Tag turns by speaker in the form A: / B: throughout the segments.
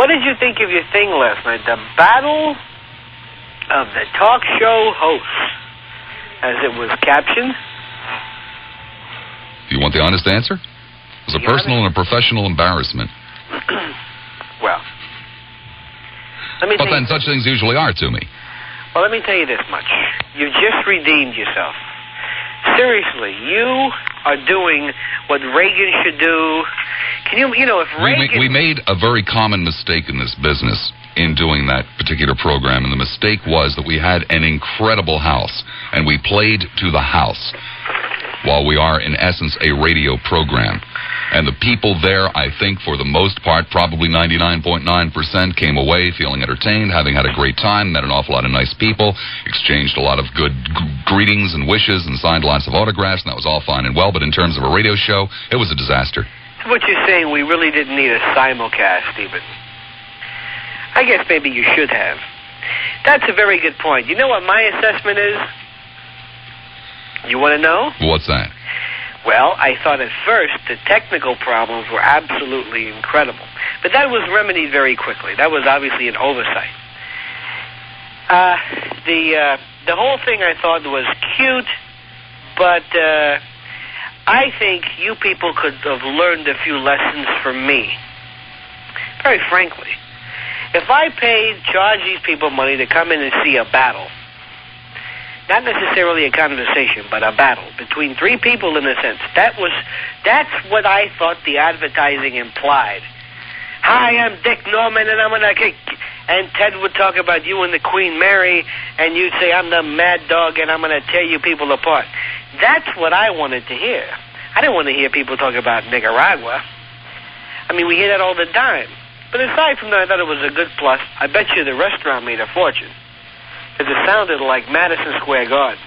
A: What did you think of your thing last night? The Battle of the Talk Show Hosts, as it was captioned.
B: Do you want the honest answer? It was a personal and a professional embarrassment.
A: Well,
B: but then such things usually are to me.
A: Well, let me tell you this much. You just redeemed yourself. Seriously, you are doing what Reagan should do. Can you know, if Reagan...
B: We made a very common mistake in this business in doing that particular program, and the mistake was that we had an incredible house, and we played to the house while we are, in essence, a radio program. And the people there, I think, for the most part, probably 99.9%, came away feeling entertained, having had a great time, met an awful lot of nice people, exchanged a lot of good greetings and wishes, and signed lots of autographs, and that was all fine and well. But in terms of a radio show, it was a disaster.
A: So what you're saying, we really didn't need a simulcast, even. I guess maybe you should have. That's a very good point. You know what my assessment is? You want to know?
B: What's that?
A: Well, I thought at first the technical problems were absolutely incredible. But that was remedied very quickly. That was obviously an oversight. The whole thing I thought was cute, but I think you people could have learned a few lessons from me. Very frankly. If I charge these people money to come in and see a battle, not necessarily a conversation, but a battle between three people in a sense. That's what I thought the advertising implied. Hi, I'm Dick Norman, and I'm gonna kick. And Ted would talk about you and the Queen Mary, and you'd say I'm the Mad Dog, and I'm gonna tear you people apart. That's what I wanted to hear. I didn't want to hear people talk about Nicaragua. I mean, we hear that all the time. But aside from that, I thought it was a good plus. I bet you the restaurant made a fortune. Because it sounded like Madison Square Garden.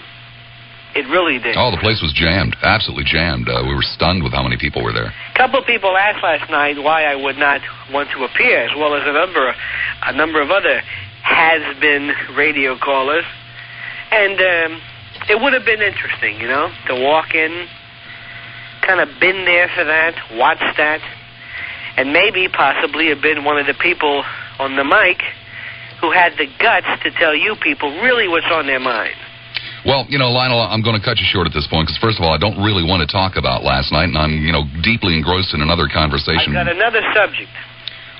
A: It really did.
B: Oh, the place was jammed. Absolutely jammed. We were stunned with how many people were there.
A: A couple of people asked last night why I would not want to appear, as well as a number of other has-been radio callers. And it would have been interesting, you know, to walk in, kind of been there for that, watch that, and maybe possibly have been one of the people on the mic who had the guts to tell you people really what's on their mind.
B: Well, you know, Lionel, I'm going to cut you short at this point because, first of all, I don't really want to talk about last night, and I'm, you know, deeply engrossed in another conversation.
A: I've got another subject.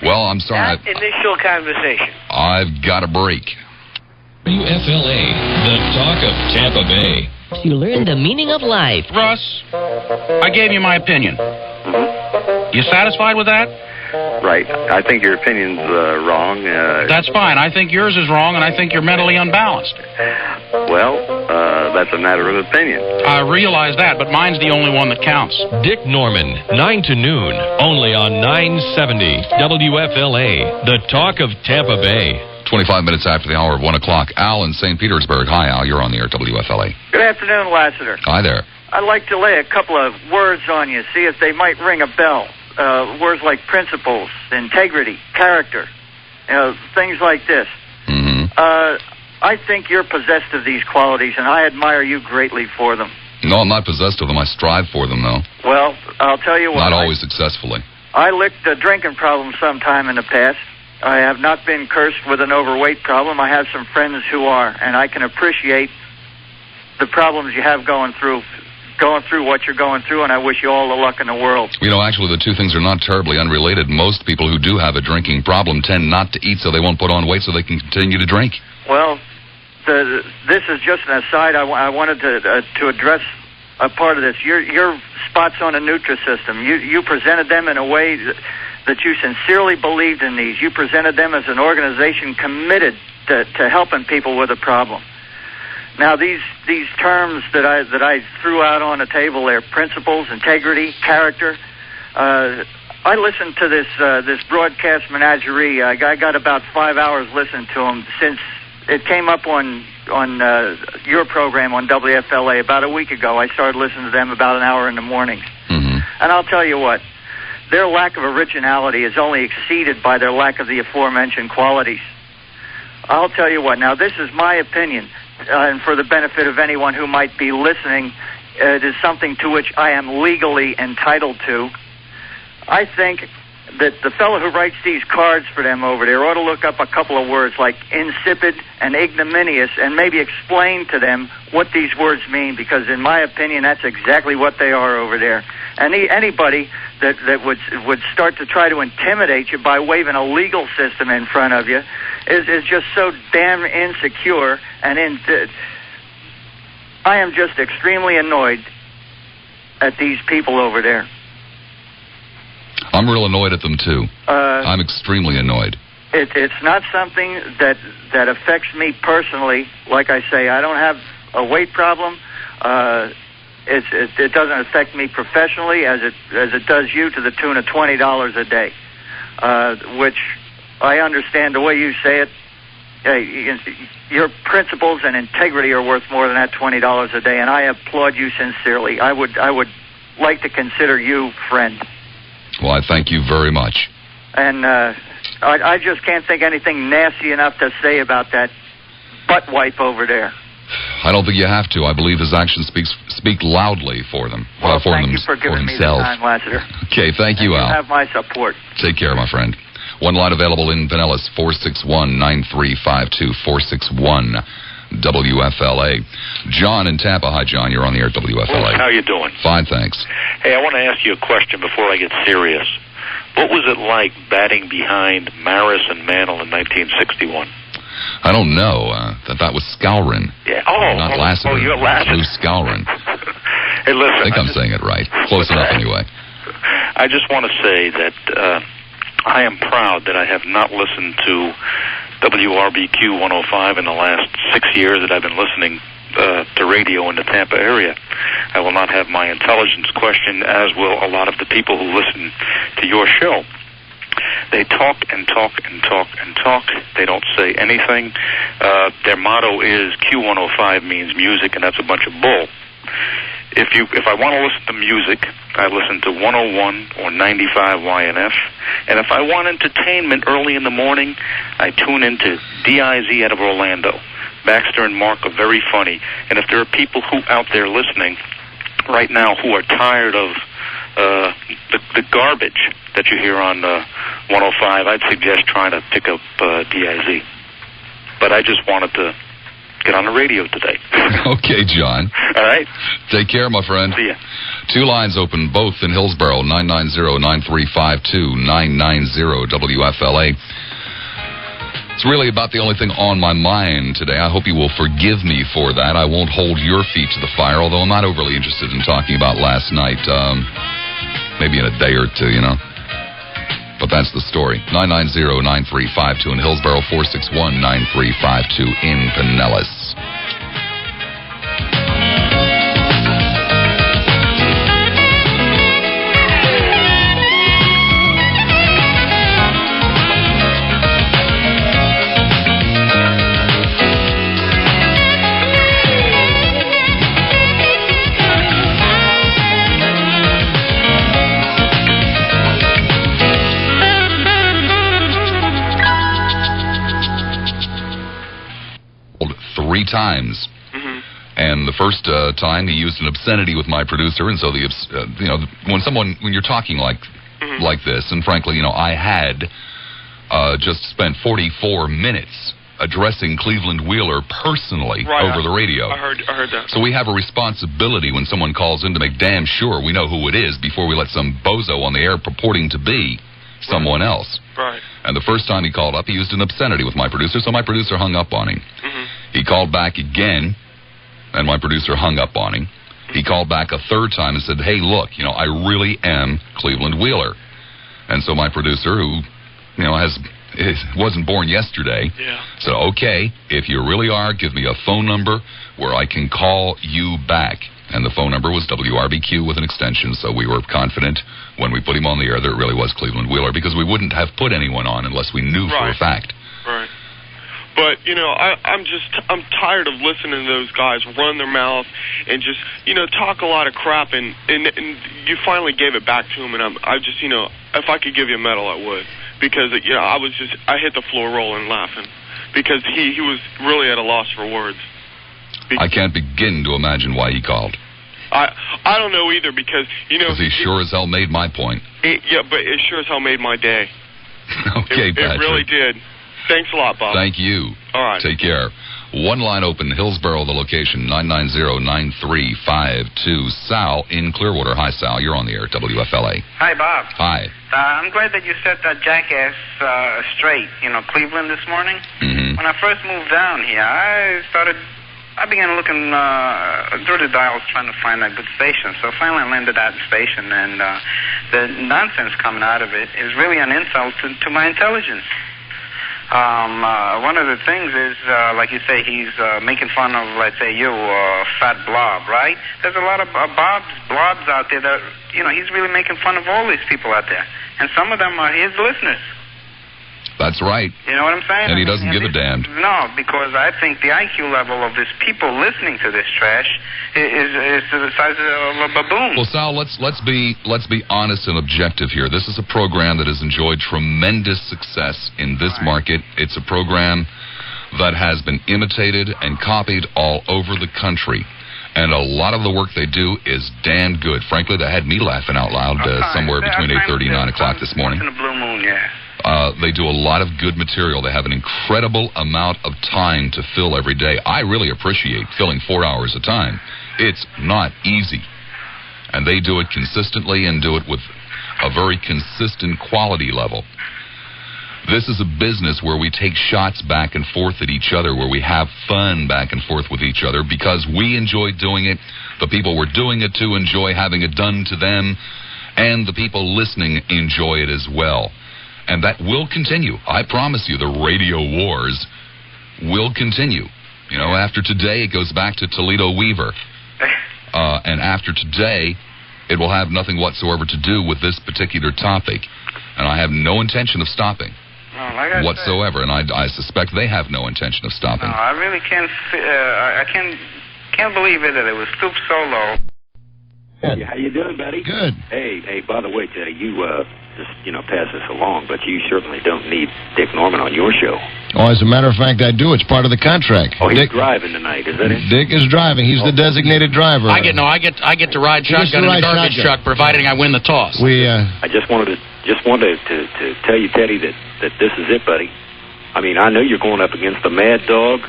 B: Well, I'm sorry.
A: That initial conversation.
B: I've got a break.
C: WFLA, the talk of Tampa Bay.
D: To learn the meaning of life.
E: Russ, I gave you my opinion. You satisfied with that?
F: Right. I think your opinion's wrong.
E: That's fine. I think yours is wrong, and I think you're mentally unbalanced.
F: Well, that's a matter of opinion.
E: I realize that, but mine's the only one that counts.
C: Dick Norman, 9 to noon, only on 970 WFLA, the talk of Tampa Bay.
B: 25 minutes after the hour of 1 o'clock. Al in St. Petersburg. Hi, Al. You're on the air at WFLA.
G: Good afternoon, Lassiter.
B: Hi there.
G: I'd like to lay a couple of words on you, see if they might ring a bell. Words like principles, integrity, character, things like this.
B: Mm-hmm.
G: I think you're possessed of these qualities, and I admire you greatly for them.
B: No, I'm not possessed of them. I strive for them, though.
G: Well, I'll tell you what.
B: Not always successfully.
G: I licked a drinking problem sometime in the past. I have not been cursed with an overweight problem. I have some friends who are, and I can appreciate the problems you have going through what you're going through, and I wish you all the luck in the world. You
B: know, actually, the two things are not terribly unrelated. Most people who do have a drinking problem tend not to eat so they won't put on weight so they can continue to drink.
G: Well, this is just an aside. I wanted to address a part of this. Your spots on the Nutrisystem, you presented them in a way that you sincerely believed in these. You presented them as an organization committed to helping people with a problem. Now, these terms that I threw out on the table there, principles, integrity, character, I listened to this broadcast menagerie. I got about 5 hours listening to them since it came up on your program on WFLA about a week ago. I started listening to them about an hour in the morning.
B: Mm-hmm.
G: And I'll tell you what, their lack of originality is only exceeded by their lack of the aforementioned qualities. I'll tell you what, now this is my opinion, and for the benefit of anyone who might be listening, it is something to which I am legally entitled to. I think that the fellow who writes these cards for them over there ought to look up a couple of words like insipid and ignominious and maybe explain to them what these words mean, because in my opinion, that's exactly what they are over there. And anybody that would start to try to intimidate you by waving a legal system in front of you is just so damn insecure. And I am just extremely annoyed at these people over there.
B: I'm real annoyed at them, too. I'm extremely annoyed.
G: It's not something that affects me personally. Like I say, I don't have a weight problem. It doesn't affect me professionally as it does you, to the tune of $20 a day, which I understand the way you say it. Your principles and integrity are worth more than that $20 a day, and I applaud you sincerely. I would like to consider you friend.
B: Well, I thank you very much.
G: And I just can't think anything nasty enough to say about that butt wipe over there.
B: I don't think you have to. I believe his actions speak loudly for them.
G: Well,
B: for
G: thank you for giving me the time, Lassiter.
B: Okay, thank you, Al.
G: You have my support.
B: Take care, my friend. One line available in Pinellas, 461-9352, 461-WFLA. John in Tampa. Hi, John. You're on the air at WFLA.
H: How you doing?
B: Fine, thanks.
H: Hey, I want to ask you a question before I get serious. What was it like batting behind Maris and Mantle in 1961?
B: I don't know. That was Skowron.
H: Yeah.
B: Not Lassiter.
H: Oh, you're Lassiter.
B: Lou Skowron.
H: Hey, listen.
B: I think I'm saying it right. Close enough, anyway.
H: I just want to say that I am proud that I have not listened to WRBQ 105 in the last 6 years that I've been listening to radio in the Tampa area. I will not have my intelligence questioned, as will a lot of the people who listen to your show. They talk and talk and talk and talk. They don't say anything. Their motto is Q105 means music, and that's a bunch of bull. If I want to listen to music, I listen to 101 or 95 YNF. And if I want entertainment early in the morning, I tune into DIZ out of Orlando. Baxter and Mark are very funny. And if there are people who out there listening right now who are tired of the garbage that you hear on 105, I'd suggest trying to pick up DIZ. But I just wanted to get on the radio today.
B: Okay, John.
H: All right.
B: Take care, my friend.
H: See ya.
B: Two lines open, both in Hillsborough, 990-9352, 990-WFLA. It's really about the only thing on my mind today. I hope you will forgive me for that. I won't hold your feet to the fire, although I'm not overly interested in talking about last night. Maybe in a day or two, you know. But that's the story. 990-9352 in Hillsborough, 461-9352 in Pinellas. Three times. Mm-hmm. And the first time he used an obscenity with my producer, and so when you're talking like this, and frankly, I had just spent 44 minutes addressing Cleveland Wheeler personally over the radio.
I: I heard that.
B: So we have a responsibility when someone calls in to make damn sure we know who it is before we let some bozo on the air purporting to be someone else.
I: Right.
B: And the first time he called up, he used an obscenity with my producer, so my producer hung up on him. Mm-hmm. He called back again, and my producer hung up on him. He called back a third time and said, hey, look, I really am Cleveland Wheeler. And so my producer, who, wasn't born yesterday, said, okay, if you really are, give me a phone number where I can call you back. And the phone number was WRBQ with an extension, so we were confident when we put him on the air that it really was Cleveland Wheeler, because we wouldn't have put anyone on unless we knew for a fact.
I: Right. But, I'm tired of listening to those guys run their mouth and just, talk a lot of crap, and you finally gave it back to him, and I just, if I could give you a medal, I would. Because, I hit the floor rolling laughing. Because he was really at a loss for words.
B: I can't begin to imagine why he called.
I: I don't know either because, you know...
B: Because he sure as hell made my point.
I: Yeah, but it sure as hell made my day.
B: Okay, Patrick.
I: It really did. Thanks a lot, Bob.
B: Thank you.
I: All right.
B: Take care. One line open, Hillsborough, the location, 990-9352. Sal in Clearwater. Hi, Sal. You're on the air at WFLA.
J: Hi, Bob.
B: Hi.
J: I'm glad that you set that jackass straight, Cleveland this morning.
B: Mm-hmm.
J: When I first moved down here, I began looking through the dials trying to find a good station. So finally I landed at the station, and the nonsense coming out of it is really an insult to my intelligence. One of the things is, like you say, he's making fun of, let's say, you, fat blob, right? There's a lot of blobs out there that, he's really making fun of all these people out there. And some of them are his listeners.
B: That's right.
J: You know what I'm saying?
B: And he doesn't give a damn.
J: No, because I think the IQ level of these people listening to this trash is the size of a baboon.
B: Well, Sal, let's be honest and objective here. This is a program that has enjoyed tremendous success in this market. It's a program that has been imitated and copied all over the country. And a lot of the work they do is damn good. Frankly, that had me laughing out loud somewhere between 8:30 and 9 o'clock this morning.
J: Once in a blue moon, yeah.
B: They do a lot of good material. They have an incredible amount of time to fill every day. I really appreciate filling 4 hours of time. It's not easy. And they do it consistently and do it with a very consistent quality level. This is a business where we take shots back and forth at each other, where we have fun back and forth with each other because we enjoy doing it. The people we're doing it to enjoy having it done to them, and the people listening enjoy it as well. And that will continue. I promise you, the radio wars will continue. After today, it goes back to Toledo Weaver. And after today, it will have nothing whatsoever to do with this particular topic. And I have no intention of stopping whatsoever. And I suspect they have no intention of stopping.
J: No, I really can't. I can't believe it that it was stooped so low.
K: Hey, how you doing, buddy?
L: Good.
K: Hey, by the way, Teddy, you just, pass this along, but you certainly don't need Dick Norman on your show.
L: Oh, as a matter of fact, I do. It's part of the contract.
K: Oh, he's driving tonight, is that it?
L: Dick is driving. He's the designated driver.
E: I get to ride shotgun in the garbage truck, providing I win the toss.
K: I just wanted to tell you, Teddy, that this is it, buddy. I mean, I know you're going up against the Mad Dog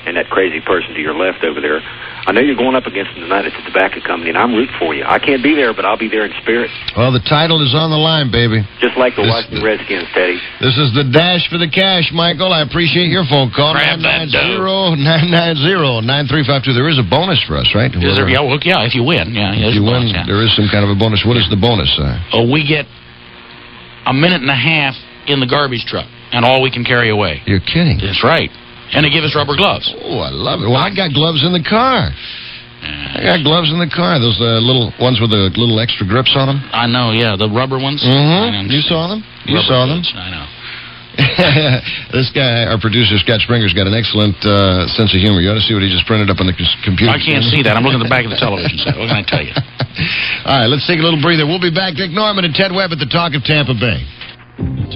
K: and that crazy person to your left over there. I know you're going up against them tonight at the tobacco company, and I'm rooting for you. I can't be there, but I'll be there in spirit.
L: Well, the title is on the line, baby.
K: Just like the Washington Redskins, Teddy.
L: This is the dash for the cash, Michael. I appreciate your phone call. 990-990-9352. There is a bonus for us, right?
E: Is there? Yeah, if you win. Yeah,
L: if you win, there is some kind of a bonus. What is the bonus?
E: We get a minute and a half in the garbage truck, and all we can carry away.
L: You're kidding.
E: That's right. And they give us rubber gloves.
L: Oh, I love it. Well, I got gloves in the car. Those little ones with the little extra grips on them.
E: I know, yeah, the rubber ones.
L: Mm-hmm. You saw them? You saw them?
E: I know.
L: This guy, our producer, Scott Springer's got an excellent sense of humor. You ought to see what he just printed up on the computer.
E: I can't see that. I'm looking at the back of the television set. What can I tell you?
L: All right, let's take a little breather. We'll be back. Dick Norman and Ted Webb at the Talk of Tampa Bay.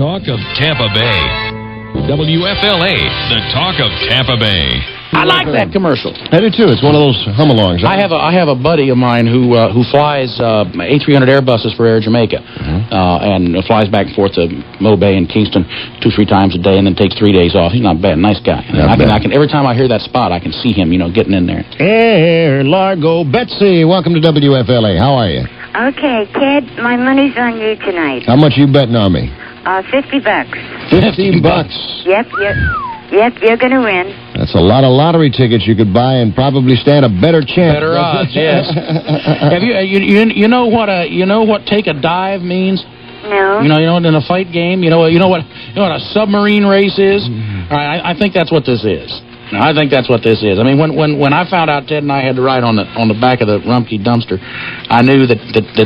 C: Talk of Tampa Bay. WFLA, the Talk of Tampa Bay.
E: I like that commercial.
L: I do too. It's one of those hum-alongs.
E: I have a buddy of mine who flies A300 Airbuses for Air Jamaica, and flies back and forth to Mo Bay and Kingston 2-3 times a day, and then takes 3 days off. He's not bad, nice guy. And I can every time I hear that spot, I can see him, getting in there.
L: Air Largo, Betsy, welcome to WFLA. How are you?
M: Okay, Ted, my money's on you tonight.
L: How much you betting on me?
M: $50.
L: $50.
M: Yep, you're going to win.
L: That's a lot of lottery tickets you could buy and probably stand a better chance.
E: Better odds, yes. Have you know what take a dive means?
M: No.
E: You know in a fight game, you know what a submarine race is? All right, I think that's what this is. I think that's what this is. I mean, when I found out Ted and I had to ride on the back of the Rumpke dumpster, I knew that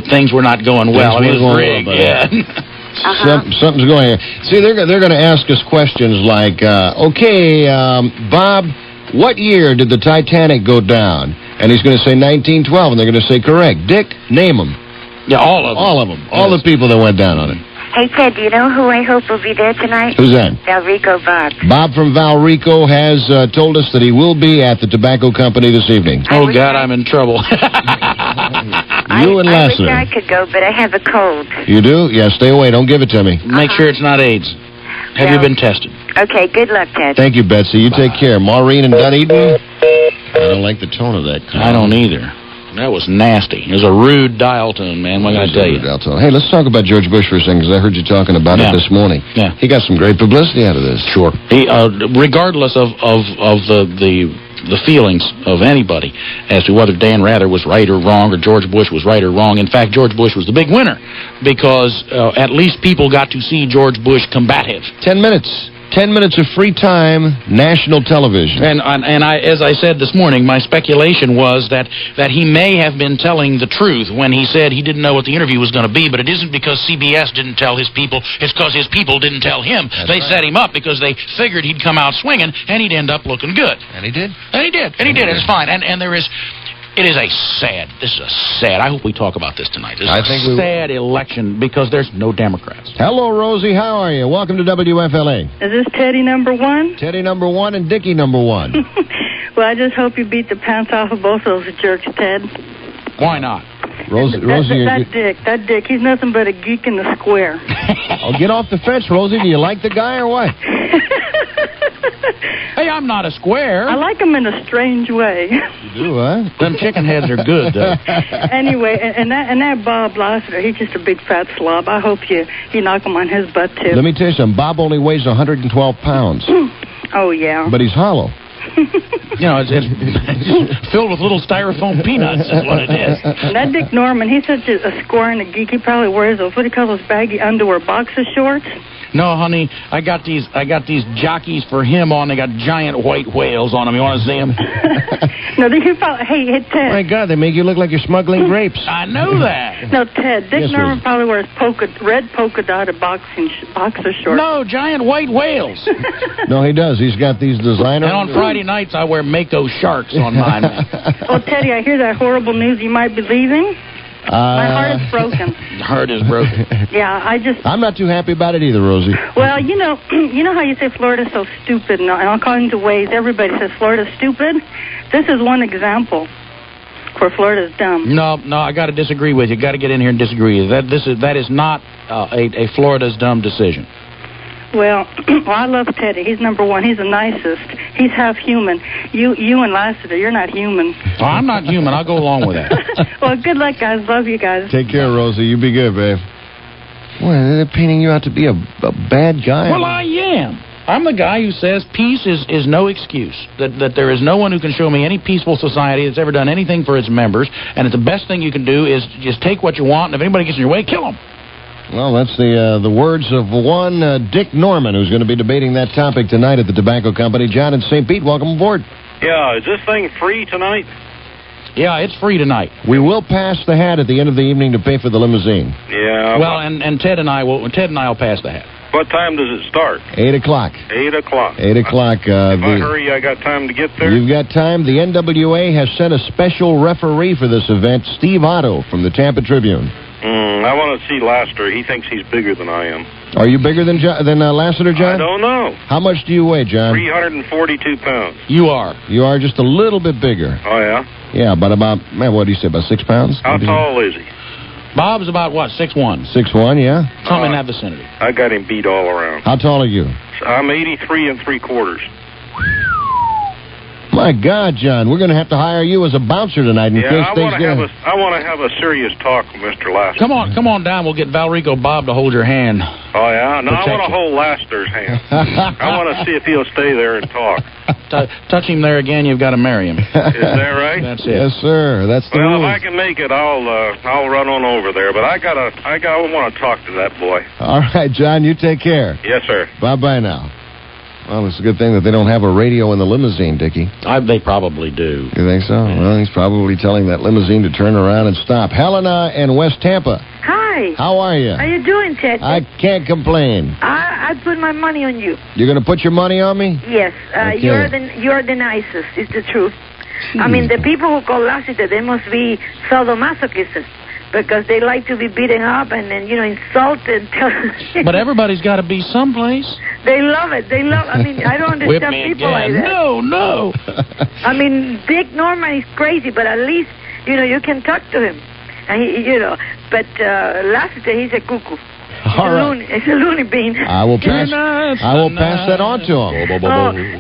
E: things were not going well. I mean, it was rigged. Yeah.
L: Something's going on. See, they're going to ask us questions like, Bob, what year did the Titanic go down? And he's going to say 1912, and they're going to say, correct. Dick, name them.
E: Yeah, all of them.
L: All of them. All the people that went down on it.
M: Hey, Ted, do you know who I hope will be there tonight?
L: Who's that?
M: Valrico Bob.
L: Bob from Valrico has told us that he will be at the tobacco company this evening.
E: Oh, God, I'm in trouble.
L: You and
M: I wish
L: Lassiter.
M: I could go, but I have a cold.
L: You do? Yeah, stay away. Don't give it to me.
E: Make sure it's not AIDS. Have you been tested?
M: Okay, good luck, Ted.
L: Thank you, Betsy. You take care. Maureen and Dunedin. I don't like the tone of that call.
E: I don't either. That was nasty. It was a rude dial tone, man. What can I tell you?
L: Hey, let's talk about George Bush for a second, because I heard you talking about it this morning.
E: Yeah.
L: He got some great publicity out of this.
E: Sure. He, regardless of the feelings of anybody as to whether Dan Rather was right or wrong or George Bush was right or wrong. In fact, George Bush was the big winner because at least people got to see George Bush combative.
L: 10 minutes. 10 minutes of free time, national television.
E: And I, as I said this morning, my speculation was that he may have been telling the truth when he said he didn't know what the interview was going to be, but it isn't because CBS didn't tell his people, it's because his people didn't tell him. They set him up because they figured he'd come out swinging and he'd end up looking good.
L: And he did.
E: It's fine. And there is... This is a sad, I hope we talk about this tonight. This is a sad election because there's no Democrats.
L: Hello, Rosie. How are you? Welcome to WFLA.
N: Is this Teddy number one?
L: Teddy number one and Dickie number one.
N: Well, I just hope you beat the pants off of both those jerks, Ted.
E: Why not?
L: Rosie,
N: that Dick, he's nothing but a geek in the square.
L: Oh, get off the fence, Rosie. Do you like the guy or what?
E: Hey, I'm not a square.
N: I like him in a strange way.
L: You do, huh?
E: Them chicken heads are good, though.
N: Anyway, and that Bob Lassiter, he's just a big fat slob. I hope you knock him on his butt, too.
L: Let me tell you something. Bob only weighs 112 pounds.
N: Oh, yeah.
L: But he's hollow.
E: You know, it's filled with little styrofoam peanuts is what it is.
N: And that Dick Norman, he's such a square and a geek. He probably wears those, what do you call those baggy underwear boxer shorts?
E: No, honey, I got these jockeys for him on. They got giant white whales on them. You want to see them?
N: No, they probably, hey, Ted.
L: My God, they make you look like you're smuggling grapes.
E: I know that.
N: No, Ted, Dick Norman probably wears red polka dotted boxer shorts.
E: No, giant white whales.
L: No, he does. He's got these designer.
E: And on Friday nights, I wear Mako sharks on mine.
N: Oh, Teddy, I hear that horrible news you might be leaving. My heart is broken.
E: Heart is broken.
N: Yeah,
L: I'm not too happy about it either, Rosie.
N: Well, you know how you say Florida's so stupid, and all kinds of ways everybody says Florida's stupid? This is one example where Florida's dumb.
E: No, I got to disagree with you. Got to get in here and disagree with you. That is not a Florida's dumb decision.
N: Well, I love Teddy. He's number one. He's the nicest. He's half human. You and Lassiter, you're not human.
E: Oh, I'm not human. I'll go along with that.
N: Well, good luck, guys. Love you guys.
L: Take care, Rosie. You be good, babe. Boy, they're painting you out to be a bad guy.
E: Well, I am. I'm the guy who says peace is no excuse. That there is no one who can show me any peaceful society that's ever done anything for its members, and the best thing you can do is just take what you want, and if anybody gets in your way, kill them.
L: Well, that's the words of one Dick Norman, who's going to be debating that topic tonight at the Tobacco Company. John in St. Pete, welcome aboard.
O: Yeah, is this thing free tonight?
E: Yeah, it's free tonight.
L: We will pass the hat at the end of the evening to pay for the limousine.
O: Yeah.
E: Well, and Ted and I will pass the hat.
O: What time does it start?
L: 8 o'clock.
O: 8 o'clock.
L: 8 o'clock.
O: If I hurry, I got time to get there?
L: You've got time. The NWA has sent a special referee for this event, Steve Otto from the Tampa Tribune.
O: I want to see Lassiter. He thinks he's bigger than I am.
L: Are you bigger than Lassiter, John?
O: I don't know.
L: How much do you weigh, John?
O: 342 pounds.
E: You are.
L: You are just a little bit bigger.
O: Oh, yeah?
L: Yeah, but about, what do you say, about 6 pounds?
O: How tall is he?
E: Bob's about, what, 6'1"?
L: 6'1", yeah?
E: Something in that vicinity.
O: I got him beat all around.
L: How tall are you?
O: I'm 83 3/4.
L: My God, John, we're going to have to hire you as a bouncer tonight in case things get...
O: I want to have a serious talk with Mr. Lassiter.
E: Come on down. We'll get Valrico Bob to hold your hand.
O: Oh, yeah? No, I want to hold Lassiter's hand. I want to see if he'll stay there and talk.
E: Touch him there again, you've got to marry him.
O: Is that right?
E: That's it.
L: Yes, sir. That's the
O: Well,
L: rules.
O: if I can make it, I'll run on over there. But I want to talk to that boy.
L: All right, John, you take care.
O: Yes, sir.
L: Bye-bye now. Well, it's a good thing that they don't have a radio in the limousine, Dickie.
E: They probably do.
L: You think so? Well, he's probably telling that limousine to turn around and stop. Helena in West Tampa.
P: Hi.
L: How are you?
P: How you doing, Ted?
L: I can't complain.
P: I put my money on you.
L: You're going to put your money on me?
P: Yes.
L: Okay.
P: You're the nicest. It's the truth. I mean, the people who call Lassiter, they must be sadomasochists. Because they like to be beaten up and then, insult and tell...
E: But everybody's got to be someplace.
P: They love it. I mean, I don't
E: Whip
P: understand
E: me
P: people
E: again.
P: like that.
E: No.
P: I mean, Dick Norman is crazy, but at least you can talk to him. And but Lassiter, he's a cuckoo. It's a loony bean.
L: I will pass that on to him.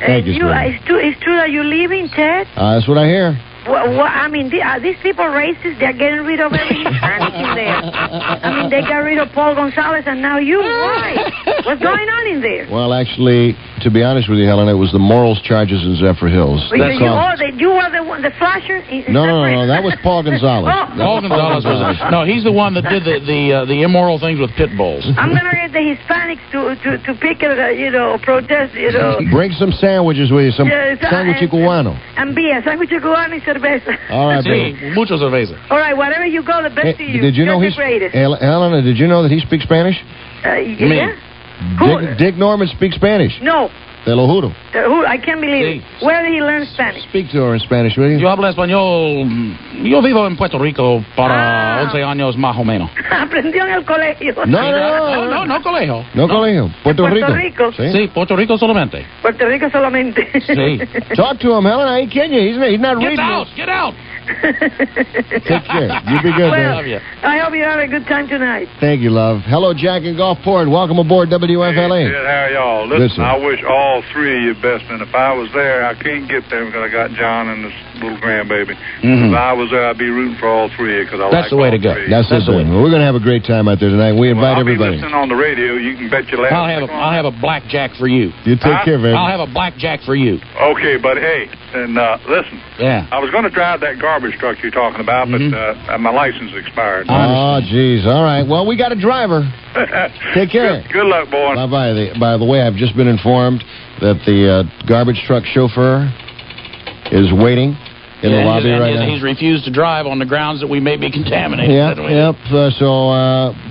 L: Thank you, sir.
P: It's true that you're leaving, Ted?
L: That's what I hear.
P: Well, I mean, are these people racist? They're getting rid of every Hispanic in there. I mean, they got rid of Paul Gonzalez, and now you. Why? What's going on in there?
L: Well, actually, to be honest with you, Helen, it was the morals charges in Zephyr Hills.
P: You were the flasher?
L: No, that was Paul Gonzalez.
E: Paul Gonzalez was no, he's the one that did the immoral things with pit bulls.
P: I'm gonna get the Hispanics to picket, protest,
L: Bring some sandwiches with you, some sándwich cubano.
P: And beer, sándwich cubano y cerveza.
L: All right, baby.
E: Mucho cerveza.
P: All right, wherever you go, the best to you.
L: Did you know
P: You're the greatest.
L: Helena, did you know that he speaks Spanish?
P: Yeah.
L: Dick Norman speaks Spanish.
P: No.
L: Te lo juro.
P: I can't believe it. Where did he learn Spanish?
L: Speak to her in Spanish, will you?
E: Yo hablo español. Yo vivo en Puerto Rico para 11 años más o menos.
P: Aprendió en el colegio.
E: No colegio.
L: No colegio. Puerto Rico.
E: Sí, Puerto Rico solamente.
P: Puerto Rico solamente.
E: Sí.
L: Talk to him, Helen. I ain't kidding you. He's not reading.
E: Get out.
L: Take care. You be good,
P: well,
L: man.
P: I hope you have a good time tonight.
L: Thank you, love. Hello, Jack in Gulfport. Welcome aboard WFLA.
O: Hey, how are y'all? Listen, I wish all three of you best, and if I was there, I can't get there because I got John and this little grandbaby. If I was there, I'd be rooting for all three because I
E: That's
O: like
E: the way
O: all
E: to go.
O: three.
L: That's the way. Well, we're going to have a great time out there tonight. We invite everybody.
O: I'll be listening on the radio. You can bet your last.
E: I'll have a blackjack for you.
L: You take care, baby.
E: I'll have a blackjack for you.
O: Okay, but hey, and listen.
E: Yeah.
O: I was going to drive that garbage truck you're talking about, but my license expired.
L: Oh, geez. All right. Well, we got a driver. Take care.
O: Good luck, boy.
L: Bye-bye. By the way, I've just been informed that the garbage truck chauffeur is waiting in the lobby right now.
E: He's refused to drive on the grounds that we may be contaminated.
L: So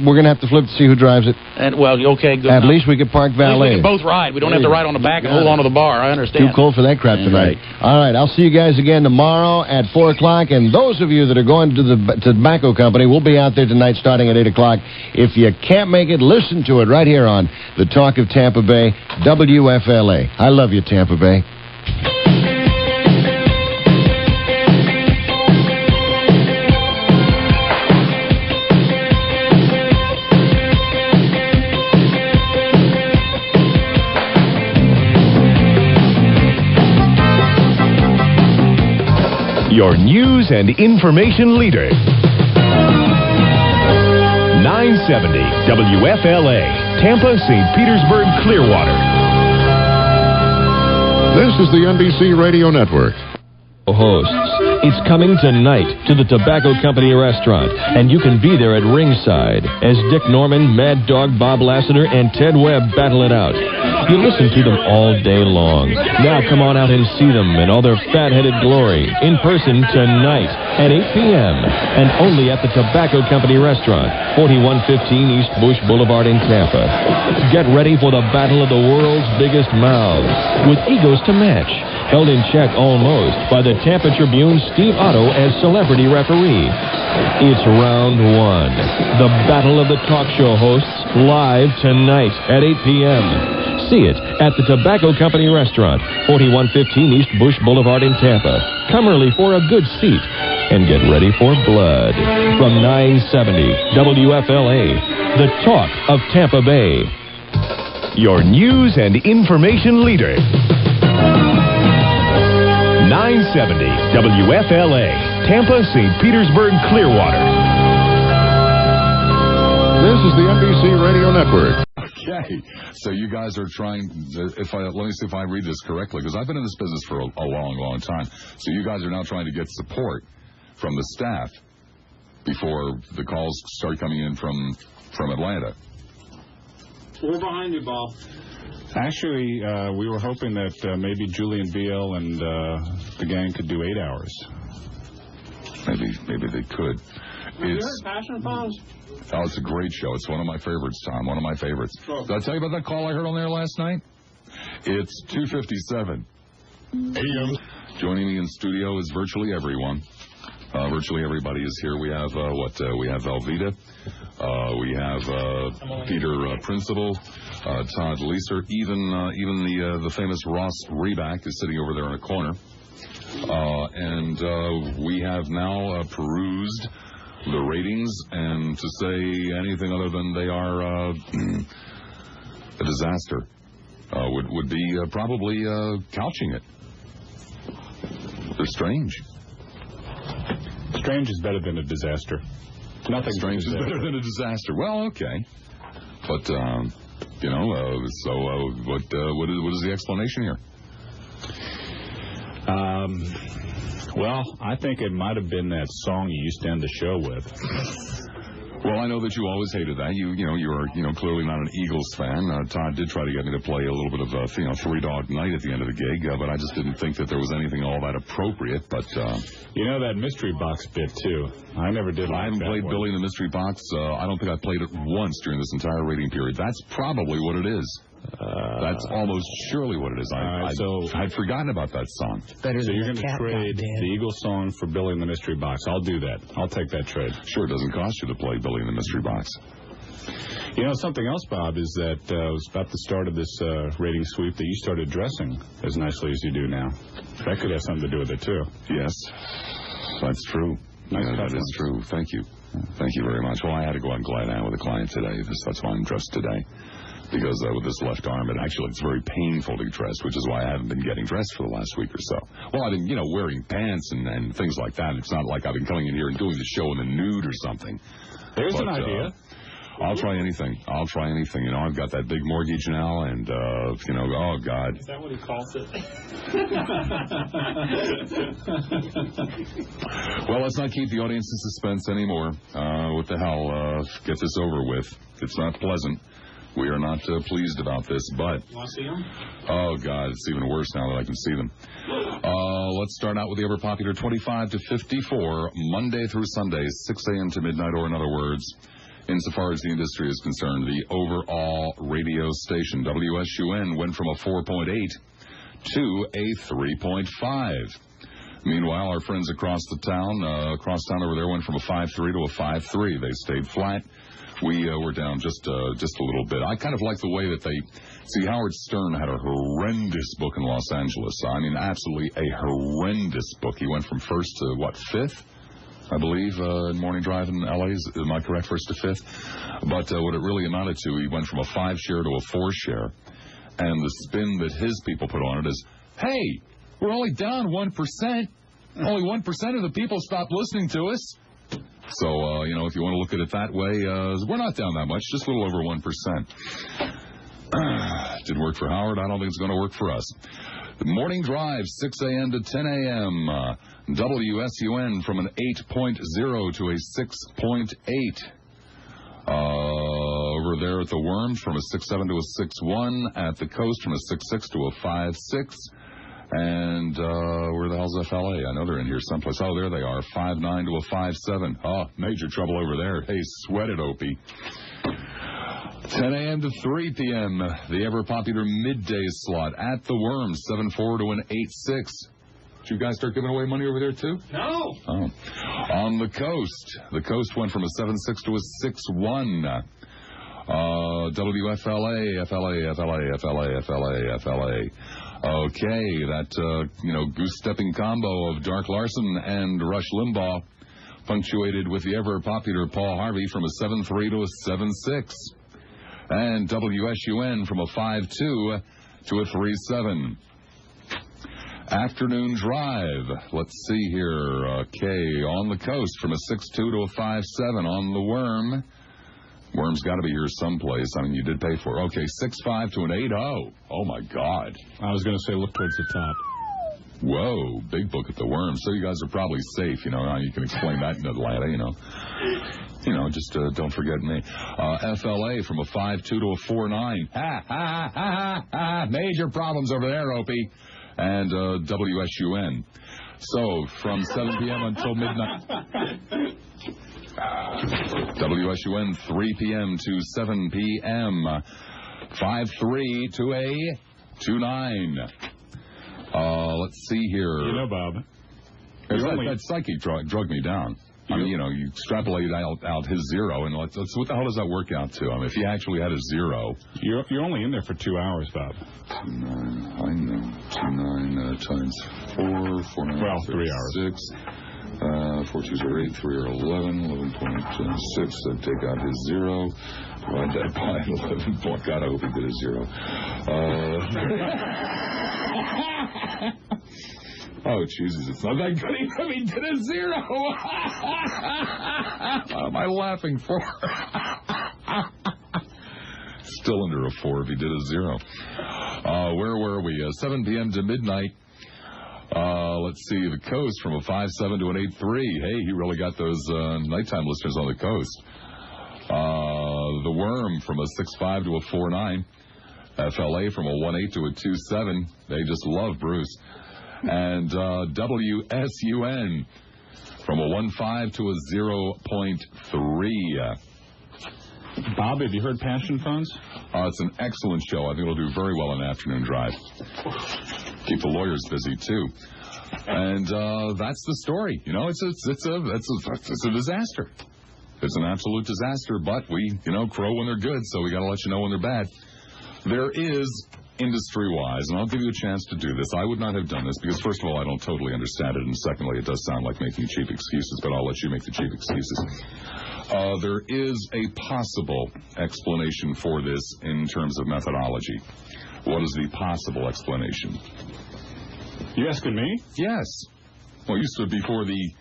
L: we're going to have to flip to see who drives it.
E: And okay, good.
L: At least we could park valet.
E: We can both ride. We don't have to ride on the back and hold on to the bar. I understand.
L: Too cold for that crap tonight. All right, I'll see you guys again tomorrow at 4 o'clock. And those of you that are going to the tobacco company, we'll be out there tonight starting at 8 o'clock. If you can't make it, listen to it right here on The Talk of Tampa Bay, WFLA. I love you, Tampa Bay.
Q: Your news and information leader. 970 WFLA, Tampa, St. Petersburg, Clearwater.
R: This is the NBC Radio Network.
C: Hosts. It's coming tonight to the Tobacco Company restaurant, and you can be there at ringside as Dick Norman, Mad Dog Bob Lassiter, and Ted Webb battle it out. You listen to them all day long. Now come on out and see them in all their fat-headed glory in person tonight at 8 p.m. and only at the Tobacco Company restaurant, 4115 East Bush Boulevard in Tampa. Get ready for the battle of the world's biggest mouths with egos to match. Held in check almost by the Tampa Tribune's Steve Otto as celebrity referee. It's round one. The battle of the talk show hosts live tonight at 8 p.m. See it at the Tobacco Company restaurant, 4115 East Bush Boulevard in Tampa. Come early for a good seat and get ready for blood. From 970 WFLA, the talk of Tampa Bay.
Q: Your news and information leader. 970 WFLA, Tampa, St. Petersburg, Clearwater.
R: This is the NBC Radio Network.
B: Okay, so you guys are trying, let me see if I read this correctly, because I've been in this business for a long, long time. So you guys are now trying to get support from the staff before the calls start coming in from Atlanta.
S: We're behind you, Bob. Actually, we were hoping that maybe Julian Beal and the gang could do 8 hours.
B: Maybe they could.
S: Have you heard Passion Phones?
B: Oh, it's a great show. It's one of my favorites, Tom. One of my favorites. Did I tell you about that call I heard on there last night? It's 2:57 a.m. Joining me in studio is virtually everyone. Virtually everybody is here. We have we have Velveeta. We have Peter Principal, Todd Leeser. Even the famous Ross Reback is sitting over there in a corner.
T: And we have now perused the ratings, and to say anything other than they are a disaster would be probably couching it. They're strange.
S: Strange is better than a disaster. Nothing
T: strange is better than a disaster. Well, okay. But, what is the explanation here?
S: Well, I think it might have been that song you used to end the show with.
T: Well, I know that you always hated that. You're clearly not an Eagles fan. Todd did try to get me to play a little bit of Three Dog Night at the end of the gig, but I just didn't think that there was anything all that appropriate. But
S: that mystery box bit too. I never did.
T: I haven't played Billy in the Mystery Box. I don't think I played it once during this entire rating period. That's probably what it is. That's almost surely what it is. I'd forgotten about that song.
S: So you're going to trade the Eagles song for Billy in the Mystery Box. I'll do that. I'll take that trade.
T: Sure, it doesn't cost you to play Billy in the Mystery Box.
S: Something else, Bob, is that it was about the start of this rating sweep that you started dressing as nicely as you do now. That could have something to do with it, too.
T: Yes, that's true. That is true. Thank you. Thank you very much. Well, I had to go out and glide out with a client today. That's why I'm dressed today. Because with this left arm, it's very painful to get dressed, which is why I haven't been getting dressed for the last week or so. Well, I've been, wearing pants and things like that. It's not like I've been coming in here and doing the show in the nude or something.
S: There's an idea.
T: I'll try anything. I've got that big mortgage now, and, oh, God.
S: Is that what he calls it?
T: Well, let's not keep the audience in suspense anymore. What the hell? Get this over with. It's not pleasant. We are not pleased about this, but...
S: Want to see them?
T: Oh, God, it's even worse now that I can see them. Let's start out with the ever-popular 25 to 54, Monday through Sunday, 6 a.m. to midnight, or in other words, insofar as the industry is concerned, the overall radio station, WSUN, went from a 4.8 to a 3.5. Meanwhile, our friends across town over there, went from a 5.3 to a 5.3. They stayed flat. We were down just a little bit. I kind of like the way that Howard Stern had a horrendous book in Los Angeles. I mean, absolutely a horrendous book. He went from first to, fifth? I believe, in Morning Drive in L.A. Am I correct, first to fifth? But what it really amounted to, he went from a 5 share to a 4 share. And the spin that his people put on it is, hey, we're only down 1%. Only 1% of the people stopped listening to us. So, if you want to look at it that way, we're not down that much, just a little over 1%. Didn't work for Howard. I don't think it's going to work for us. The morning drive, 6 a.m. to 10 a.m. WSUN from an 8.0 to a 6.8. Over there at the Worms from a 6.7 to a 6.1. At the Coast from a 6.6 to a 5.6. And where the hell's FLA? I know they're in here someplace. Oh, there they are, 5.9 to a 5.7. Oh, major trouble over there. Hey, sweat it, Opie. 10 a.m. to 3 p.m., the ever-popular midday slot at the Worms, 7.4 to an 8.6. Did you guys start giving away money over there, too?
S: No.
T: Oh. On the Coast went from a 7.6 to a 6.1. WFLA, FLA. Okay, that, goose-stepping combo of Dark Larson and Rush Limbaugh, punctuated with the ever-popular Paul Harvey from a 7.3 to a 7.6. And WSUN from a 5.2 to a 3.7. Afternoon drive, let's see here. Okay, on the Coast from a 6.2 to a 5.7. On the Worm's got to be here someplace. I mean, you did pay for it. Okay, 6.5 to an 8.0. Oh, my God.
S: I was going to say look towards the top.
T: Whoa, big book at the Worm. So you guys are probably safe, you can explain that in Atlanta, just don't forget me. FLA from a 5.2 to a 4.9. Major problems over there, Opie. And WSUN. So, from 7 p.m. until midnight. WSUN 3 p.m. to 7 p.m. 5.3 to a 2.9. Let's see here.
S: Bob.
T: That psychic drug me down. I mean, you extrapolate out his zero, and what the hell does that work out to? I mean, if he actually had a zero.
S: You're only in there for 2 hours, Bob.
T: I know. 29 times 4, 4 9,
S: well, 3 hours.
T: 6. 4 2s are 8, 3 are 11, 11.6. So take out his 0. Divide that by 11. God, I hope he did a 0. Oh, Jesus, it's not that good even if he did a 0. What am I laughing for? Still under a 4 if he did a 0. Where were we? 7 p.m. to midnight. Let's see, the coast from a 5.7 to an 8.3. Hey, he really got those nighttime listeners on the coast. The Worm from a 6.5 to a 4.9. FLA from a 1.8 to a 2.7. They just love Bruce. And WSUN from a 1.5 to a 0.3.
S: Bob, have you heard Passion Phones?
T: It's an excellent show. I think it'll do very well on an afternoon drive. Keep the lawyers busy too. And that's the story. You know, it's a disaster. It's an absolute disaster. But we, crow when they're good, so we got to let you know when they're bad. There is, industry-wise, and I'll give you a chance to do this. I would not have done this because, first of all, I don't totally understand it, and secondly, it does sound like making cheap excuses, but I'll let you make the cheap excuses. There is a possible explanation for this in terms of methodology. What is the possible explanation?
S: You asking me?
T: Yes. Well, you stood before the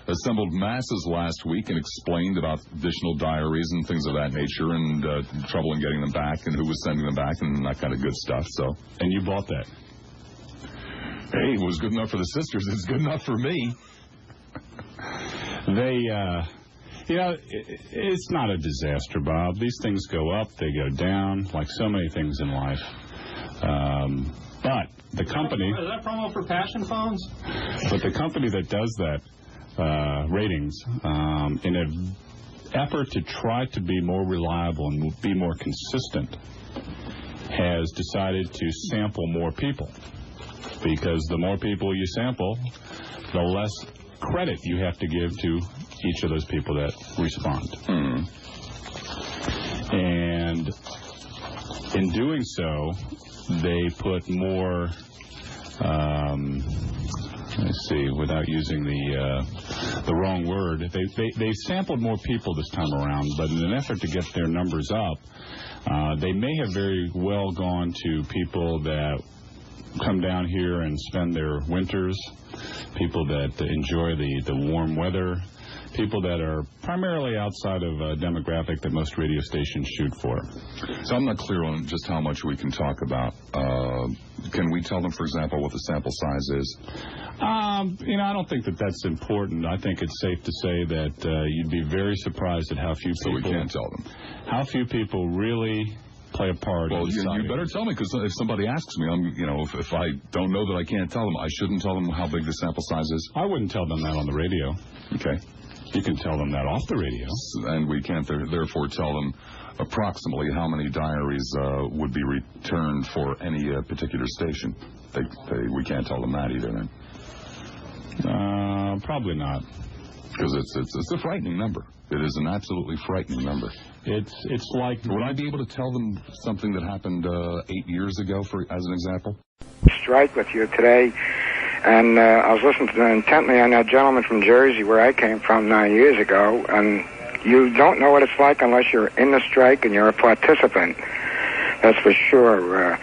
T: assembled masses last week and explained about additional diaries and things of that nature and trouble in getting them back and who was sending them back and that kind of good stuff. So,
S: and you bought that?
T: Hey, it was good enough for the sisters. It's good enough for me.
S: It's not a disaster, Bob. These things go up, they go down, like so many things in life. But the company...
U: Is that promo for Passion Phones?
S: But the company that does that, ratings, in an effort to try to be more reliable and be more consistent, has decided to sample more people. Because the more people you sample, the less credit you have to give to each of those people that respond. And in doing so, they put more... let's see, without using the wrong word, they sampled more people this time around, but in an effort to get their numbers up, they may have very well gone to people that come down here and spend their winters, people that enjoy the warm weather, people that are primarily outside of a demographic that most radio stations shoot for.
T: So I'm not clear on just how much we can talk about. Can we tell them, for example, what the sample size is?
S: I don't think that that's important. I think it's safe to say that you'd be very surprised at how few people...
T: So we can't tell them.
S: How few people really play a part.
T: Well, you better tell me, because if somebody asks me, if I don't know that I can't tell them, I shouldn't tell them how big the sample size is.
S: I wouldn't tell them that on the radio.
T: Okay.
S: You can tell them that off the radio.
T: And we can't therefore tell them approximately how many diaries would be returned for any particular station. We can't tell them that either then.
S: Probably not.
T: Because it's a frightening number. It is an absolutely frightening number.
S: It's like...
T: Would I be able to tell them something that happened 8 years ago, as an example?
V: Strike with you today, and I was listening intently on that gentleman from Jersey where I came from 9 years ago, and you don't know what it's like unless you're in the strike and you're a participant. That's for sure.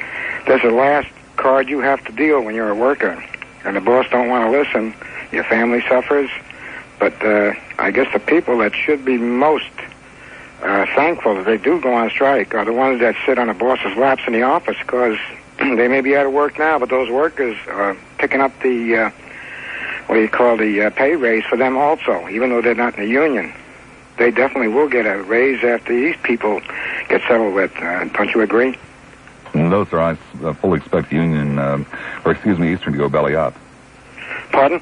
V: There's the last card you have to deal when you're a worker, and the boss don't want to listen. Your family suffers. But I guess the people that should be most thankful that they do go on strike are the ones that sit on the boss's laps in the office, because they may be out of work now, but those workers are picking up the, pay raise for them also, even though they're not in the union. They definitely will get a raise after these people get settled with. Don't you agree?
B: No, sir. I fully expect the union, Eastern to go belly up.
V: Pardon?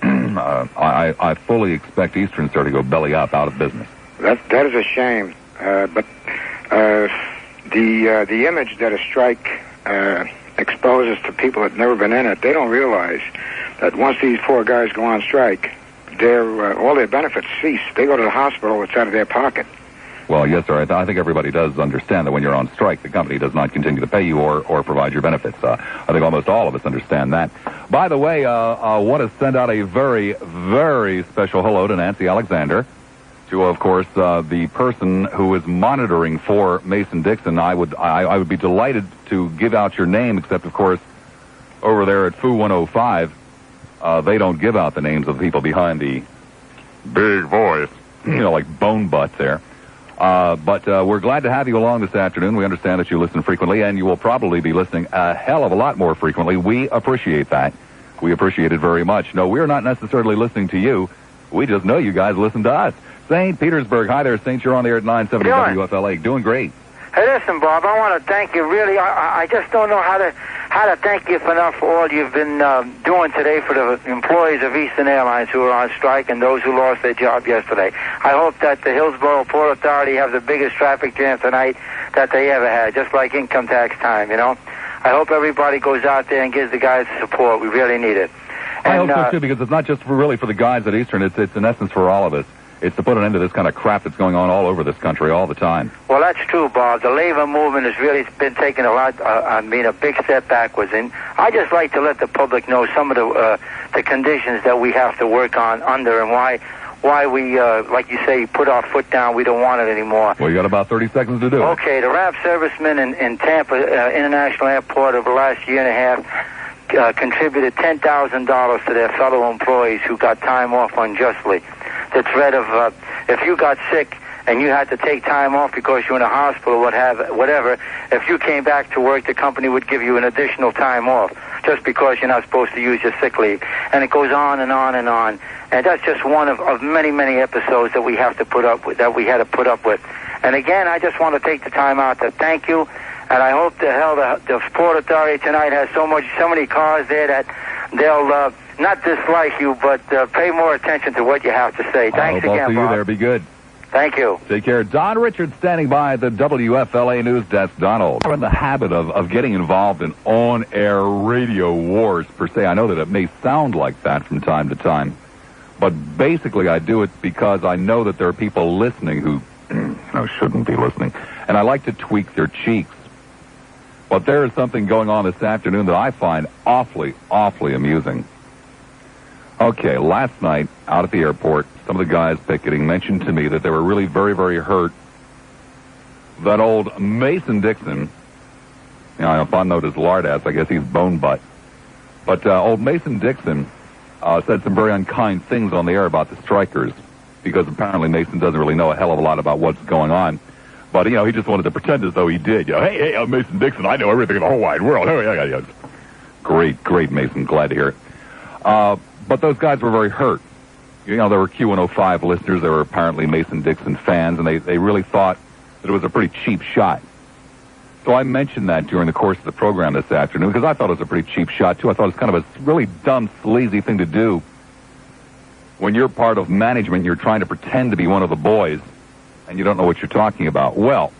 B: I fully expect Eastern, sir, to go belly up, out of business.
V: That is a shame. But the image that a strike exposes to people that have never been in it, they don't realize that once these poor guys go on strike, all their benefits cease. They go to the hospital, it's out of their pocket.
B: Well, yes, sir. I think everybody does understand that when you're on strike, the company does not continue to pay you or provide your benefits. I think almost all of us understand that. By the way, I want to send out a very, very special hello to Nancy Alexander, to, of course, the person who is monitoring for Mason Dixon. I would be delighted to give out your name, except, of course, over there at Foo 105, they don't give out the names of the people behind the big voice, like Bone Butt there. But we're glad to have you along this afternoon. We understand that you listen frequently, and you will probably be listening a hell of a lot more frequently. We appreciate that. We appreciate it very much. No, we're not necessarily listening to you. We just know you guys listen to us. St. Petersburg. Hi there, Saint. You're on the air at 970 WFLA. Doing great.
A: Hey, listen, Bob, I want to thank you. Really, I just don't know how to thank you enough for all you've been doing today for the employees of Eastern Airlines who are on strike and those who lost their job yesterday. I hope that the Hillsborough Port Authority have the biggest traffic jam tonight that they ever had, just like income tax time, you know. I hope everybody goes out there and gives the guys support. We really need it.
B: I hope so, too, because it's not just really for the guys at Eastern. It's in essence for all of us. It's to put an end to this kind of crap that's going on all over this country all the time.
A: Well, that's true, Bob. The labor movement has really been taking a big step backwards. And I just like to let the public know some of the conditions that we have to work on under and why we, like you say, put our foot down. We don't want it anymore.
B: Well, you got about 30 seconds to do it.
A: Okay, the RAP servicemen in Tampa International Airport over the last year and a half contributed $10,000 to their fellow employees who got time off unjustly. The threat of if you got sick and you had to take time off because you're in a hospital or whatever, if you came back to work, the company would give you an additional time off just because you're not supposed to use your sick leave. And it goes on and on and on. And that's just one of many, many episodes that we have to put up with, that we had to put up with. And again, I just want to take the time out to thank you. And I hope the Port Authority tonight has so many cars there that they'll not dislike you, but pay more attention to what you have to say. Thanks again, Bob.
B: I'll see you there. Be good.
A: Thank you.
B: Take care. Don Richards standing by at the WFLA News Desk. Donald, we're in the habit of getting involved in on-air radio wars, per se. I know that it may sound like that from time to time, but basically I do it because I know that there are people listening who shouldn't be listening, and I like to tweak their cheeks. But there is something going on this afternoon that I find awfully, awfully amusing. Okay, last night, out at the airport, some of the guys picketing mentioned to me that they were really very, very hurt that old Mason Dixon, if I'm known as lard ass, I guess he's bone butt. But old Mason Dixon said some very unkind things on the air about the strikers, because apparently Mason doesn't really know a hell of a lot about what's going on. But, he just wanted to pretend as though he did. Hey, I'm Mason Dixon. I know everything in the whole wide world. Oh, yeah. Great, Mason. Glad to hear it. But those guys were very hurt. There were Q105 listeners. They were apparently Mason Dixon fans, and they really thought that it was a pretty cheap shot. So I mentioned that during the course of the program this afternoon, because I thought it was a pretty cheap shot, too. I thought it was kind of a really dumb, sleazy thing to do. When you're part of management, you're trying to pretend to be one of the boys, and you don't know what you're talking about. Well,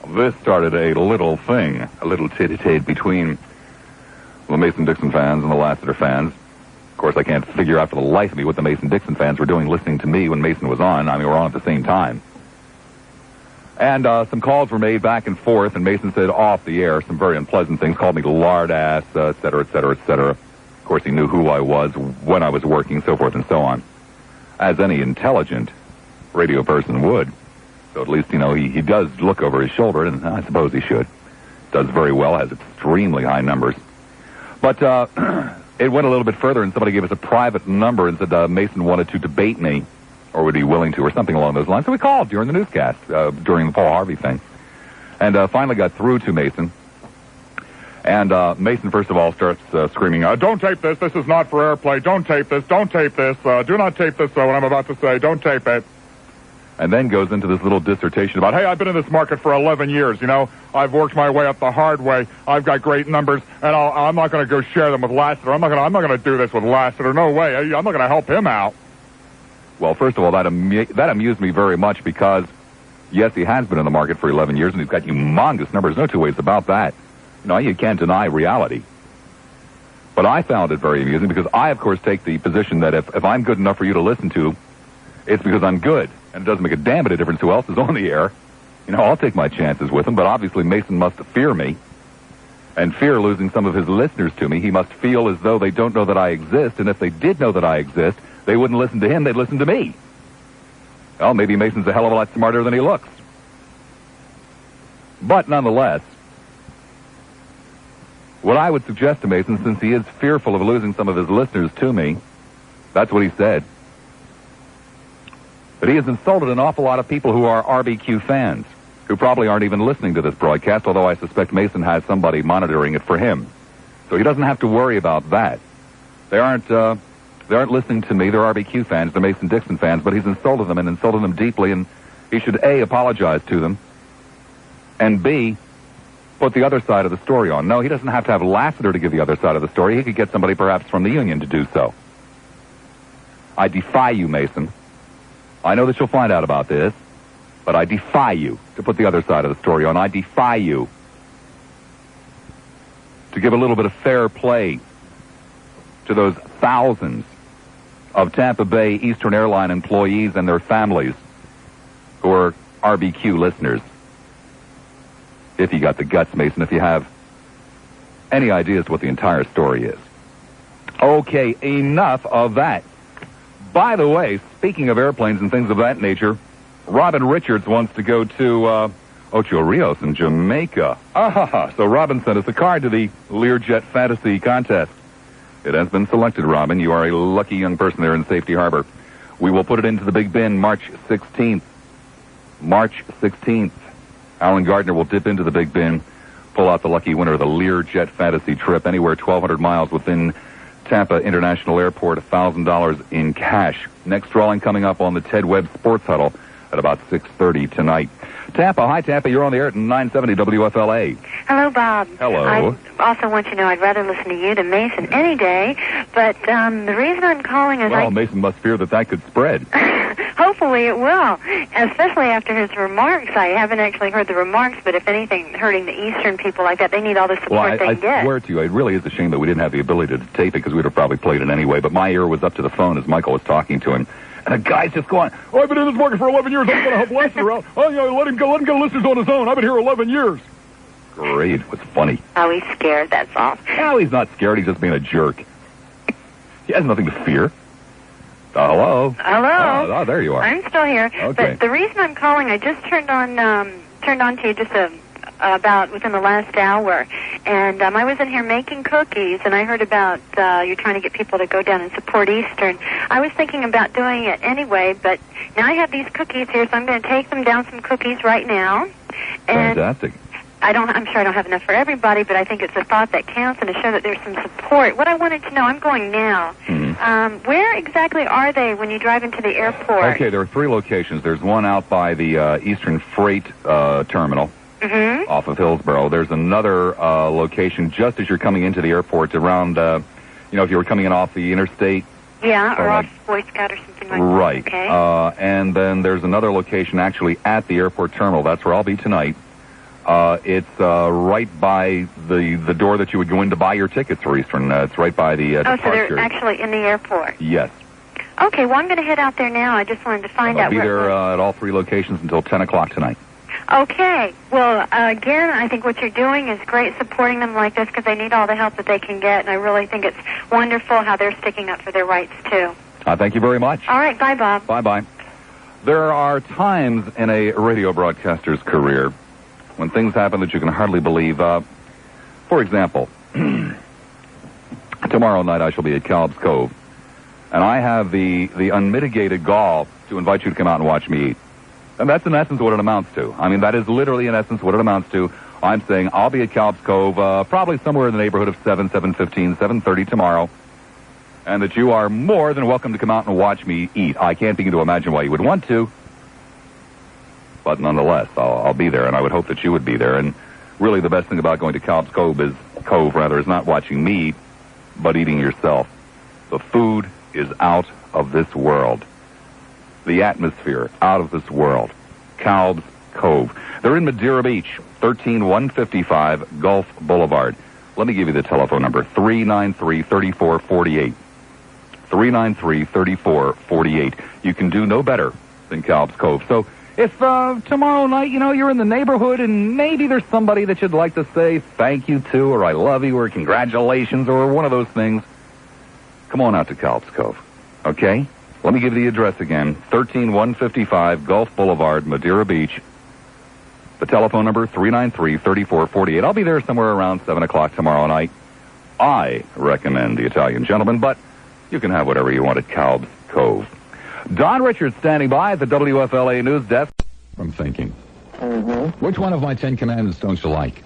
B: this started a little thing, a little tit-a-tat between the Mason Dixon fans and the Lassiter fans. Of course, I can't figure out for the life of me what the Mason Dixon fans were doing listening to me when Mason was on. I mean, we were on at the same time. And some calls were made back and forth, and Mason said off the air some very unpleasant things, called me lard ass, et cetera, et cetera, et cetera. Of course, he knew who I was, when I was working, so forth and so on, as any intelligent radio person would. So at least, he does look over his shoulder, and I suppose he should. Does very well, has extremely high numbers. But it went a little bit further, and somebody gave us a private number and said Mason wanted to debate me, or would be willing to, or something along those lines. So we called during the newscast, during the Paul Harvey thing, and finally got through to Mason. And Mason, first of all, starts screaming, don't tape this. This is not for airplay. Don't tape this. Don't tape this. Do not tape this, what I'm about to say. Don't tape it. And then goes into this little dissertation about, hey, I've been in this market for 11 years, I've worked my way up the hard way. I've got great numbers, and I'm not going to go share them with Lassiter. I'm not going to do this with Lassiter. No way. I'm not going to help him out. Well, first of all, that amused me very much because, yes, he has been in the market for 11 years, and he's got humongous numbers. No two ways about that. You can't deny reality. But I found it very amusing because I, of course, take the position that if I'm good enough for you to listen to,
D: it's because I'm good, and it doesn't make a damn bit of difference who else is on the air. You know, I'll take my chances with him, but obviously Mason must fear me, and fear losing some of his listeners to me. He must feel as though they don't know that I exist, and if they did know that I exist, they wouldn't listen to him, they'd listen to me. Well, maybe Mason's a hell of a lot smarter than he looks. But nonetheless, what I would suggest to Mason, since he is fearful of losing some of his listeners to me, that's what he said. But he has insulted an awful lot of people who are RBQ fans, who probably aren't even listening to this broadcast, although I suspect Mason has somebody monitoring it for him. So he doesn't have to worry about that. They aren't listening to me. They're RBQ fans. They're Mason-Dixon fans, but he's insulted them and insulted them deeply, and he should, A, apologize to them, and B, put the other side of the story on. No, he doesn't have to have Lassiter to give the other side of the story. He could get somebody perhaps from the union to do so. I defy you, Mason. I know that you'll find out about this, but I defy you to put the other side of the story on. I defy you to give a little bit of fair play to those thousands of Tampa Bay Eastern Airline employees and their families who are RBQ listeners. If you got the guts, Mason, if you have any idea as to what the entire story is. Okay, enough of that. By the way, speaking of airplanes and things of that nature, Robin Richards wants to go to Ocho Rios in Jamaica. So Robin sent us a card to the Learjet Fantasy Contest. It has been selected, Robin. You are a lucky young person there in Safety Harbor. We will put it into the big bin March 16th. March 16th. Alan Gardner will dip into the big bin, pull out the lucky winner of the Learjet Fantasy trip anywhere 1,200 miles within Tampa International Airport, $1,000 in cash. Next drawing coming up on the Ted Webb Sports Huddle at about 6:30 tonight. Tampa, hi Tampa, you're on the air at 970 WFLA.
M: Hello, Bob.
D: Hello.
M: I also want you to know I'd rather listen to you than Mason any day, but the reason I'm calling is
D: Mason must fear that could spread.
M: Hopefully it will, especially after his remarks. I haven't actually heard the remarks, but if anything, hurting the Eastern people like that, they need all the support they can get.
D: I swear to you, it really is a shame that we didn't have the ability to tape it because we'd have probably played it anyway, but my ear was up to the phone as Michael was talking to him. And the guy's just going, I've been in this market for 11 years. I'm going to help Lassiter out. Let him get listeners on his own. I've been here 11 years. Great. It was funny.
M: Oh, he's scared, that's all.
D: No, he's not scared. He's just being a jerk. He has nothing to fear. Hello?
M: Hello?
D: Oh, there you are.
M: I'm still here.
D: Okay.
M: But the reason I'm calling, I just turned on to you just about within the last hour, and I was in here making cookies, and I heard about you're trying to get people to go down and support Eastern. I was thinking about doing it anyway, but now I have these cookies here, so I'm going to take them down some cookies right now. And
D: fantastic.
M: I'm sure I don't have enough for everybody, but I think it's a thought that counts and to show that there's some support. What I wanted to know, I'm going now.
D: Mm-hmm.
M: Where exactly are they when you drive into the airport?
D: Okay, there are 3 locations. There's one out by the Eastern Freight Terminal.
M: Mm-hmm.
D: Off of Hillsborough. There's another location just as you're coming into the airport around, if you were coming in off the interstate.
M: Yeah, or off Boycott or something like that.
D: Right.
M: Okay.
D: And then there's another location actually at the airport terminal. That's where I'll be tonight. It's right by the door that you would go in to buy your tickets for Eastern. It's right by the
M: so
D: departure.
M: they're actually in the airport.
D: Yes.
M: Okay, well, I'm going to head out there now. I just wanted to find out
D: I'll be
M: where...
D: there at all 3 locations until 10 o'clock tonight.
M: Okay. Well, again, I think what you're doing is great, supporting them like this because they need all the help that they can get, and I really think it's wonderful how they're sticking up for their rights, too.
D: Thank you very much.
M: All right. Bye, Bob.
D: Bye-bye. There are times in a radio broadcaster's career when things happen that you can hardly believe. For example, tomorrow night I shall be at Calb's Cove, and I have the unmitigated gall to invite you to come out and watch me eat. And that's in essence what it amounts to. I mean, that is literally in essence what it amounts to. I'm saying I'll be at Calb's Cove probably somewhere in the neighborhood of 7:15, 7:30 tomorrow, and that you are more than welcome to come out and watch me eat. I can't begin to imagine why you would want to, but nonetheless, I'll be there, and I would hope that you would be there. And really the best thing about going to Calb's Cove is not watching me eat, but eating yourself. The food is out of this world. The atmosphere out of this world. Calb's Cove. They're in Madeira Beach, 13155 Gulf Boulevard. Let me give you the telephone number, 393-3448. 393-3448. You can do no better than Calb's Cove. So if tomorrow night, you're in the neighborhood and maybe there's somebody that you'd like to say thank you to, or I love you, or congratulations, or one of those things, come on out to Calb's Cove, okay? Let me give you the address again, 13155 Gulf Boulevard, Madeira Beach. The telephone number, 393-3448. I'll be there somewhere around 7 o'clock tomorrow night. I recommend the Italian Gentleman, but you can have whatever you want at Calb's Cove. Don Richards standing by at the WFLA News Desk.
F: I'm thinking.
G: Mm-hmm.
F: Which one of my 10 commandments don't you like?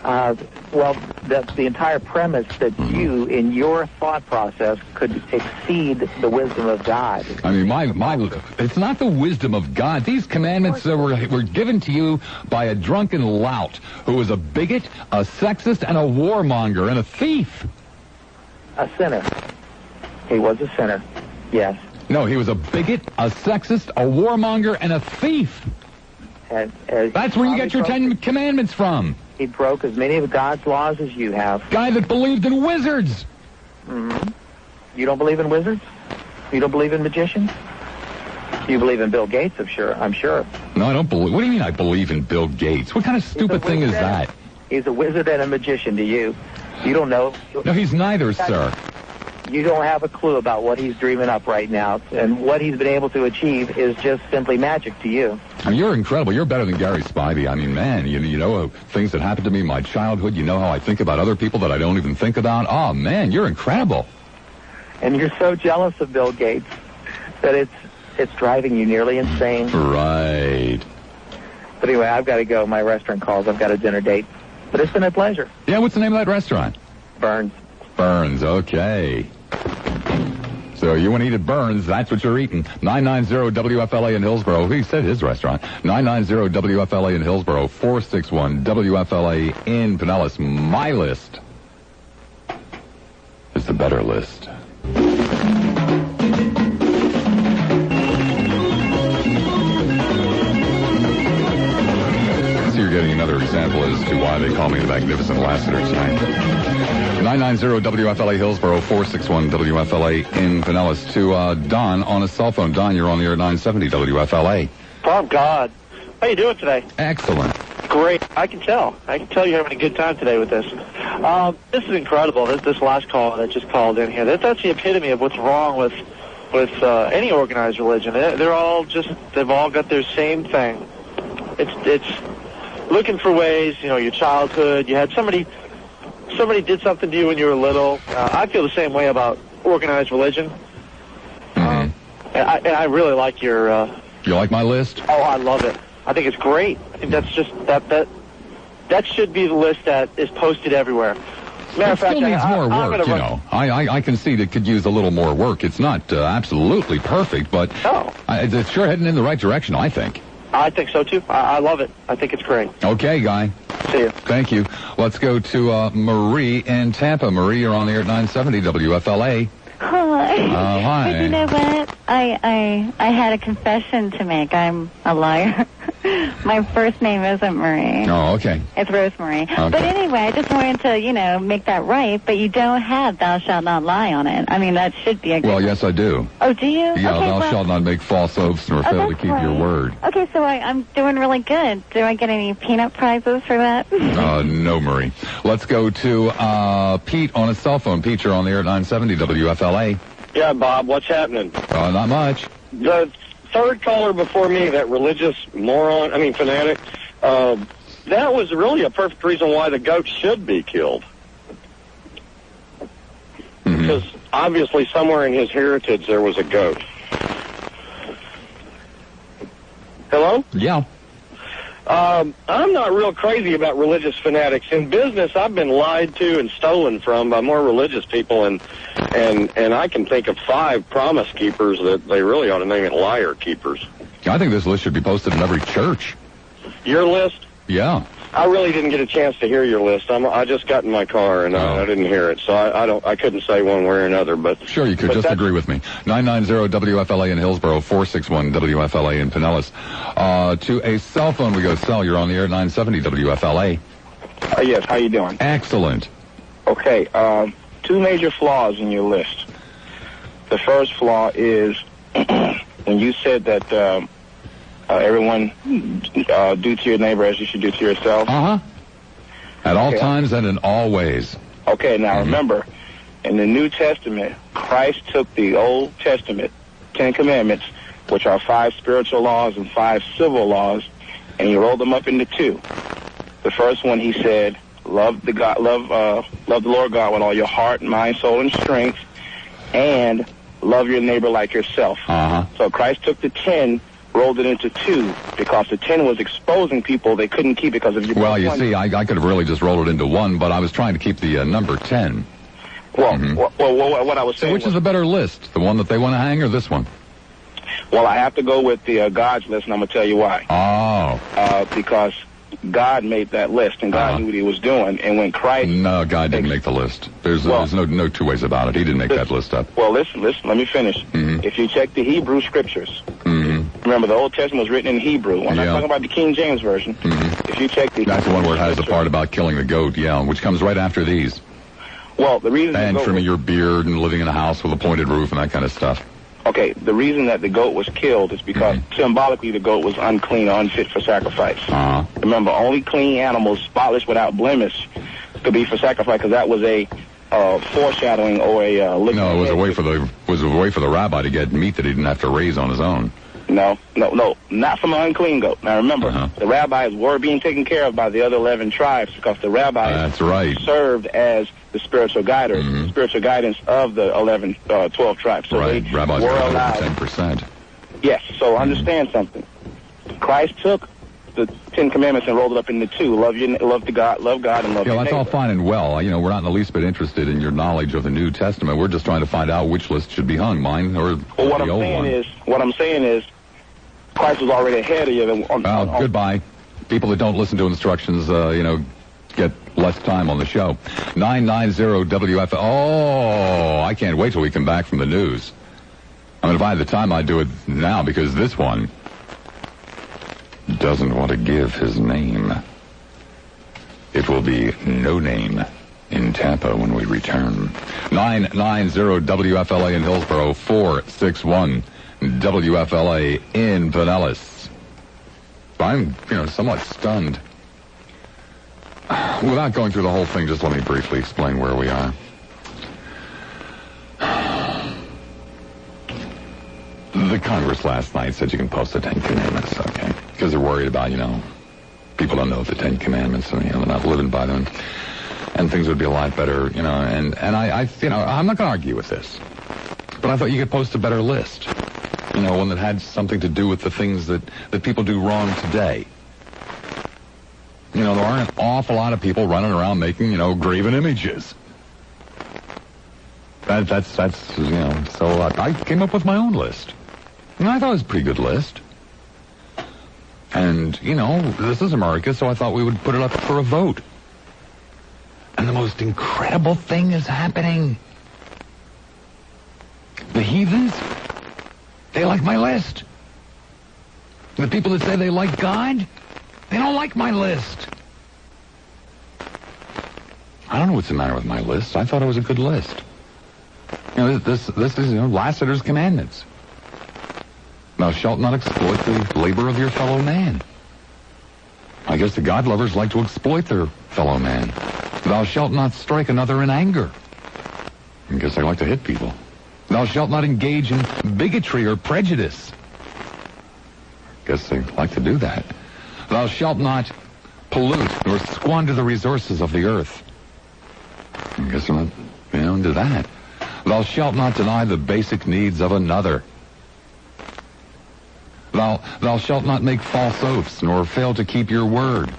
G: Well, that's the entire premise that you, in your thought process, could exceed the wisdom of God.
F: I mean, it's not the wisdom of God. These commandments were given to you by a drunken lout who was a bigot, a sexist, and a warmonger, and a thief.
G: A sinner. He was a sinner, yes.
F: No, he was a bigot, a sexist, a warmonger, and a thief. That's where you get your 10 commandments from.
G: He broke as many of God's laws as you have.
F: Guy that believed in wizards.
G: Mm-hmm. You don't believe in wizards? You don't believe in magicians? You believe in Bill Gates, I'm sure.
F: No, I don't believe. What do you mean I believe in Bill Gates? What kind of stupid thing is that?
G: He's a wizard and a magician to you. You don't know.
F: No, he's neither, sir.
G: You don't have a clue about what he's dreaming up right now, and what he's been able to achieve is just simply magic to you.
F: I mean, you're incredible. You're better than Gary Spivey. I mean, man, you know things that happened to me in my childhood. You know how I think about other people that I don't even think about. Oh, man, you're incredible.
G: And you're so jealous of Bill Gates that it's driving you nearly insane.
F: Right.
G: But anyway, I've got to go. My restaurant calls. I've got a dinner date. But it's been a pleasure.
F: Yeah, what's the name of that restaurant?
G: Burns.
F: Burns, okay. So you want to eat at Burns, that's what you're eating. 990-WFLA in Hillsborough. He said his restaurant. 990-WFLA in Hillsborough. 461-WFLA in Pinellas. My list is the better list. So you're getting another example as to why they call me the Magnificent Lassiter tonight. 990-WFLA Hillsborough, 461-WFLA in Pinellas. To Don on a cell phone. Don, you're on the air at 970 WFLA.
W: Oh, God. How you doing today?
F: Excellent.
W: Great. I can tell. You're having a good time today with this. This is incredible. This last call that just called in here. That's the epitome of what's wrong with any organized religion. They've all got their same thing. It's looking for ways, your childhood. You had somebody did something to you when you were little. I feel the same way about organized religion. And I really like your...
F: You like my list?
W: Oh, I love it. I think it's great. I think that's just... That should be the list that is posted everywhere.
F: Matter of fact, it still needs more work, I concede it could use a little more work. It's not absolutely perfect, but it's sure heading in the right direction, I think.
W: I think so, too. I love it. I think it's great.
F: Okay, Guy.
W: See you.
F: Thank you. Let's go to Marie in Tampa. Marie, you're on the air at 970 WFLA.
X: Hi.
F: Hi.
X: But you know what? I had a confession to make. I'm a liar. My first name isn't Marie.
F: Oh, okay.
X: It's Rosemary.
F: Okay.
X: But anyway, I just wanted to, make that right, but you don't have thou shalt not lie on it. I mean, that should be a good...
F: Well, yes, I do.
X: Oh, do you?
F: Yeah,
X: okay,
F: thou shalt not make false oaths nor fail to keep your word.
X: Okay, so I'm doing really good. Do I get any peanut prizes for that?
F: No, Marie. Let's go to Pete on a cell phone. Pete, you're on the air at 970 WFLA.
Y: Yeah, Bob, what's happening?
F: Not much.
Y: The third caller before me, that religious fanatic, that was really a perfect reason why the goat should be killed. Because obviously somewhere in his heritage there was a goat. Hello?
F: Yeah.
Y: I'm not real crazy about religious fanatics. In business, I've been lied to and stolen from by more religious people, and I can think of 5 promise keepers that they really ought to name it liar keepers.
F: I think this list should be posted in every church.
Y: Your list?
F: Yeah.
Y: I really didn't get a chance to hear your list. I just got in my car and I didn't hear it, so I couldn't say one way or another. But
F: sure, you could just agree with me. 990 WFLA in Hillsborough, 461 WFLA in Pinellas. To a cell phone we go. Cell, you're on the air at 970 WFLA.
Z: Yes, how you doing?
F: Excellent.
Z: Okay, 2 major flaws in your list.
H: The first flaw is when you said that everyone do to your neighbor as you should do to yourself.
F: Uh-huh. At all times and in all ways.
H: Okay, now remember, in the New Testament, Christ took the Old Testament, 10 Commandments, which are 5 spiritual laws and 5 civil laws, and he rolled them up into 2. The first one, he said, love the Lord God with all your heart, mind, soul, and strength, and love your neighbor like yourself. So Christ took the 10, rolled it into 2, because the 10 was exposing people they couldn't keep because of your.
F: Well, you see, I could have really just rolled it into 1, but I was trying to keep the number 10.
H: Well, what I was saying.
F: So which is the better list? The one that they want to hang or this one?
H: Well, I have to go with the God's list, and I'm going to tell you why. Because God made that list, and God knew what he was doing. And when Christ...
F: No, God didn't make the list. There's no two ways about it. He didn't make that list up.
H: Well, listen, let me finish. If you check the Hebrew scriptures, remember the Old Testament was written in Hebrew. I'm not talking about the King James Version. If you check the...
F: That's the one where it has the part about killing the goat, which comes right after these.
H: Well, the reason...
F: And trimming your beard and living in a house with a pointed roof and that kind of stuff.
H: Okay, the reason that the goat was killed is because symbolically the goat was unclean or unfit for sacrifice. Remember, only clean animals, spotless without blemish, could be for sacrifice, because that was a foreshadowing or a...
F: No, it was a way for the rabbi to get meat that he didn't have to raise on his own.
H: No, not from an unclean goat. Now remember, the rabbis were being taken care of by the other 11 tribes, because the rabbis served as the spiritual guiders, spiritual guidance of the 12 tribes. So they
F: rabbis
H: were allowed
F: 10%.
H: Yes, so understand something. Christ took the 10 Commandments and rolled it up into 2. Love God, and love your
F: that's
H: neighbor.
F: all fine and well. You know, we're not in the least bit interested in your knowledge of the New Testament. We're just trying to find out which list should be hung, mine or the old one.
H: What I'm saying is, Christ was already ahead of you.
F: Goodbye. People that don't listen to instructions, get less time on the show. 990-WF. Oh, I can't wait till we come back from the news. I mean, if I had the time, I'd do it now, because this one doesn't want to give his name. It will be no name in Tampa when we return. 990-WFLA in Hillsborough, 461 WFLA in Pinellas. I'm, somewhat stunned. Without going through the whole thing, just let me briefly explain where we are. The Congress last night said you can post the 10 Commandments, okay? Because they're worried about, people don't know the 10 Commandments, and, they're not living by them. And things would be a lot better, and I'm not going to argue with this. But I thought you could post a better list. One that had something to do with the things that people do wrong today. There aren't an awful lot of people running around making, graven images. That's so I came up with my own list. And I thought it was a pretty good list. And, this is America, so I thought we would put it up for a vote. And the most incredible thing is happening. The heathens, they like my list. The people that say they like God, they don't like my list. I don't know what's the matter with my list. I thought it was a good list. This is, Lassiter's commandments. Thou shalt not exploit the labor of your fellow man. I guess the God lovers like to exploit their fellow man. Thou shalt not strike another in anger. I guess they like to hit people. Thou shalt not engage in bigotry or prejudice. Guess they like to do that. Thou shalt not pollute nor squander the resources of the earth. I guess I'm not, into that. Thou shalt not deny the basic needs of another. Thou shalt not make false oaths, nor fail to keep your word.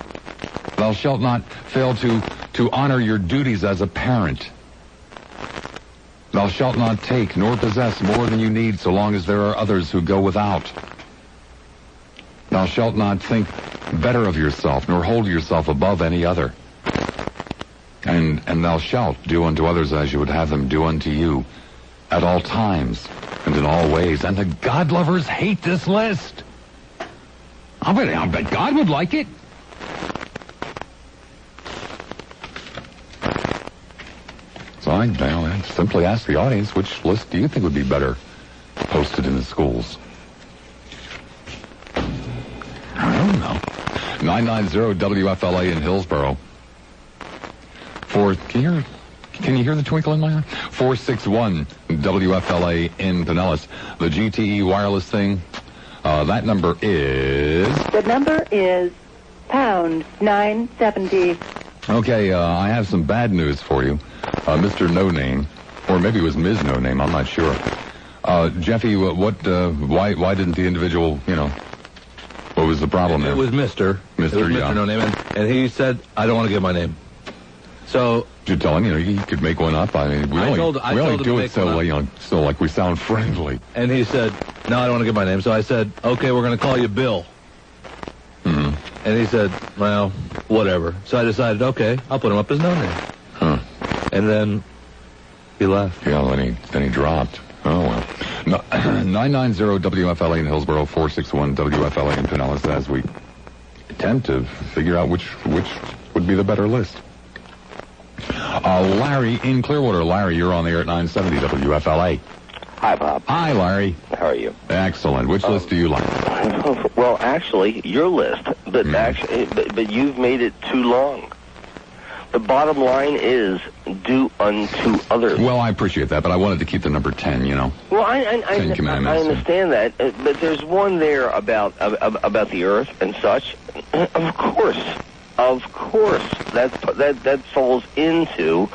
F: Thou shalt not fail to honor your duties as a parent. Thou shalt not take nor possess more than you need, so long as there are others who go without. Thou shalt not think better of yourself, nor hold yourself above any other. And thou shalt do unto others as you would have them do unto you, at all times and in all ways. And the God lovers hate this list. I bet God would like it. So I'd simply ask the audience, which list do you think would be better posted in the schools? I don't know. 990 WFLA in Hillsboro. Can you hear the twinkle in my eye? 461 WFLA in Pinellas. The GTE wireless thing, that number is...
I: The number is pound 970.
F: Okay, I have some bad news for you. Mr. No Name, or maybe it was Ms. No Name, I'm not sure. Jeffy, why didn't the individual, what was the problem there?
J: It was Mr.
F: Mr.
J: Mr. No Name, and he said, I don't want to give my name. So...
F: Did you tell him, he could make one up? I mean, we only do it so like we sound friendly.
J: And he said, no, I don't want to give my name. So I said, okay, we're going to call you Bill.
F: Mm-hmm.
J: And he said, well, whatever. So I decided, okay, I'll put him up as No Name.
F: Huh.
J: And then he left.
F: Yeah, then he dropped. Oh, well. No, 990 WFLA in Hillsboro, 461 WFLA in Pinellas, as we attempt to figure out which would be the better list. Larry in Clearwater. Larry, you're on the air at 970 WFLA.
K: Hi, Bob.
F: Hi, Larry.
K: How are you?
F: Excellent. Which list do you like?
K: Well, actually, your list, but you've made it too long. The bottom line is do unto others.
F: Well, I appreciate that, but I wanted to keep the number 10,
K: Well, I understand that, but there's one there about the earth and such. Of course, that falls into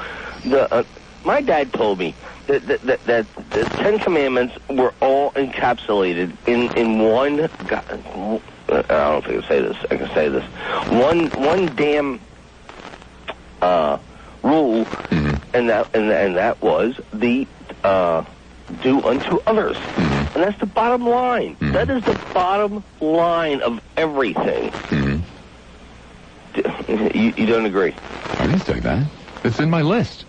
K: the. My dad told me that the Ten Commandments were all encapsulated in one. I don't know if I can say this. I can say this. One damn rule, and that was the do unto others, and that's the bottom line. That is the bottom line of everything. You don't agree?
F: I didn't say that. It's in my list.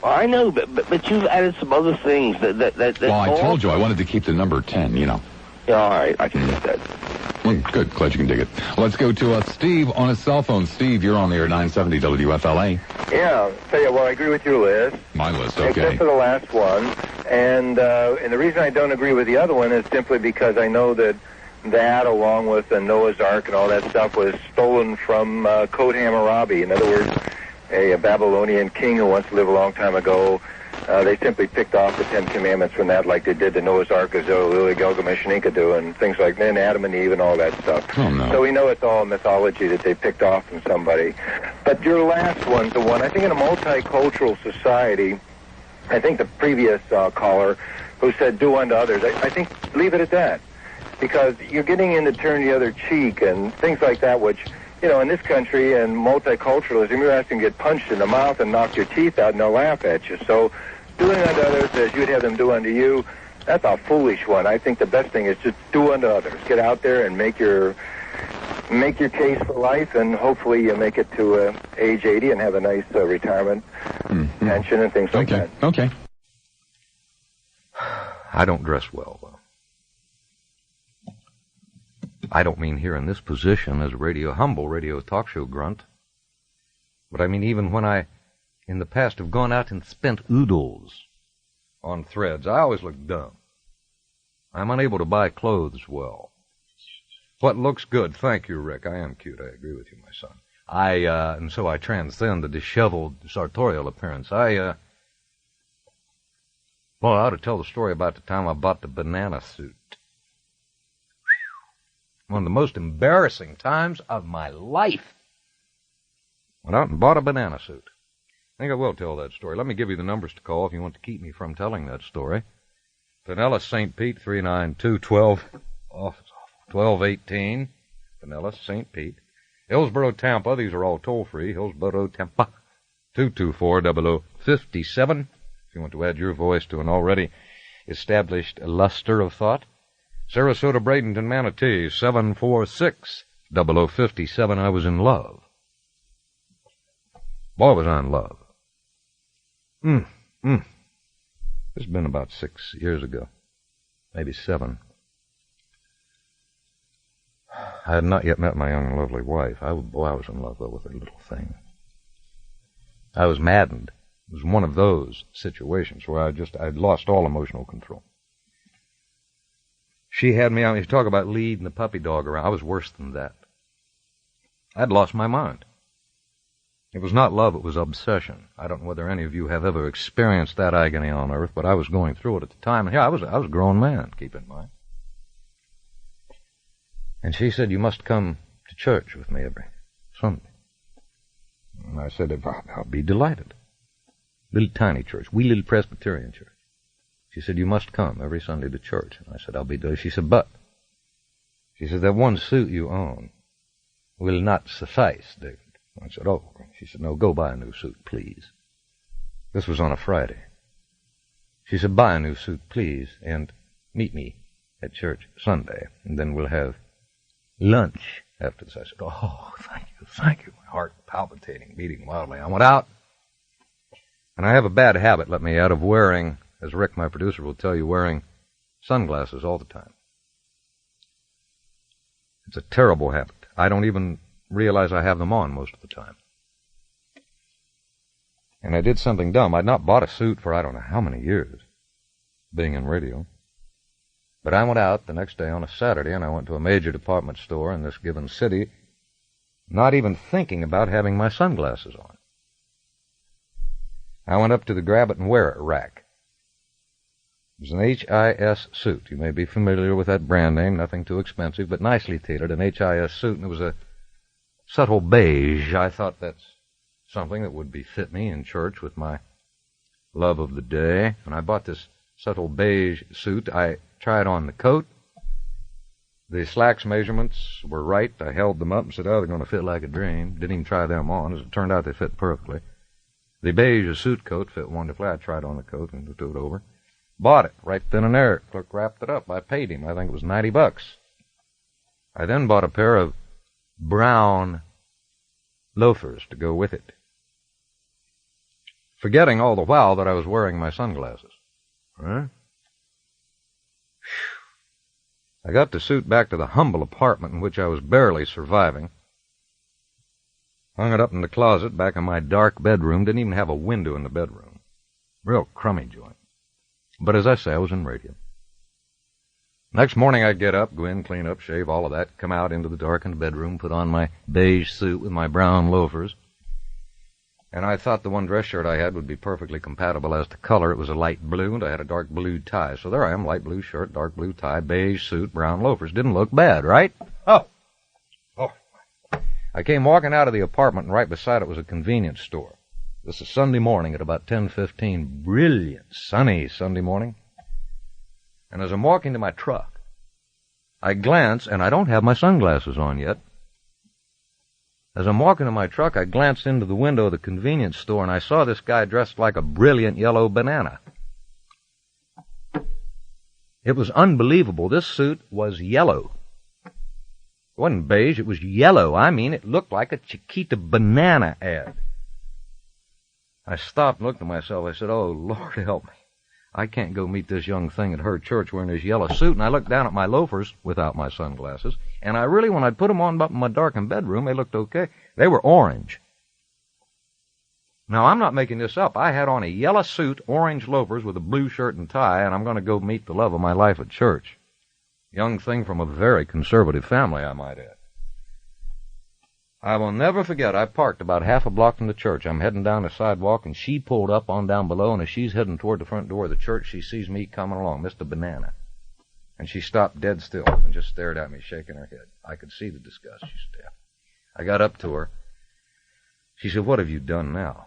K: Well, I know, but you've added some other things that
F: well, I told you I wanted to keep the number 10,
K: Yeah, all right, I can get that.
F: Good, glad you can dig it. Let's go to Steve on his cell phone. Steve, you're on the air 970 WFLA.
N: Yeah, I agree with your list.
F: My list, okay.
N: Except for the last one. And the reason I don't agree with the other one is simply because I know that along with the Noah's Ark and all that stuff, was stolen from Code Hammurabi. In other words, a Babylonian king who once lived a long time ago. They simply picked off the Ten Commandments from that, like they did the Noah's Ark of Zerah, Gilgamesh, and Enkidu, and things like that, and Adam and Eve and all that stuff.
F: Oh, no.
N: So we know it's all mythology that they picked off from somebody. But your last one's the one, I think in a multicultural society, I think the previous caller who said do unto others, I think leave it at that. Because you're getting into turn the other cheek and things like that, which, in this country and multiculturalism, you're asking to get punched in the mouth and knock your teeth out and they'll laugh at you. So doing unto others as you'd have them do unto you, that's a foolish one. I think the best thing is just do unto others. Get out there and make your case for life, and hopefully you make it to age 80 and have a nice retirement pension and things like that.
F: Okay.
P: I don't dress well, though. I don't mean here in this position as a humble radio talk show grunt, but I mean even when I, in the past, have gone out and spent oodles on threads, I always look dumb. I'm unable to buy clothes well. What looks good? Thank you, Rick. I am cute. I agree with you, my son. And so I transcend the disheveled sartorial appearance. Well, I ought to tell the story about the time I bought the banana suit. One of the most embarrassing times of my life. Went out and bought a banana suit. I think I will tell that story. Let me give you the numbers to call if you want to keep me from telling that story. Pinellas, St. Pete, 392-1218. Pinellas, St. Pete. Hillsboro, Tampa, these are all toll-free. Hillsboro, Tampa, 224-0057. If you want to add your voice to an already established luster of thought. Sarasota, Bradenton, Manatee, 746-0057. I was in love. Boy, was I in love. It's been about 6 years ago. Maybe 7. I had not yet met my young and lovely wife. I was in love, though, with her little thing. I was maddened It was one of those situations where I'd lost all emotional control. She had me, you talk about leading the puppy dog around. I was worse than that. I'd lost my mind. It was not love, it was obsession. I don't know whether any of you have ever experienced that agony on earth, but I was going through it at the time. And yeah, I was a grown man, keep in mind. And she said, you must come to church with me every Sunday. And I said, I'll be delighted. Little tiny church, wee little Presbyterian church. She said, you must come every Sunday to church. And I said, I'll be delighted. She said, but, she said, that one suit you own will not suffice, David. I said, oh. She said, no, go buy a new suit, please. This was on a Friday. She said, buy a new suit, please, and meet me at church Sunday, and then we'll have lunch after this. I said, oh, thank you. My heart palpitating, beating wildly. I went out, and I have a bad habit, let me add, of wearing, as Rick, my producer, will tell you, wearing sunglasses all the time. It's a terrible habit. I don't even realize I have them on most of the time. And I did something dumb. I'd not bought a suit for I don't know how many years, being in radio. But I went out the next day on a Saturday, and I went to a major department store in this given city, not even thinking about having my sunglasses on. I went up to the grab it and wear it rack. It was an HIS suit. You may be familiar with that brand name, nothing too expensive, but nicely tailored, an HIS suit, and it was a subtle beige. I thought that's something that would befit me in church with my love of the day. And I bought this subtle beige suit. I tried on the coat. The slacks measurements were right. I held them up and said, oh, they're going to fit like a dream. Didn't even try them on. As it turned out, they fit perfectly. The beige suit coat fit wonderfully. I tried on the coat and looked it over. Bought it right then and there. Clerk wrapped it up. I paid him. I think it was $90. I then bought a pair of brown loafers to go with it, forgetting all the while that I was wearing my sunglasses. Huh? I got the suit back to the humble apartment in which I was barely surviving, hung it up in the closet back in my dark bedroom, didn't even have a window in the bedroom. Real crummy joint. But as I say, I was in radio. Next morning I'd get up, go in, clean up, shave, all of that, come out into the darkened bedroom, put on my beige suit with my brown loafers. And I thought the one dress shirt I had would be perfectly compatible as to color. It was a light blue, and I had a dark blue tie. So there I am, light blue shirt, dark blue tie, beige suit, brown loafers. Didn't look bad, right? Oh. I came walking out of the apartment, and right beside it was a convenience store. This is Sunday morning at about 10:15. Brilliant, sunny Sunday morning. And as I'm walking to my truck, I glance, and I don't have my sunglasses on yet. As I'm walking to my truck, I glanced into the window of the convenience store, and I saw this guy dressed like a brilliant yellow banana. It was unbelievable. This suit was yellow. It wasn't beige, it was yellow. I mean, it looked like a Chiquita banana ad. I stopped and looked at myself. I said, oh, Lord help me. I can't go meet this young thing at her church wearing his yellow suit. And I looked down at my loafers without my sunglasses. And I really, when I'd put them on up in my darkened bedroom, they looked okay. They were orange. Now, I'm not making this up. I had on a yellow suit, orange loafers with a blue shirt and tie, and I'm going to go meet the love of my life at church. Young thing from a very conservative family, I might add. I will never forget, I parked about half a block from the church. I'm heading down the sidewalk, and she pulled up on down below, and as she's heading toward the front door of the church, she sees me coming along, Mr. Banana. And she stopped dead still and just stared at me, shaking her head. I could see the disgust. She stared. I got up to her. She said, what have you done now?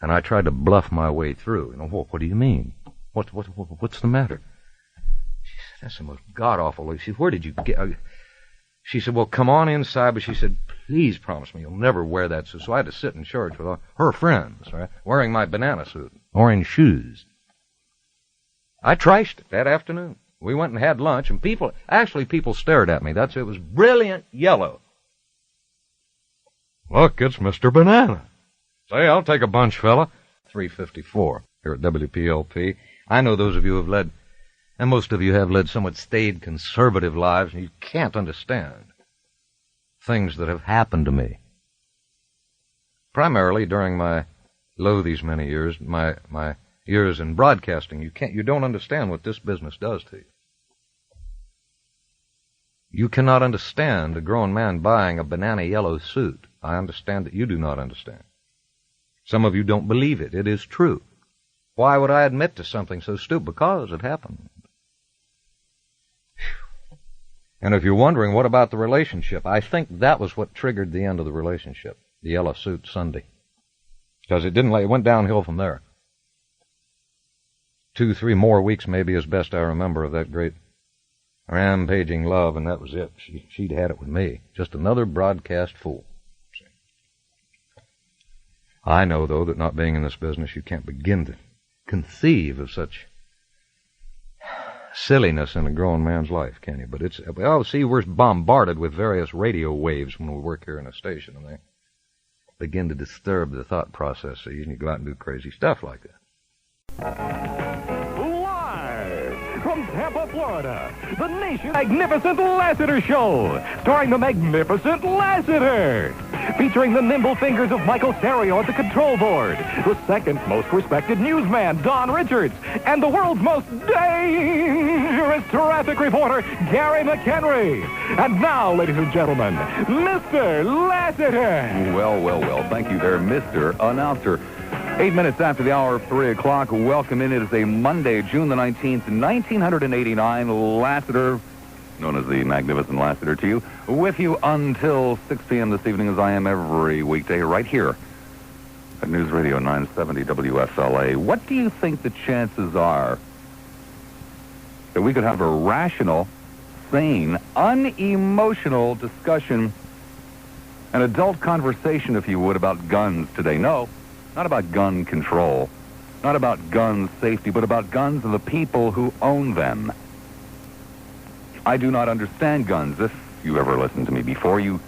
P: And I tried to bluff my way through. You know, what do you mean? What's the matter? She said, that's the most god-awful. She said, where did you get... She said, well, come on inside, but she said, please promise me you'll never wear that suit. So I had to sit in church with her friends, right, wearing my banana suit, orange shoes. I trashed it that afternoon. We went and had lunch, and people stared at me. It was brilliant yellow. Look, it's Mr. Banana. Say, I'll take a bunch, fella. 3:54 here at WPLP. I know those of you have led, and most of you have led somewhat staid, conservative lives, and you can't understand things that have happened to me. Primarily during my lo these many years, my years in broadcasting, you don't understand what this business does to you. You cannot understand a grown man buying a banana yellow suit. I understand that you do not understand. Some of you don't believe it. It is true. Why would I admit to something so stupid? Because it happened. And if you're wondering, what about the relationship? I think that was what triggered the end of the relationship, the yellow suit Sunday. Because it went downhill from there. 2-3 more weeks maybe is best I remember of that great rampaging love, and that was it. She'd had it with me. Just another broadcast fool. I know, though, that not being in this business, you can't begin to conceive of such silliness in a grown man's life, can you? But we're bombarded with various radio waves when we work here in a station, and they begin to disturb the thought processes, and you go out and do crazy stuff like that.
C: From Tampa, Florida, the nation's magnificent Lassiter Show, starring the magnificent Lassiter, featuring the nimble fingers of Michael Serio at the control board, the second most respected newsman, Don Richards, and the world's most dangerous traffic reporter, Gary McHenry. And now, ladies and gentlemen, Mr. Lassiter.
D: Well, thank you there, Mr. Announcer. 8 minutes after the hour of 3 o'clock, welcome in. It is a Monday, June the 19th, 1989. Lassiter, known as the Magnificent Lassiter to you, with you until 6 p.m. this evening, as I am every weekday, right here at News Radio 970 WFLA. What do you think the chances are that we could have a rational, sane, unemotional discussion, an adult conversation, if you would, about guns today? No. Not about gun control, not about gun safety, but about guns and the people who own them. I do not understand guns. If you ever listened to me before, you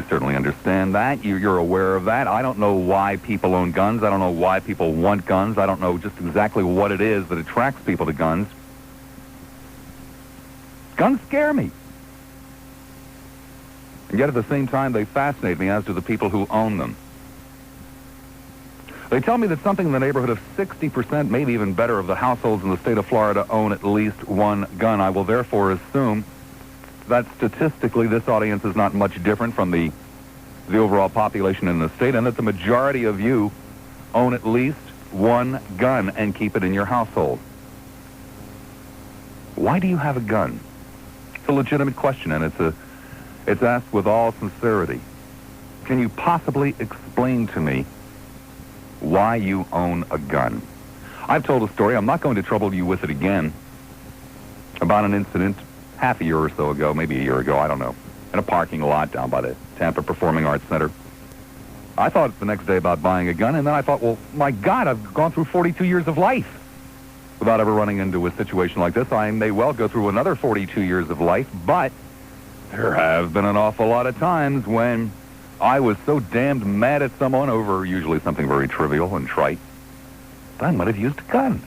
D: certainly understand that. You're aware of that. I don't know why people own guns. I don't know why people want guns. I don't know just exactly what it is that attracts people to guns. Guns scare me. And yet at the same time, they fascinate me, as do the people who own them. They tell me that something in the neighborhood of 60%, maybe even better, of the households in the state of Florida own at least one gun. I will therefore assume that statistically this audience is not much different from the overall population in the state, and that the majority of you own at least one gun and keep it in your household. Why do you have a gun? It's a legitimate question, and it's asked with all sincerity. Can you possibly explain to me why you own a gun? I've told a story. I'm not going to trouble you with it again, about an incident half a year or so ago, maybe a year ago, I don't know, in a parking lot down by the Tampa Performing Arts Center. I thought the next day about buying a gun, and then I thought, well, my God, I've gone through 42 years of life without ever running into a situation like this. I may well go through another 42 years of life, but there have been an awful lot of times when I was so damned mad at someone over usually something very trivial and trite, I might have used a gun.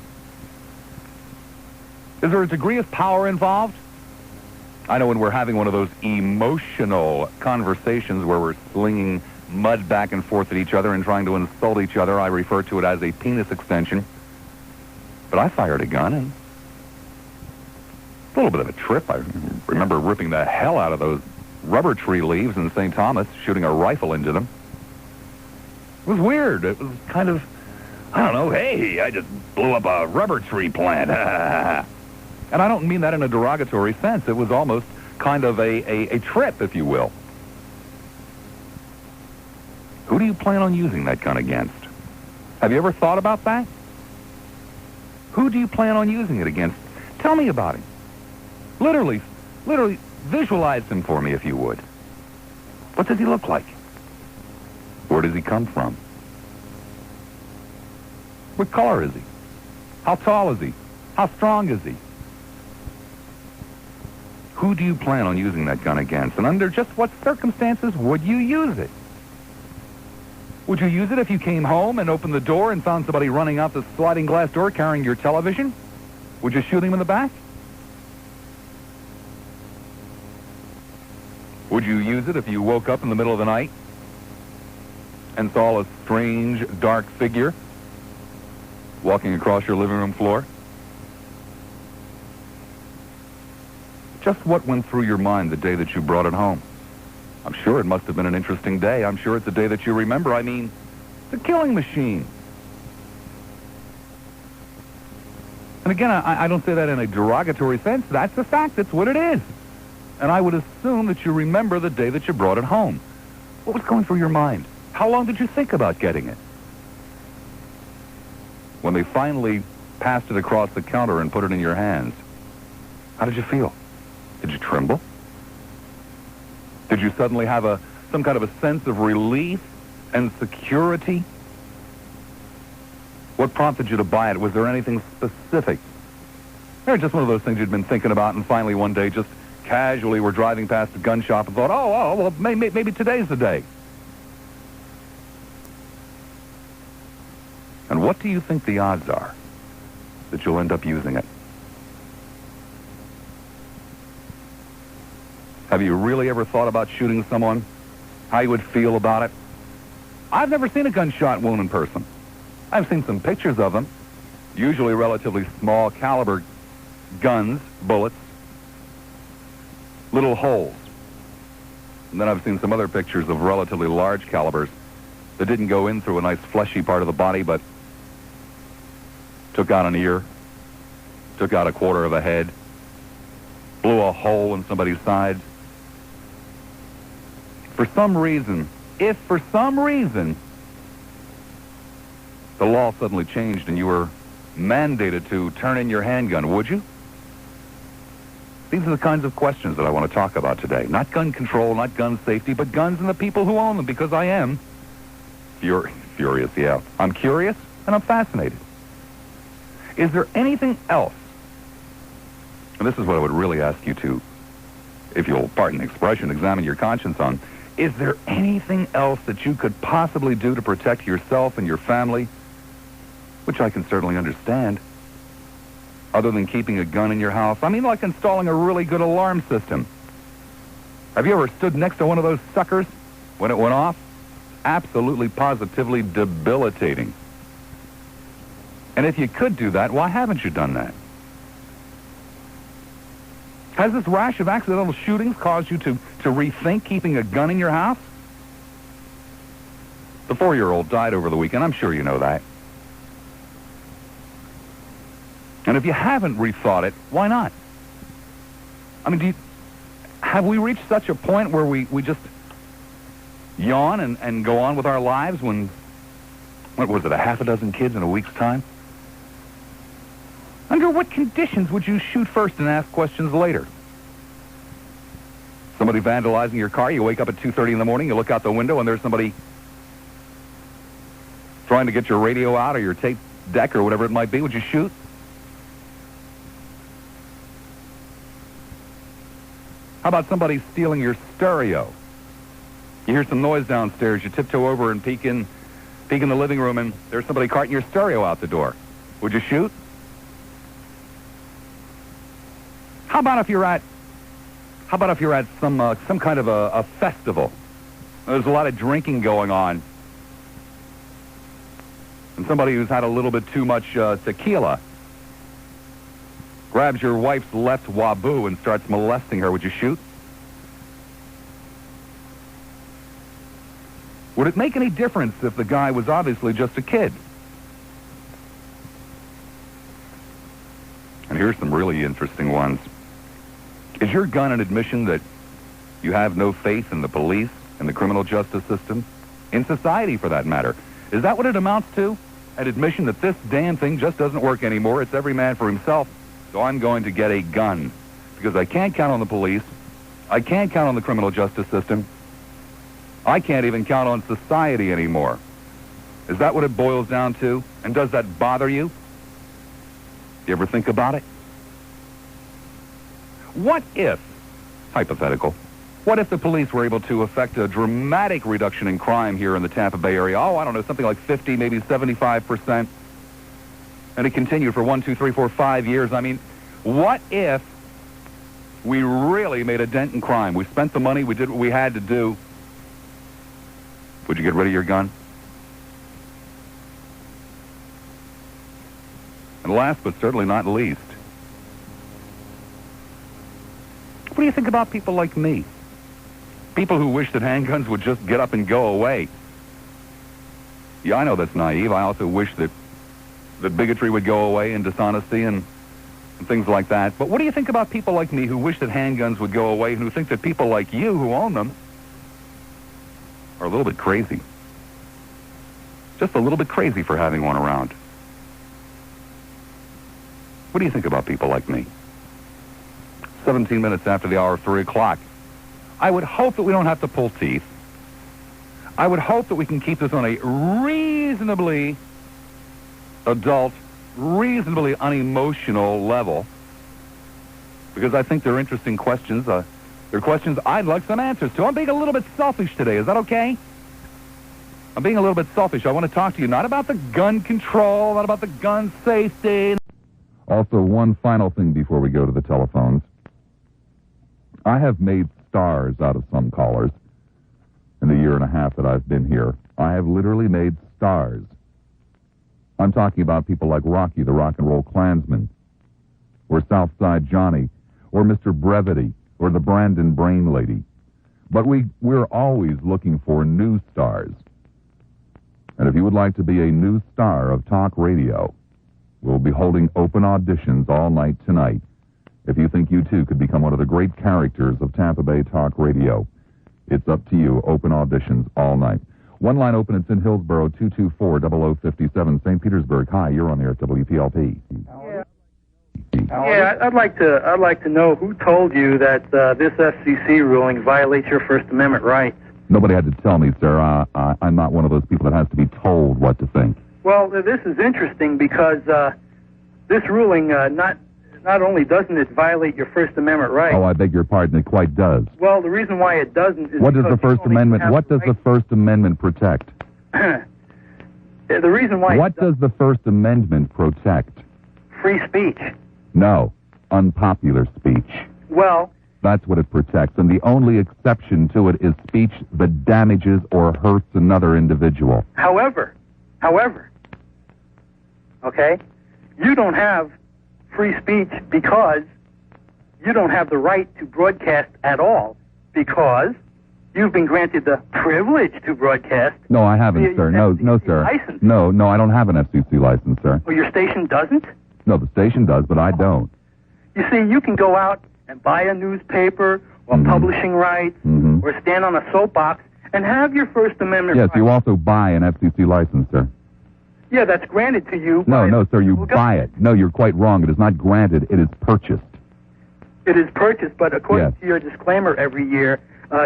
D: Is there a degree of power involved? I know when we're having one of those emotional conversations where we're slinging mud back and forth at each other and trying to insult each other, I refer to it as a penis extension. But I fired a gun, and a little bit of a trip. I remember ripping the hell out of those rubber tree leaves in St. Thomas, shooting a rifle into them. It was weird. It was kind of, I don't know, hey, I just blew up a rubber tree plant. And I don't mean that in a derogatory sense. It was almost kind of a trip, if you will. Who do you plan on using that gun against? Have you ever thought about that? Who do you plan on using it against? Tell me about him. Literally, visualize him for me, if you would. What does he look like? Where does he come from? What color is he? How tall is he? How strong is he? Who do you plan on using that gun against? And under just what circumstances would you use it? Would you use it if you came home and opened the door and found somebody running out the sliding glass door carrying your television? Would you shoot him in the back? Would you use it if you woke up in the middle of the night and saw a strange, dark figure walking across your living room floor? Just what went through your mind the day that you brought it home? I'm sure it must have been an interesting day. I'm sure it's a day that you remember. I mean, the killing machine. And again, I don't say that in a derogatory sense. That's the fact. That's what it is. And I would assume that you remember the day that you brought it home. What was going through your mind? How long did you think about getting it? When they finally passed it across the counter and put it in your hands, how did you feel? Did you tremble? Did you suddenly have some kind of a sense of relief and security? What prompted you to buy it? Was there anything specific? Or just one of those things you'd been thinking about, and finally one day just casually were driving past a gun shop and thought, well, maybe today's the day. And what do you think the odds are that you'll end up using it? Have you really ever thought about shooting someone? How you would feel about it? I've never seen a gunshot wound in person. I've seen some pictures of them, usually relatively small caliber guns, bullets, little holes. And then I've seen some other pictures of relatively large calibers that didn't go in through a nice fleshy part of the body, but took out an ear, took out a quarter of a head, blew a hole in somebody's side. For some reason, if for some reason the law suddenly changed and you were mandated to turn in your handgun, would you? These are the kinds of questions that I want to talk about today. Not gun control, not gun safety, but guns and the people who own them, because I am furious, yeah. I'm curious and I'm fascinated. Is there anything else? And this is what I would really ask you to, if you'll pardon the expression, examine your conscience on. Is there anything else that you could possibly do to protect yourself and your family, which I can certainly understand, other than keeping a gun in your house? I mean, like installing a really good alarm system. Have you ever stood next to one of those suckers when it went off? Absolutely, positively debilitating. And if you could do that, why haven't you done that? Has this rash of accidental shootings caused you to rethink keeping a gun in your house? The 4-year-old died over the weekend. I'm sure you know that. And if you haven't rethought it, why not? I mean, have we reached such a point where we just yawn and go on with our lives when, what was it, a half a dozen kids in a week's time? Under what conditions would you shoot first and ask questions later? Somebody vandalizing your car, you wake up at 2:30 in the morning, you look out the window, and there's somebody trying to get your radio out or your tape deck or whatever it might be. Would you shoot? How about somebody stealing your stereo? You hear some noise downstairs, you tiptoe over and peek in the living room, and there's somebody carting your stereo out the door. Would you shoot? How about if you're at some kind of a festival? There's a lot of drinking going on, and somebody who's had a little bit too much tequila grabs your wife's left waboo and starts molesting her. Would you shoot? Would it make any difference if the guy was obviously just a kid? And here's some really interesting ones. Is your gun an admission that you have no faith in the police and the criminal justice system? In society, for that matter. Is that what it amounts to? An admission that this damn thing just doesn't work anymore. It's every man for himself. So I'm going to get a gun. Because I can't count on the police. I can't count on the criminal justice system. I can't even count on society anymore. Is that what it boils down to? And does that bother you? You ever think about it? What if, hypothetical, what if the police were able to effect a dramatic reduction in crime here in the Tampa Bay area? Oh, I don't know, something like 50, maybe 75%. And it continued for 1, 2, 3, 4, 5 years. I mean, what if we really made a dent in crime? We spent the money, we did what we had to do. Would you get rid of your gun? And last but certainly not least, what do you think about people like me? People who wish that handguns would just get up and go away. Yeah, I know that's naive. I also wish that bigotry would go away and dishonesty and things like that. But what do you think about people like me who wish that handguns would go away and who think that people like you who own them are a little bit crazy? Just a little bit crazy for having one around. What do you think about people like me? 17 minutes after the hour of 3 o'clock. I would hope that we don't have to pull teeth. I would hope that we can keep this on a reasonably adult, reasonably unemotional level, because I think they're interesting questions. They're questions I'd like some answers to. I'm being a little bit selfish today. Is that okay? I'm being a little bit selfish. I want to talk to you not about the gun control, not about the gun safety. Also, one final thing before we go to the telephones. I have made stars out of some callers in the year and a half that I've been here. I have literally made stars. I'm talking about people like Rocky, the rock and roll Klansman, or Southside Johnny, or Mr. Brevity, or the Brandon Brain Lady. But we're always looking for new stars. And if you would like to be a new star of talk radio, we'll be holding open auditions all night tonight. If you think you too could become one of the great characters of Tampa Bay talk radio, it's up to you. Open auditions all night. One line open, it's in Hillsborough, 224-0057, St. Petersburg. Hi, you're on the air at WPLP.
E: Yeah, I'd like to know who told you that this FCC ruling violates your First Amendment rights.
D: Nobody had to tell me, sir. I'm not one of those people that has to be told what to think.
E: Well, this is interesting because this ruling not only doesn't it violate your First Amendment rights.
D: Oh, I beg your pardon. It quite does.
E: Well, the reason why it doesn't is
D: what does the First Amendment? What does the First Amendment protect?
E: The reason why.
D: What does the First Amendment protect?
E: Free speech.
D: No, unpopular speech.
E: Well,
D: that's what it protects, and the only exception to it is speech that damages or hurts another individual.
E: However, okay, you don't have free speech because you don't have the right to broadcast at all because you've been granted the privilege to broadcast.
D: No, I haven't, sir. No, sir.
E: License.
D: No, I don't have an FCC license, sir.
E: Well, your station doesn't?
D: No, the station does, but I don't.
E: You see, you can go out and buy a newspaper or publishing rights or stand on a soapbox and have your First Amendment rights.
D: Yes, you also buy an FCC license, sir.
E: Yeah, that's granted to you.
D: No, sir, you buy it. No, you're quite wrong. It is not granted. It is purchased.
E: It is purchased, but according to your disclaimer every year,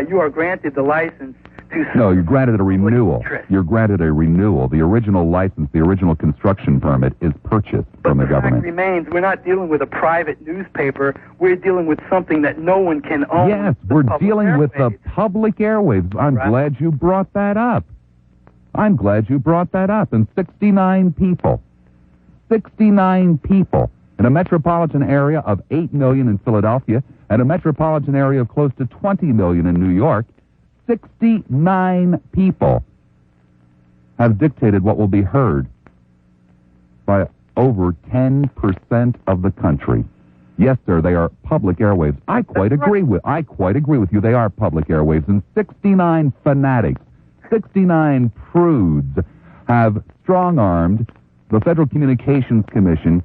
E: you are granted the license to...
D: No, you're granted a renewal. You're granted a renewal. The original license, the original construction permit is purchased from the government.
E: The fact remains, we're not dealing with a private newspaper. We're dealing with something that no one can own.
D: Yes, we're dealing with the public airwaves. I'm glad you brought that up. I'm glad you brought that up. And 69 people in a metropolitan area of 8 million in Philadelphia and a metropolitan area of close to 20 million in New York, 69 people have dictated what will be heard by over 10% of the country. Yes, sir, they are public airwaves. I quite agree with you. They are public airwaves. And 69 fanatics, 69 prudes have strong-armed the Federal Communications Commission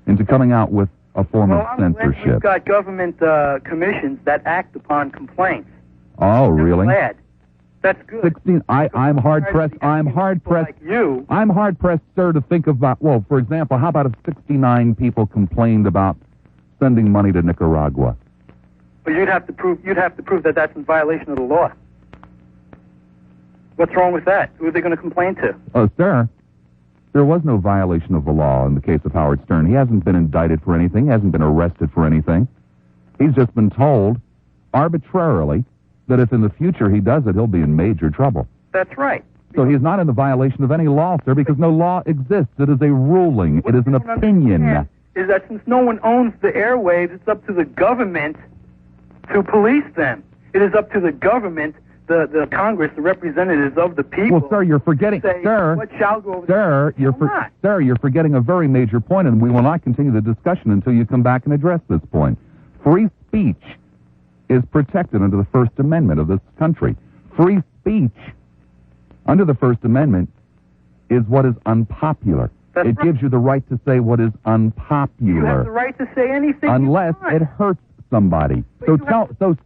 D: into coming out with a form of censorship.
E: We've got government commissions that act upon complaints.
D: Oh, really?
E: Glad. That's good.
D: 16. I'm hard pressed. I'm hard pressed.
E: Like you.
D: I'm hard pressed, sir, to think about. Well, for example, how about if 69 people complained about sending money to Nicaragua?
E: Well, you'd have to prove that that's in violation of the law. What's wrong with that? Who are they going to complain to?
D: Oh, sir, there was no violation of the law in the case of Howard Stern. He hasn't been indicted for anything. He hasn't been arrested for anything. He's just been told arbitrarily that if in the future he does it, he'll be in major trouble.
E: That's right.
D: So he's not in the violation of any law, sir, because no law exists. It is a ruling. It is an opinion.
E: Is that since no one owns the airwaves, it's up to the government to police them. It is up to the government, the Congress, the representatives of the people.
D: Well, sir, you're forgetting,
E: say
D: sir,
E: what shall go over
D: sir, you're forgetting a very major point, and we will not continue the discussion until you come back and address this point. Free speech is protected under the First Amendment of this country. Free speech under the First Amendment is what is unpopular. It gives you the right to say what is unpopular.
E: You have the right to say anything
D: unless
E: you want.
D: It hurts somebody. So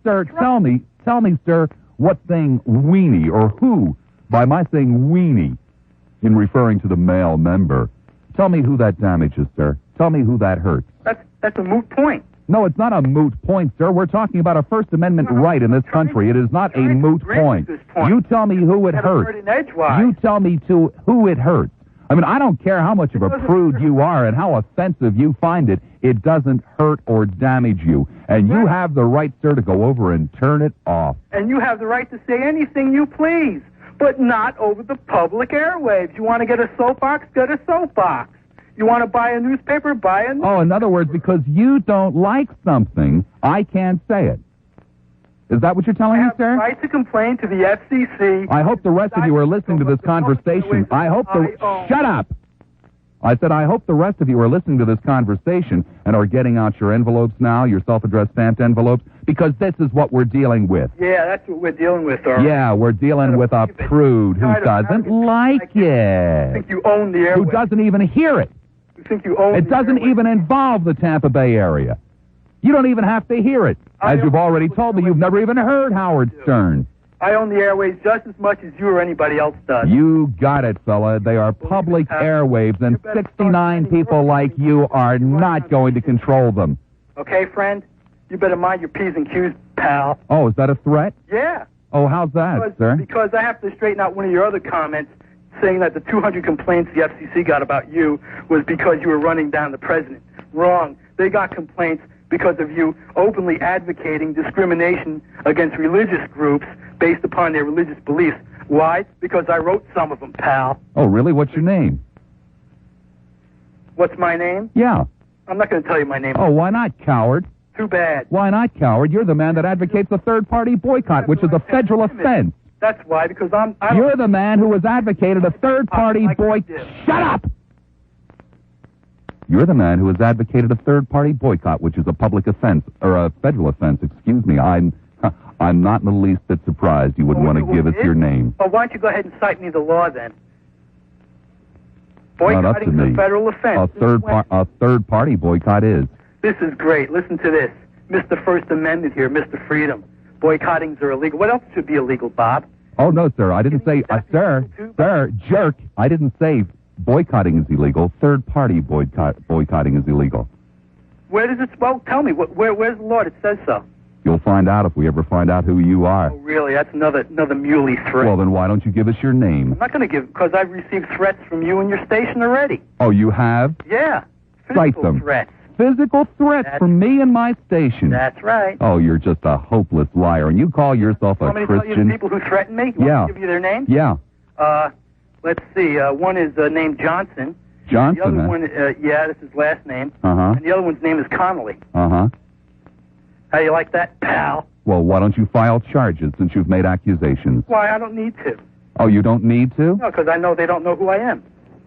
D: sir, tell me, sir, what saying weenie, or who, by my saying weenie, in referring to the male member, tell me who that damages, sir. Tell me who that hurts.
E: That's a moot point.
D: No, it's not a moot point, sir. We're talking about a First Amendment right in this country. It is not a moot point. You tell me who it hurts. You tell me who it hurts. I mean, I don't care how much of a prude you are and how offensive you find it. It doesn't hurt or damage you. And you have the right, sir, to go over and turn it off.
E: And you have the right to say anything you please, but not over the public airwaves. You want to get a soapbox? Get a soapbox. You want to buy a newspaper? Buy a newspaper.
D: Oh, in other words, because you don't like something, I can't say it. Is that what you're telling me, sir?
E: I have the right to complain to the FCC.
D: I hope the rest of you are listening to this conversation. Shut up! I said, I hope the rest of you are listening to this conversation and are getting out your envelopes now, your self-addressed stamped envelopes, because this is what we're dealing with.
E: Yeah, that's what we're dealing with, all right?
D: Yeah, we're dealing with a prude who doesn't like it.
E: You think you own the airwaves.
D: Who doesn't even hear it.
E: You think you own
D: it doesn't even involve the Tampa Bay area. You don't even have to hear it. As you've already told me, you've never even heard Howard Stern.
E: I own the airwaves just as much as you or anybody else does.
D: You got it, fella. They are public airwaves, and 69 people like you are not going to control them.
E: Okay, friend? You better mind your P's and Q's, pal.
D: Oh, is that a threat?
E: Yeah.
D: Oh, how's that, sir?
E: Because I have to straighten out one of your other comments saying that the 200 complaints the FCC got about you was because you were running down the president. Wrong. They got complaints because of you openly advocating discrimination against religious groups based upon their religious beliefs. Why? Because I wrote some of them, pal.
D: Oh, really? What's your name?
E: What's my name?
D: Yeah.
E: I'm not going to tell you my name.
D: Oh, why not, coward?
E: Too bad.
D: Why not, coward? You're the man that advocates a third-party boycott, which is a federal offense.
E: That's why, because
D: You're the man who has advocated a third-party boycott. Shut up! You're the man who has advocated a third-party boycott, which is a public offense, or a federal offense, excuse me. I'm not in the least bit surprised you would want to give us your name.
E: Well, why don't you go ahead and cite me the law, then?
D: Not up to
E: Boycotting is
D: me.
E: a federal offense.
D: A third-party boycott is.
E: This is great. Listen to this. Mr. First Amendment here, Mr. Freedom. Boycottings are illegal. What else should be illegal, Bob?
D: Oh, no, sir. I didn't say, sir, jerk. I didn't say boycotting is illegal. Third-party boycotting is illegal.
E: Where does it, well, tell me, where's the law that says so?
D: You'll find out if we ever find out who you are.
E: Oh, really? That's another muley threat.
D: Well, then why don't you give us your name?
E: I'm not going to give, because I've received threats from you and your station already.
D: Oh, you have?
E: Yeah.
D: Cite them.
E: Threats.
D: Physical threats from me and my station.
E: That's right.
D: Oh, you're just a hopeless liar, and you call yourself a Christian.
E: Want me to tell you the people who threaten me? You want me to give you their names?
D: Yeah.
E: Let's see. One is named Johnson.
D: Johnson,
E: The other one, that's his last name.
D: Uh-huh.
E: And the other one's name is Connolly.
D: Uh-huh.
E: How you like that, pal?
D: Well, why don't you file charges since you've made accusations?
E: Why? I don't need to.
D: Oh, you don't need to?
E: No, because I know they don't know who I am.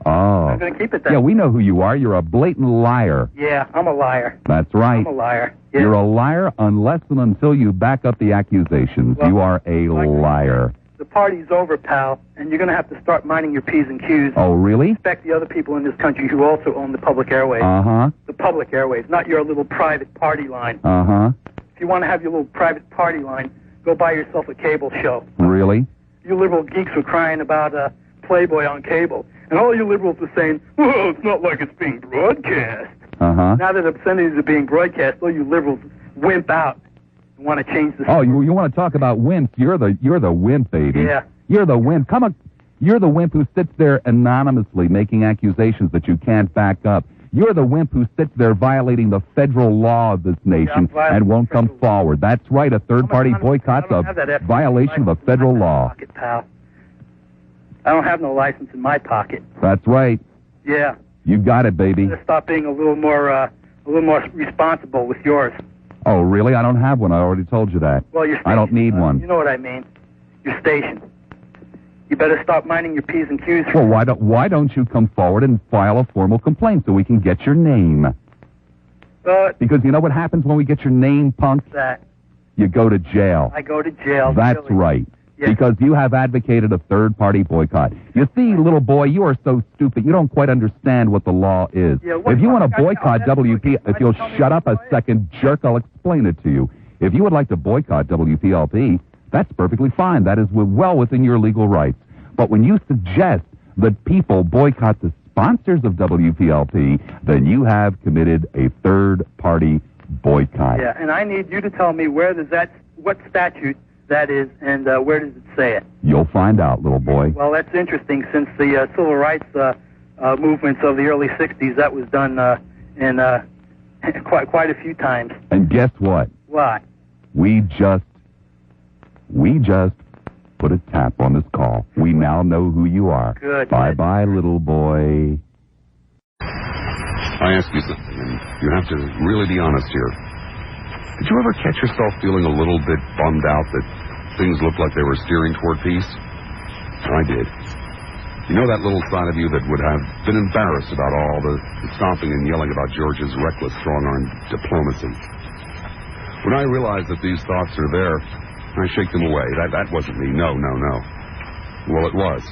D: Oh.
E: I'm going to keep it that way.
D: Yeah, we know who you are. You're a blatant liar.
E: Yeah, I'm a liar.
D: That's right.
E: I'm a liar. Yeah.
D: You're a liar unless and until you back up the accusations.
E: Well,
D: you are a liar.
E: The party's over, pal, and you're going to have to start minding your P's and Q's.
D: Oh, really?
E: Respect the other people in this country who also own the public airwaves.
D: Uh-huh.
E: The public airwaves, not your little private party line.
D: Uh-huh.
E: If you want to have your little private party line, go buy yourself a cable show.
D: Really?
E: You liberal geeks were crying about Playboy on cable, and all you liberals were saying, well, it's not like it's being broadcast.
D: Uh-huh.
E: Now that obscenities are being broadcast, all you liberals wimp out and want to change the...
D: Oh, you want to talk about wimps? You're the wimp, baby.
E: Yeah.
D: You're the wimp. You're the wimp who sits there anonymously making accusations that you can't back up. You're the wimp who sits there violating the federal law of this nation and won't come forward. That's right, a third-party boycott's a violation of a federal law.
E: Pocket, pal. I don't have no license in my pocket.
D: That's right.
E: Yeah.
D: You got it, baby.
E: You gotta stop being a little more responsible with yours.
D: Oh, really? I don't have one. I already told you that.
E: Well,
D: I don't need one.
E: You know what I mean. your station. You better stop minding your P's and Q's.
D: Well, why don't you come forward and file a formal complaint so we can get your name? Because you know what happens when we get your name, punk?
E: That.
D: You go to jail.
E: I go to jail.
D: That's
E: really.
D: right.
E: Yes.
D: Because you have advocated a third-party boycott. You see, little boy, you are so stupid. You don't quite understand what the law is.
E: Yeah,
D: if you want to boycott WP, if you'll shut up a second, jerk, I'll explain it to you. If you would like to boycott WPLP, that's perfectly fine. That is well within your legal rights. But when you suggest that people boycott the sponsors of WPLP, then you have committed a third-party boycott.
E: Yeah, and I need you to tell me what statute that is, and where does it say it?
D: You'll find out, little boy.
E: Well, that's interesting. Since the civil rights movements of the early '60s, that was done in quite a few times.
D: And guess what?
E: What?
D: We just put a tap on this call. We now know who you are.
E: Good.
D: Bye-bye, little boy.
T: I ask you something, and you have to really be honest here. Did you ever catch yourself feeling a little bit bummed out that things looked like they were steering toward peace? I did. You know that little side of you that would have been embarrassed about all the stomping and yelling about George's reckless, strong-armed diplomacy. When I realize that these thoughts are there, I shake them away. That wasn't me. No. Well, it was.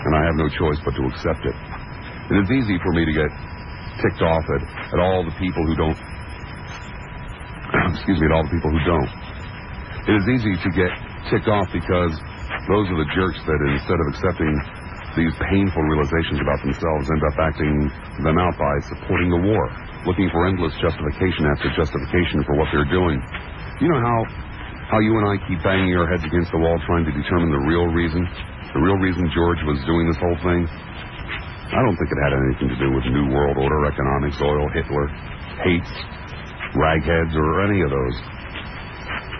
T: And I have no choice but to accept it. It is easy for me to get ticked off at all the people who don't. At all the people who don't. It is easy to get ticked off because those are the jerks that instead of accepting these painful realizations about themselves end up acting them out by supporting the war, looking for endless justification after justification for what they're doing. You know how you and I keep banging our heads against the wall trying to determine the real reason George was doing this whole thing? I don't think it had anything to do with New World Order, economics, oil, Hitler, hates, ragheads, or any of those.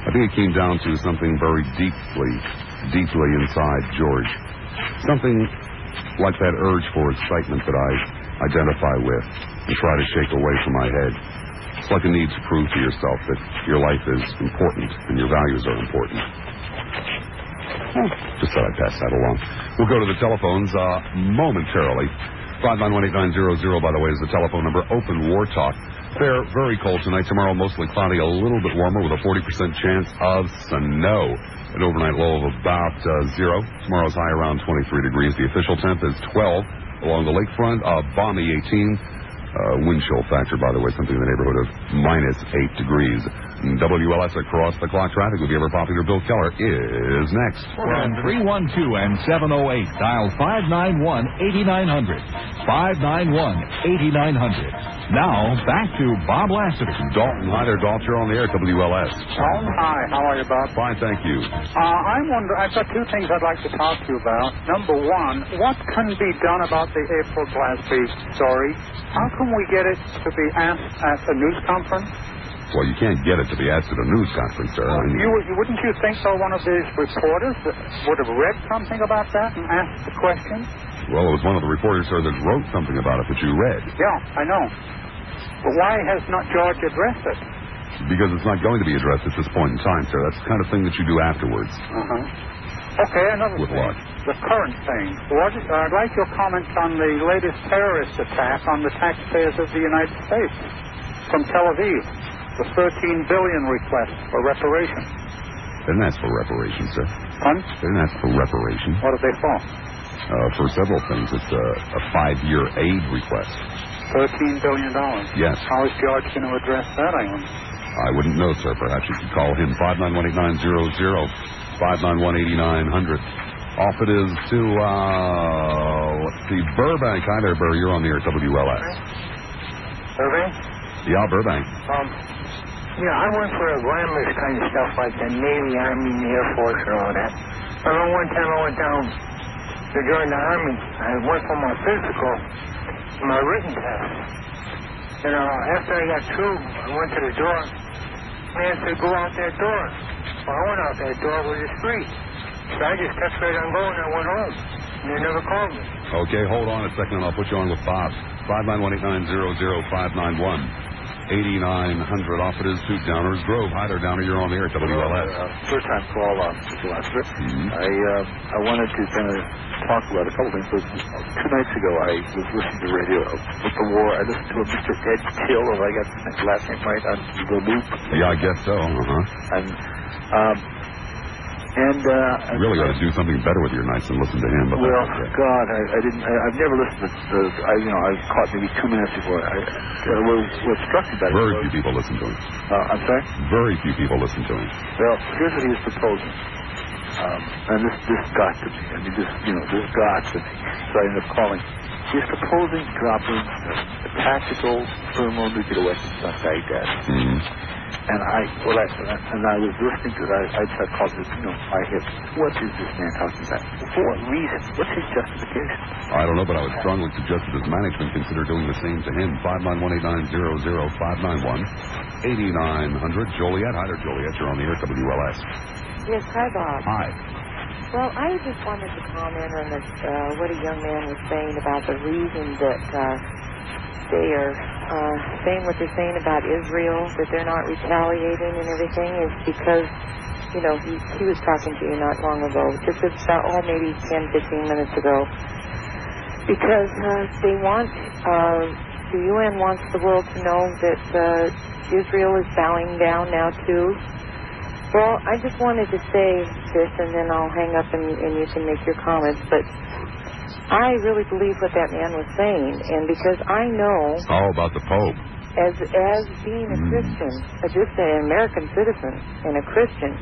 T: I think it came down to something very deeply inside George. Something like that urge for excitement that I identify with and try to shake away from my head. It's like a need to prove to yourself that your life is important and your values are important. Just thought I'd pass that along. We'll go to the telephones momentarily. 591-8900, by the way, is the telephone number. Open War Talk. Fair, very cold tonight. Tomorrow, mostly cloudy, a little bit warmer with a 40% chance of snow. An overnight low of about 0. Tomorrow's high around 23 degrees. The official temp is 12. Along the lakefront, balmy 18. Wind chill factor, by the way, something in the neighborhood of -8 degrees. WLS across the clock traffic with the ever-popular Bill Keller is next.
C: On 312 and 708, dial 591-8900. 591-8900. Now, back to Bob Lassiter.
T: Dalton, hi there, Dalton. You're on the air, WLS.
V: Dalton, hi. How are you, Bob?
T: Fine, thank you.
V: I wonder, I've got two things I'd like to talk to you about. Number one, what can be done about the April Glasby story? How can we get it to be asked at a news conference?
T: Well, you can't get it to be asked at a news conference, sir.
V: Wouldn't you think so? One of these reporters would have read something about that and asked the question?
T: Well, it was one of the reporters, sir, that wrote something about it that you read.
V: Yeah, I know. But why has not George addressed it?
T: Because it's not going to be addressed at this point in time, sir. That's the kind of thing that you do afterwards.
V: Okay, another
T: With
V: thing.
T: what?
V: The current thing. I'd like your comments on the latest terrorist attack on the taxpayers of the United States from Tel Aviv. The $13 billion request for reparations.
T: They didn't ask for reparations, sir.
V: Pardon?
T: They didn't ask for reparations.
V: What are they for?
T: For several things. It's a 5-year aid request.
V: $13 billion?
T: Yes.
V: How is George going to address that, I wonder?
T: I wouldn't know, sir. Perhaps you could call him 591-8900, 591-8900. Off it is to, let's see, Burbank. Hi there, Burr. You're on the air, WLS.
V: Burbank?
T: Yeah, Burbank.
V: Yeah, I went for a glamorous kind of stuff like the Navy, Army, and the Air Force and all that. I remember one time I went down to join the Army. I went for my physical, my written test. And after I got through, I went to the door. Man said, go out that door. Well, I went out that door with the street. So I just kept right on going and I went home. And they never called me.
T: Okay, hold on a second and I'll put you on with Bob. 591-8900, 591.
B: 8900 off it is to Downers Grove. Hi there, Downer. You're on the air at WLS.
L: First time call, Mr. Lassiter. I wanted to kind of talk about a couple things. So 2 nights ago, I was listening to radio with the war. I listened to a Mr. Ed Till, if I got the last name right, on the Loop.
B: Yeah, I guess so.
L: And
B: you really ought to do something better with your nights than listen to him. But
L: well, God, I didn't. I've never listened to. I caught maybe 2 minutes before. Was struck me by.
B: Very few people listen to him.
L: I'm sorry.
B: Very few people listen to him.
L: Well, here's what he was proposing, and this got to me. I mean, this got to me. So I ended up calling. He's proposing dropping the tactical thermonuclear weapons on Baghdad. And I was listening to that. I called this, my hips. What is this man talking about? For what reason? What's his justification?
B: I don't know, but I would strongly suggest that his management consider doing the same to him. 591-8900, 591-8900. Joliet. Hi there, Joliet. You're on the air at WLS.
O: Yes, hi, Bob.
B: Hi.
O: Well, I just wanted to comment on what a young man was saying about the reason that they are saying what they're saying about Israel, that they're not retaliating and everything, is because, he was talking to you not long ago, just about, maybe 10, 15 minutes ago, because they want, the UN wants the world to know that Israel is bowing down now, too. Well, I just wanted to say this, and then I'll hang up and you can make your comments, but I really believe what that man was saying, and because I know...
B: How about the Pope?
O: As being a Christian, just an American citizen and a Christian,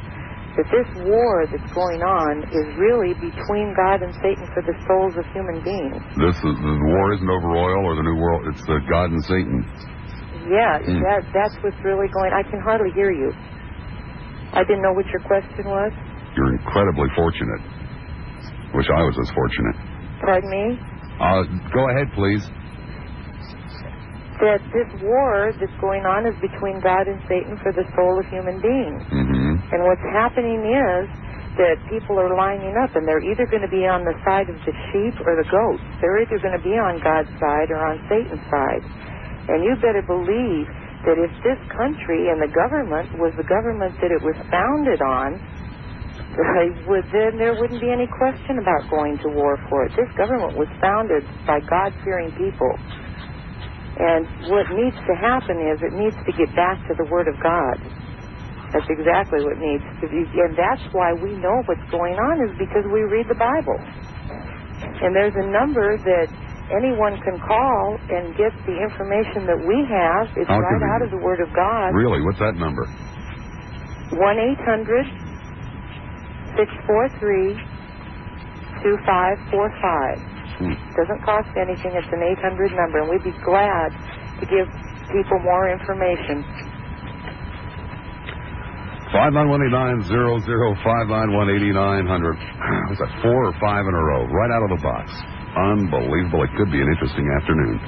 O: that this war that's going on is really between God and Satan for the souls of human beings.
B: The war isn't over oil or the New World, it's God and Satan.
O: Yeah, that's what's really going... I can hardly hear you. I didn't know what your question was.
B: You're incredibly fortunate. Wish I was as fortunate.
O: Pardon me?
B: Go ahead, please.
O: That this war that's going on is between God and Satan for the soul of human beings. And what's happening is that people are lining up, and they're either going to be on the side of the sheep or the goats. They're either going to be on God's side or on Satan's side. And you better believe that if this country and the government was the government that it was founded on, then there wouldn't be any question about going to war for it. This government was founded by God-fearing people. And what needs to happen is it needs to get back to the Word of God. That's exactly what needs to be. And that's why we know what's going on, is because we read the Bible. And there's a number that anyone can call and get the information that we have. It's right out of the Word of God.
B: Really? What's that number?
O: 1-800-643-2545. Doesn't cost anything. It's an 800 number, and we'd be glad to give people more information.
B: 591-8900, 591-8900. Was that 4 or 5 in a row? Right out of the box. Unbelievable. It could be an interesting afternoon.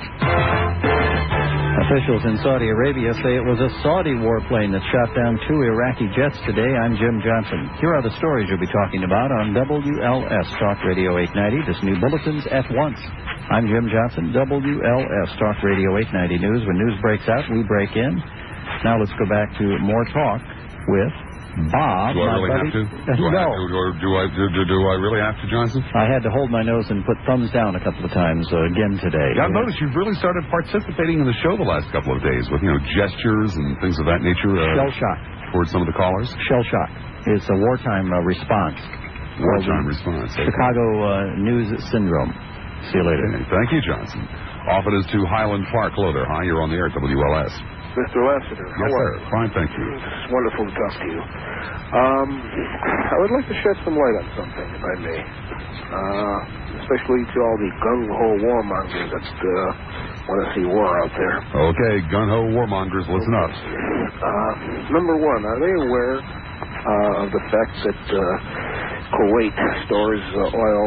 Q: Officials in Saudi Arabia say it was a Saudi warplane that shot down 2 Iraqi jets today. I'm Jim Johnson. Here are the stories you'll be talking about on WLS Talk Radio 890. This new bulletin's at once. I'm Jim Johnson, WLS Talk Radio 890 News. When news breaks out, we break in. Now let's go back to more talk with Bob.
B: Do I really have to? Do I really have to, Johnson?
Q: I had to hold my nose and put thumbs down a couple of times again today.
B: Yeah, I've noticed you've really started participating in the show the last couple of days with, gestures and things of that nature.
Q: Shell shock.
B: Towards some of the callers?
Q: Shell shock. It's a wartime response.
B: Wartime response.
Q: Chicago News Syndrome. See you later.
B: Okay, thank you, Johnson. Off it is to Highland Park. Hello there. Hi, you're on the air at WLS.
R: Mr. Lassiter, how are you?
B: Fine, thank you.
R: It's wonderful to talk to you. I would like to shed some light on something, if I may. Especially to all the gung-ho warmongers that want to see war out there.
B: Okay, gung-ho warmongers, listen up.
R: Number one, are they aware of the fact that Kuwait stores oil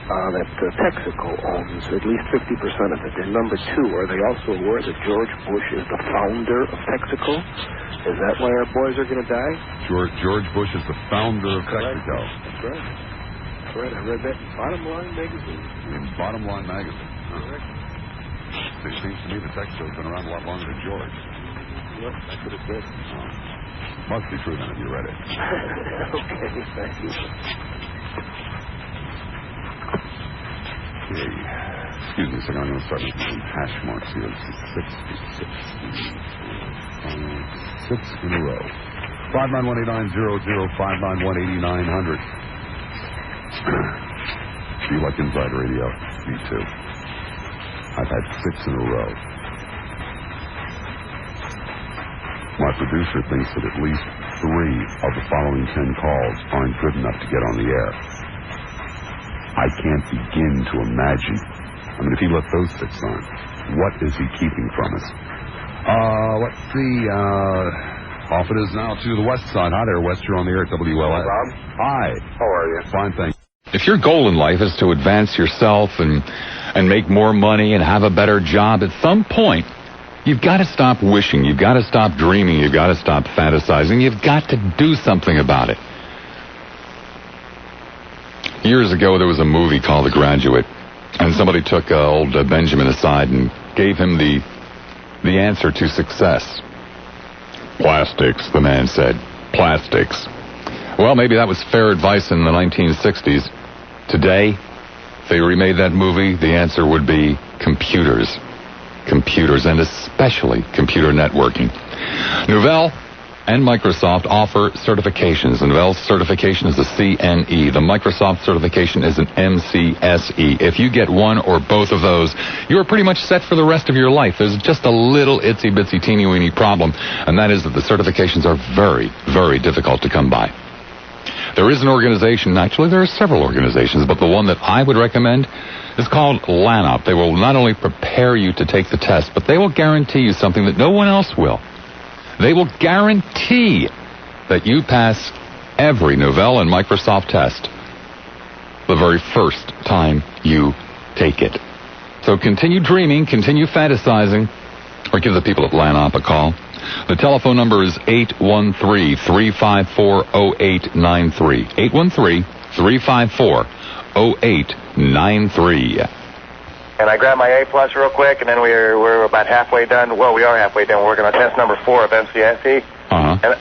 R: that Texaco owns, at least 50% of it? And number two, are they also aware that George Bush is the founder of Texaco? Is that why our boys are going to die?
B: George Bush is the founder of Texaco.
R: That's right. That's right. I read that in Bottom Line magazine.
B: In Bottom Line magazine. Correct. It seems to me that Texaco's been around a lot longer than George.
L: Yep, that's what it said.
T: Must be true then if you read it.
L: Okay, thank you.
T: Okay. Excuse me a second. I'm going to start making some hash marks here. This is 6 in a row. 591-8900, 591-8900. Do you like Inside Radio? Me too. I've had 6 in a row. My producer thinks that at least 3 of the following 10 calls aren't good enough to get on the air. I can't begin to imagine. I mean, if he let those 6 on, what is he keeping from us? Let's see. Off it is now to the west side. Hi there, West. You're on the air at WLS.
A: Bob?
T: Hi.
A: How are you?
T: Fine, thanks.
F: If your goal in life is to advance yourself and make more money and have a better job, at some point, you've got to stop wishing. You've got to stop dreaming. You've got to stop fantasizing. You've got to do something about it. Years ago, there was a movie called The Graduate, and somebody took old Benjamin aside and gave him the answer to success. Plastics, the man said. Plastics. Well, maybe that was fair advice in the 1960s. Today, if they remade that movie, the answer would be computers. Computers, and especially computer networking. Novell and Microsoft offer certifications. The Novell certification is a CNE. The Microsoft certification is an MCSE. If you get one or both of those, you're pretty much set for the rest of your life. There's just a little itsy-bitsy teeny-weeny problem, and that is that the certifications are very, very difficult to come by. There is an organization, actually there are several organizations, but the one that I would recommend is called LANOP. They will not only prepare you to take the test, but they will guarantee you something that no one else will. They will guarantee that you pass every Novell and Microsoft test the very first time you take it. So continue dreaming, continue fantasizing, or give the people at LANOP a call. The telephone number is 813-354-0893. 813-354-0893.
A: And I grabbed my A+ real quick, and then we're about halfway done. Well, we are halfway done. We're working on test number 4 of MCSE.
F: Uh-huh.
A: And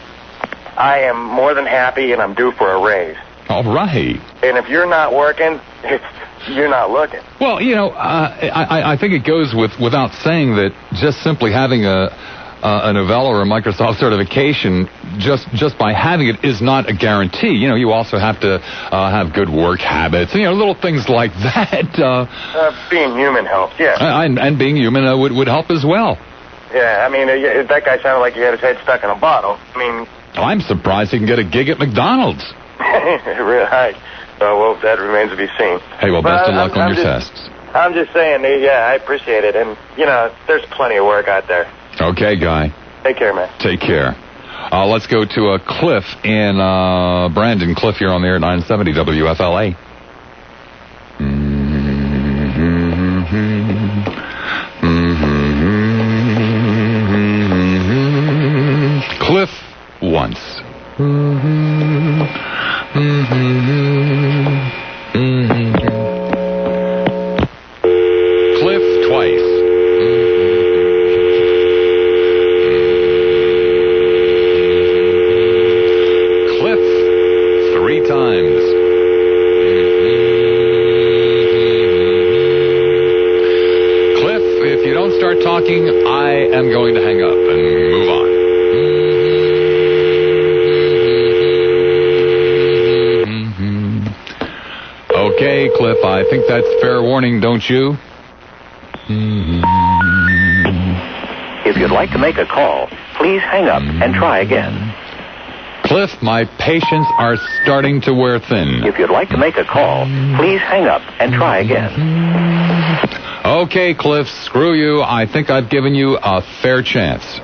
A: I am more than happy, and I'm due for a raise.
F: All right.
A: And if you're not working, you're not looking.
F: Well, you know, I think it goes without saying that just simply having a Novell or a Microsoft certification, just by having it, is not a guarantee. You know, you also have to have good work habits, and, you know, little things like that.
A: Being human helps, yeah.
F: And being human would help as well.
A: Yeah, I mean, that guy sounded like he had his head stuck in a bottle. I mean...
F: I'm surprised he can get a gig at McDonald's.
A: Right. Well, that remains to be seen.
F: Hey, well, best of luck on your tests.
A: I'm just saying, yeah, I appreciate it. And, you know, there's plenty of work out there.
F: Okay, Guy.
A: Take care, man.
F: Take care. Let's go to Cliff in Brandon. Cliff, you're on the air at 970 WFLA. Cliff once. Cliff twice. Cliff 3 times. Cliff, if you don't start talking, I am going to hang up and move on. Okay, Cliff, I think that's fair warning, don't you?
G: If you'd like to make a call, please hang up and try again.
F: Cliff, my patience are starting to wear thin.
G: If you'd like to make a call, please hang up and try again.
F: Okay, Cliff, screw you. I think I've given you a fair chance.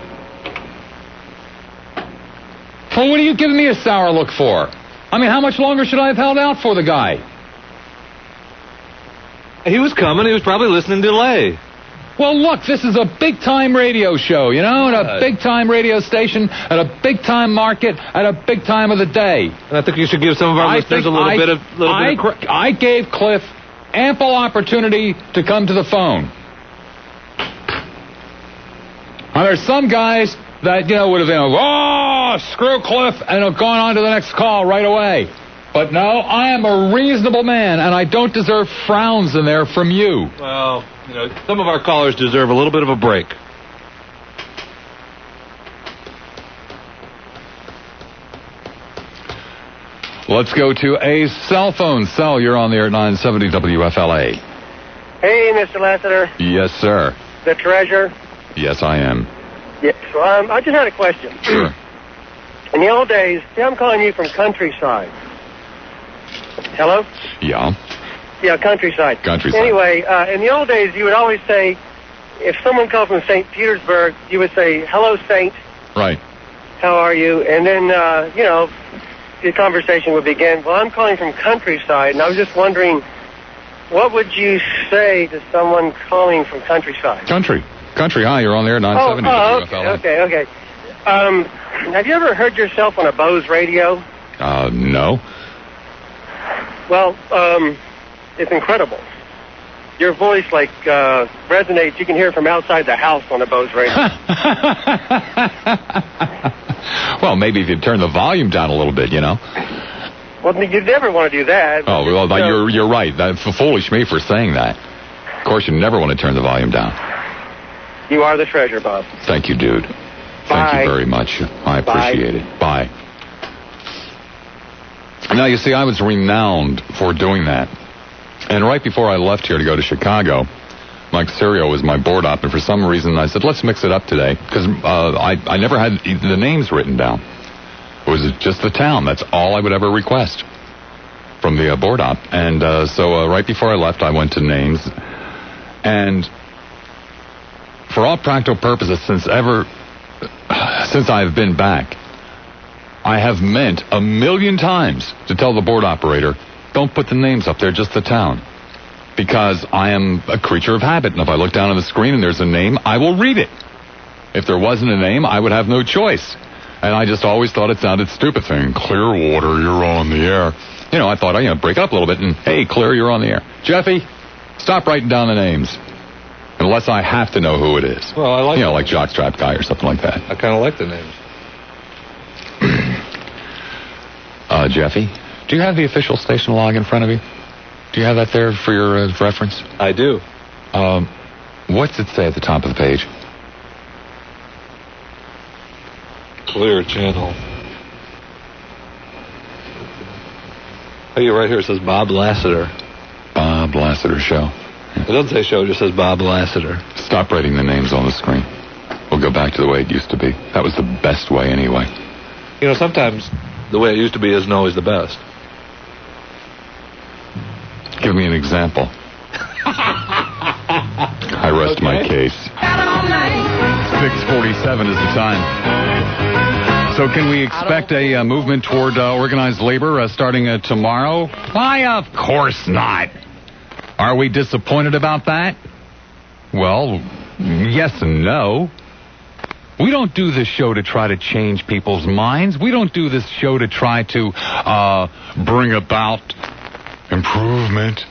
F: Well, what are you giving me a sour look for? I mean, how much longer should I have held out for the guy?
J: He was coming. He was probably listening to delay.
F: Well, look, this is a big-time radio show, you know, and a big-time radio station, at a big-time market, at a big time of the day.
J: And I think you should give some of our listeners a little bit of...
F: I gave Cliff ample opportunity to come to the phone. Now, there's some guys that, would have been, oh, screw Cliff, and have gone on to the next call right away. But no, I am a reasonable man, and I don't deserve frowns in there from you.
J: Well, some of our callers deserve a little bit of a break.
F: Let's go to a cell phone. Cell, you're on the air at 970 WFLA.
M: Hey, Mr. Lassiter.
F: Yes, sir.
M: The treasure.
F: Yes, I am.
M: Yes, well, I just had a question.
F: Sure.
M: In the old days, I'm calling you from countryside. Hello?
F: Yeah.
M: Yeah, countryside.
F: Countryside.
M: Anyway, in the old days, you would always say, if someone called from St. Petersburg, you would say, hello, Saint.
F: Right.
M: How are you? And then, the conversation would begin. Well, I'm calling from countryside, and I was just wondering, what would you say to someone calling from countryside?
F: Country. Hi, you're on there at 970 WFLA.
M: Okay. Have you ever heard yourself on a Bose radio?
F: No.
M: Well, it's incredible. Your voice, resonates. You can hear it from outside the house on a Bose radio.
F: Well, maybe if you turn the volume down a little bit,
M: Well, you'd never want to do that.
F: Oh, well, you're right. That's foolish me for saying that. Of course, you never want to turn the volume down.
M: You are the treasure, Bob.
F: Thank you, dude. Thank you very much. I appreciate it. Bye. Now, you see, I was renowned for doing that. And right before I left here to go to Chicago, Mike Serio was my board op, and for some reason I said, let's mix it up today, because I never had the names written down. It was just the town. That's all I would ever request from the board op. And so right before I left, I went to names. And for all practical purposes, since I've been back, I have meant 1,000,000 times to tell the board operator, don't put the names up there, just the town. Because I am a creature of habit, and if I look down on the screen and there's a name, I will read it. If there wasn't a name, I would have no choice. And I just always thought it sounded stupid, saying, Clearwater, you're on the air. I thought, break it up a little bit, and, hey, Clear, you're on the air. Jeffy, stop writing down the names. Unless I have to know who it is.
J: Well, I like
F: like Jockstrap Guy or something like that.
J: I kind of like the names.
F: Jeffy, do you have the official station log in front of you? Do you have that there for your reference?
J: I do.
F: What's it say at the top of the page?
J: Clear channel. Hey, right here it says Bob Lassiter.
F: Bob Lassiter Show.
J: It doesn't say show, it just says Bob Lassiter.
F: Stop writing the names on the screen. We'll go back to the way it used to be. That was the best way anyway.
J: Sometimes the way it used to be isn't always the best.
F: Give me an example. I rest my case. 6:47 is the time. So can we expect a movement toward organized labor starting tomorrow? Why, of course not. Are we disappointed about that? Well, yes and no. We don't do this show to try to change people's minds. We don't do this show to try to bring about improvement.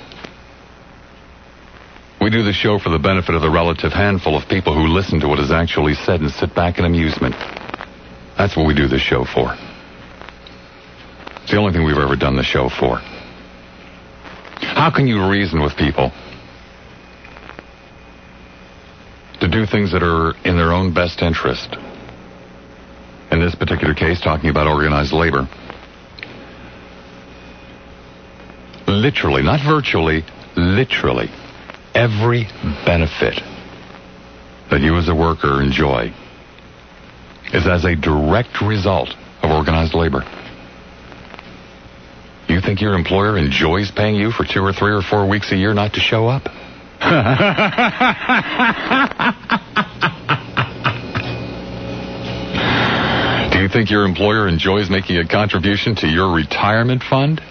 F: We do the show for the benefit of the relative handful of people who listen to what is actually said and sit back in amusement. That's what we do this show for. It's the only thing we've ever done the show for. How can you reason with people to do things that are in their own best interest? In this particular case, talking about organized labor. Literally, not virtually, literally, every benefit that you as a worker enjoy is as a direct result of organized labor. You think your employer enjoys paying you for 2 or 3 or 4 weeks a year not to show up? Do you think your employer enjoys making a contribution to your retirement fund?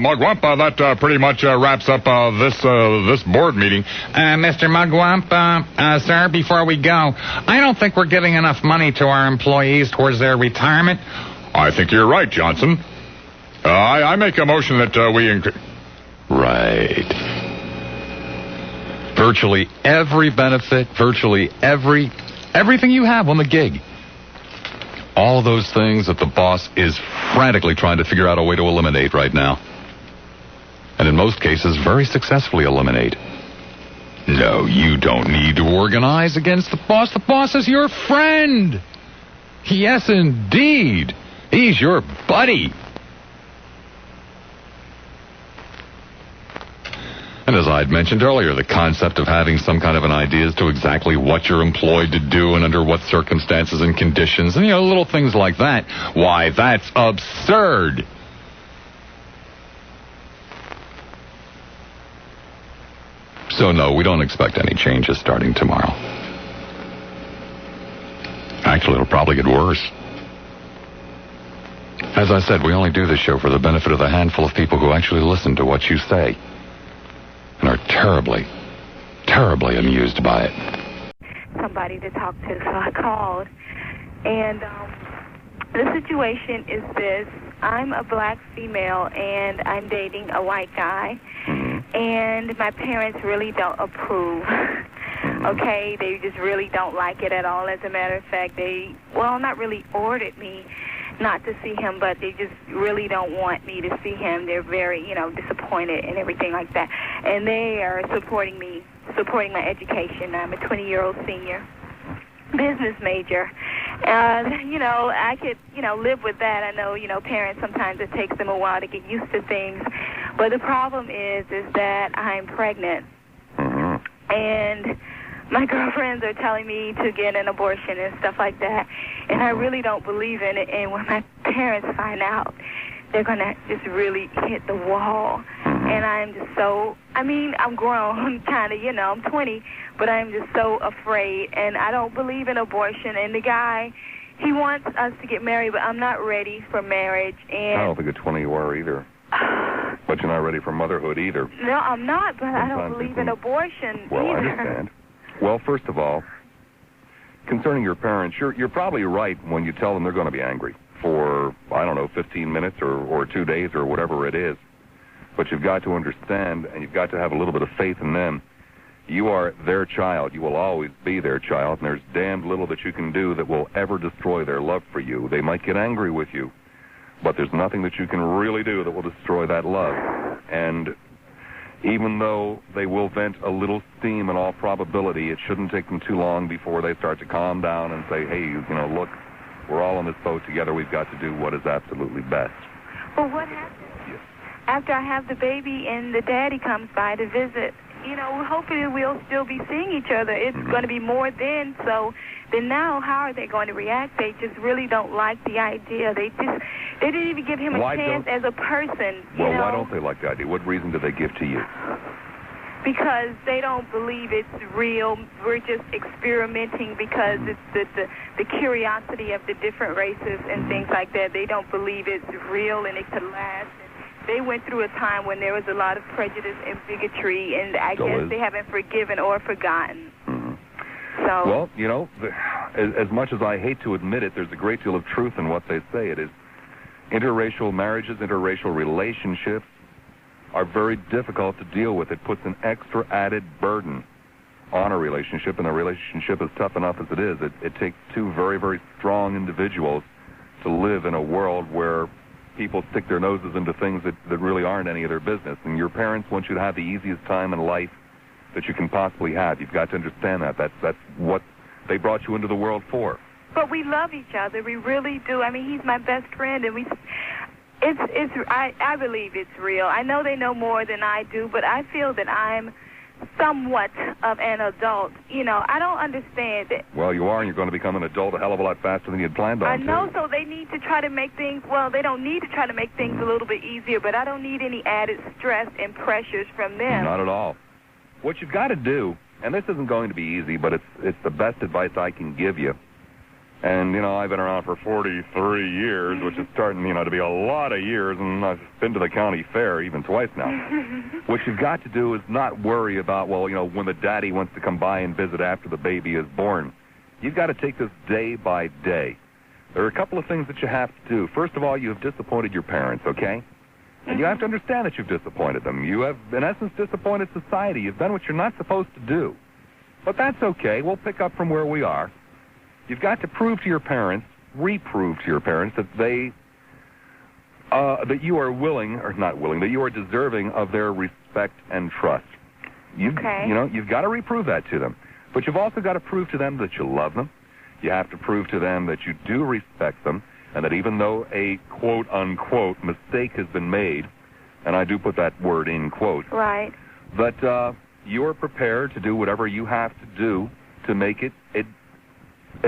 F: Mugwump, that pretty much wraps up this board meeting. Mr. Mugwump, sir, before we go, I don't think we're giving enough money to our employees towards their retirement. I think you're right, Johnson. I make a motion that we increase. Right. virtually every benefit, virtually everything you have on the gig. All those things that the boss is frantically trying to figure out a way to eliminate right now. And in most cases, very successfully eliminate. No, you don't need to organize against the boss. The boss is your friend. Yes, indeed. He's your buddy. And as I'd mentioned earlier, the concept of having some kind of an idea as to exactly what you're employed to do and under what circumstances and conditions, and, little things like that. Why, that's absurd. So, no, we don't expect any changes starting tomorrow. Actually, it'll probably get worse. As I said, we only do this show for the benefit of the handful of people who actually listen to what you say and are terribly, terribly amused by it.
S: Somebody to talk to, so I called. And the situation is this. I'm a black female, and I'm dating a white guy. And my parents really don't approve. Okay? They just really don't like it at all. As a matter of fact, they, not really ordered me not to see him, but they just really don't want me to see him. They're very, disappointed and everything like that. And they are supporting my education. I'm a 20-year-old senior business major. I could, live with that. I know, parents, sometimes it takes them a while to get used to things. But the problem is that I'm pregnant. And my girlfriends are telling me to get an abortion and stuff like that. And I really don't believe in it. And when my parents find out, they're going to just really hit the wall. And I'm just so, I'm grown, kind of, I'm 20, but I'm just so afraid. And I don't believe in abortion. And the guy, he wants us to get married, but I'm not ready for marriage. And
D: I don't think at 20 you are either. But you're not ready for motherhood either.
S: No, I'm not, but I don't believe in abortion
D: either. I
S: either.
D: understand. Well, first of all, concerning your parents, you're probably right when you tell them they're going to be angry for, 15 minutes or 2 days or whatever it is. But you've got to understand, and you've got to have a little bit of faith in them. You are their child. You will always be their child, and there's damned little that you can do that will ever destroy their love for you. They might get angry with you, but there's nothing that you can really do that will destroy that love. And even though they will vent a little steam in all probability, it shouldn't take them too long before they start to calm down and say, hey, look, we're all on this boat together. We've got to do what is absolutely best.
S: Well, what happens after I have the baby and the daddy comes by to visit? Hopefully we'll still be seeing each other. It's going to be more then. So then now, how are they going to react? They just really don't like the idea. They didn't even give him a chance as a person.
D: Why don't they like the idea? What reason do they give to you?
S: Because they don't believe it's real. We're just experimenting because it's the curiosity of the different races and things like that. They don't believe it's real and it could last. They went through a time when there was a lot of prejudice and bigotry, and I guess they haven't forgiven or forgotten. So,
D: well, as much as I hate to admit it, there's a great deal of truth in what they say. It is interracial marriages, interracial relationships are very difficult to deal with. It puts an extra added burden on a relationship, and the relationship is tough enough as it is. It takes two very, very strong individuals to live in a world where people stick their noses into things that really aren't any of their business. And your parents want you to have the easiest time in life that you can possibly have. You've got to understand that. That's what they brought you into the world for.
S: But we love each other. We really do. He's my best friend, and I believe it's real. I know they know more than I do, but I feel that I'm somewhat of an adult. I don't understand it.
D: Well, you are, and you're going to become an adult a hell of a lot faster than you'd planned on.
S: I know, so they need to try to make things, they don't need to try to make things a little bit easier, but I don't need any added stress and pressures from them.
D: Not at all. What you've got to do, and this isn't going to be easy, but it's the best advice I can give you. And, I've been around for 43 years, which is starting, to be a lot of years, and I've been to the county fair even twice now. What you've got to do is not worry about, when the daddy wants to come by and visit after the baby is born. You've got to take this day by day. There are a couple of things that you have to do. First of all, you have disappointed your parents, okay? And you have to understand that you've disappointed them. You have, in essence, disappointed society. You've done what you're not supposed to do. But that's okay. We'll pick up from where we are. You've got to prove to your parents, reprove to your parents that that you are willing, or not willing, that you are deserving of their respect and trust. You know, you've got to reprove that to them. But you've also got to prove to them that you love them. You have to prove to them that you do respect them, and that even though a quote-unquote mistake has been made, and I do put that word in quote,
S: right,
D: that you're prepared to do whatever you have to do to make it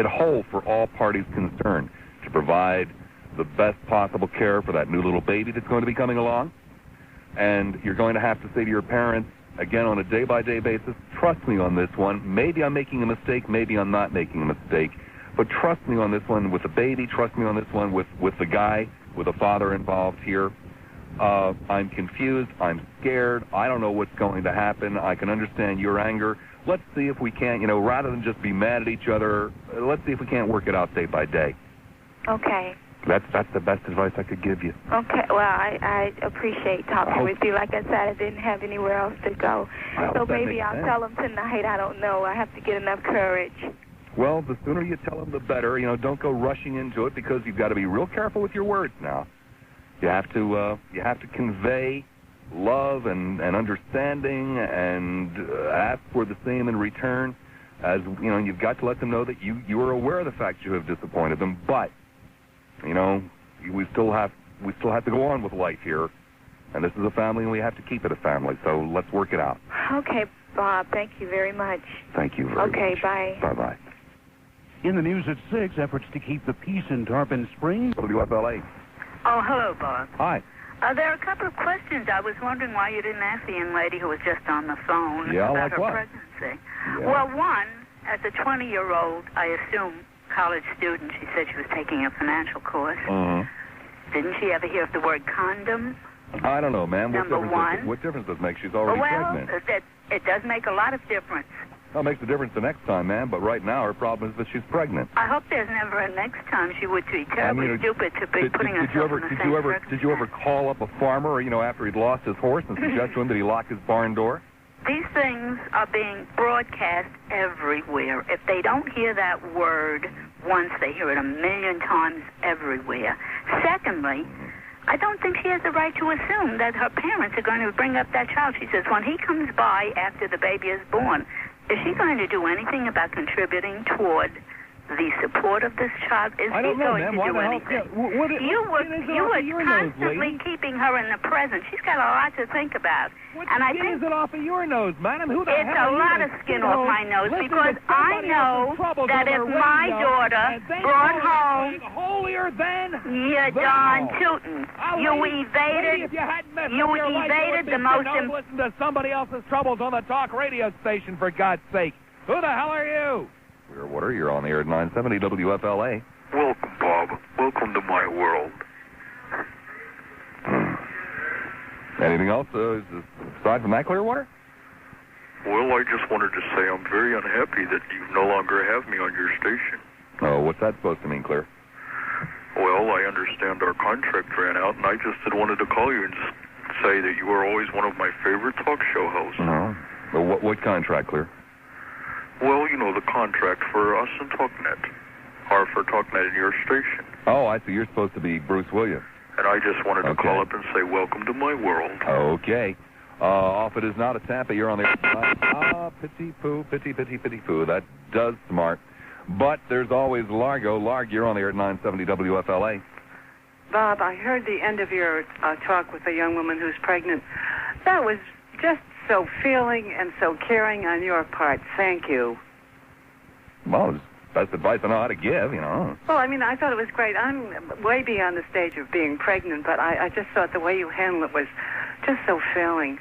D: whole for all parties concerned, to provide the best possible care for that new little baby that's going to be coming along. And you're going to have to say to your parents, again, on a day-by-day basis, trust me on this one. Maybe I'm making a mistake, maybe I'm not making a mistake, but trust me on this one with the baby, trust me on this one with the guy, with the father involved here. I'm confused, I'm scared, I don't know what's going to happen, I can understand your anger. Let's see if we can't, you know, rather than just be mad at each other, let's see if we can't work it out day by day.
S: Okay.
D: That's the best advice I could give you.
S: Okay, well, I appreciate talking with you. Like I said, I didn't have anywhere else to go. So maybe I'll tell them tonight. I don't know. I have to get enough courage.
D: Well, the sooner you tell them, the better. You know, don't go rushing into it, because you've got to be real careful with your words now. You have to convey love and understanding and ask for the same in return. As you know, you've got to let them know that you are aware of the fact you have disappointed them, but you know, we still have to go on with life here, and this is a family, and we have to keep it a family. So let's work it out.
S: Okay, Bob. Thank you very much.
D: Thank you very much.
S: Okay, bye.
D: Bye-bye.
H: In the news at 6, efforts to keep the peace in Tarpon Springs.
D: WFLA.
U: Oh, hello, Bob.
D: Hi.
U: There are a couple of questions. I was wondering why you didn't ask the young lady who was just on the phone about
D: like
U: her
D: what?
U: pregnancy.
D: Yeah.
U: Well, one, as a 20-year-old, I assume, college student, she said she was taking a financial course. Didn't she ever hear of the word condom?
D: I don't know, ma'am.
U: Number one.
D: What difference does it make? She's already pregnant.
U: Well, it does make a lot of difference.
D: Well, it makes a difference the next time, ma'am, but right now her problem is that she's pregnant.
U: I hope there's never a next time. She would be terribly stupid to be putting herself in the same circumstance.
D: Did you ever call up a farmer, you know, after he'd lost his horse and suggest to him that he lock his barn door?
U: These things are being broadcast everywhere. If they don't hear that word once, they hear it a million times everywhere. Secondly, I don't think she has the right to assume that her parents are going to bring up that child. She says when he comes by after the baby is born, is she going to do anything about contributing toward the support of this child? Is
D: I don't
U: he
D: know,
U: going
D: ma'am.
U: to
D: Why
U: do
D: the hell?
U: anything?
D: Yeah,
U: You were constantly keeping her in the present. She's got a lot to think about.
C: What
U: and I
C: skin
U: think
C: is it off of your nose, madam? Who the
U: it's
C: hell
U: a lot of skin off my nose, because I know that if my daughter brought home
C: holier than
U: you're darn tootin'. You evaded the most
C: listen to somebody else's troubles on the talk radio station, for God's sake. Who the hell are you?
D: Clearwater, you're on the air at 970 WFLA.
L: Welcome, Bob. Welcome to my world.
D: Anything else aside from that, Clearwater?
L: Well, I just wanted to say I'm very unhappy that you no longer have me on your station.
D: Oh, what's that supposed to mean, Clear?
L: Well, I understand our contract ran out, and I just wanted to call you and just say that you are always one of my favorite talk show hosts.
D: Well, what contract, Clear?
L: Well, you know, the contract for us and TalkNet, or for TalkNet in your station.
D: Oh, I see. You're supposed to be Bruce Williams.
L: And I just wanted to call up and say, welcome to my world.
D: Okay. Off it is not a Tampa. You're on the pity-poo, pity-poo. That does smart. But there's always Largo. Larg, you're on the air at 970 WFLA.
W: Bob, I heard the end of your talk with a young woman who's pregnant. That was just so feeling and so caring on your part. Thank you.
D: Well, it's best advice I know how to give, you know.
W: Well, I mean, I thought it was great. I'm way beyond the stage of being pregnant, but I just thought the way you handled it was just so feeling.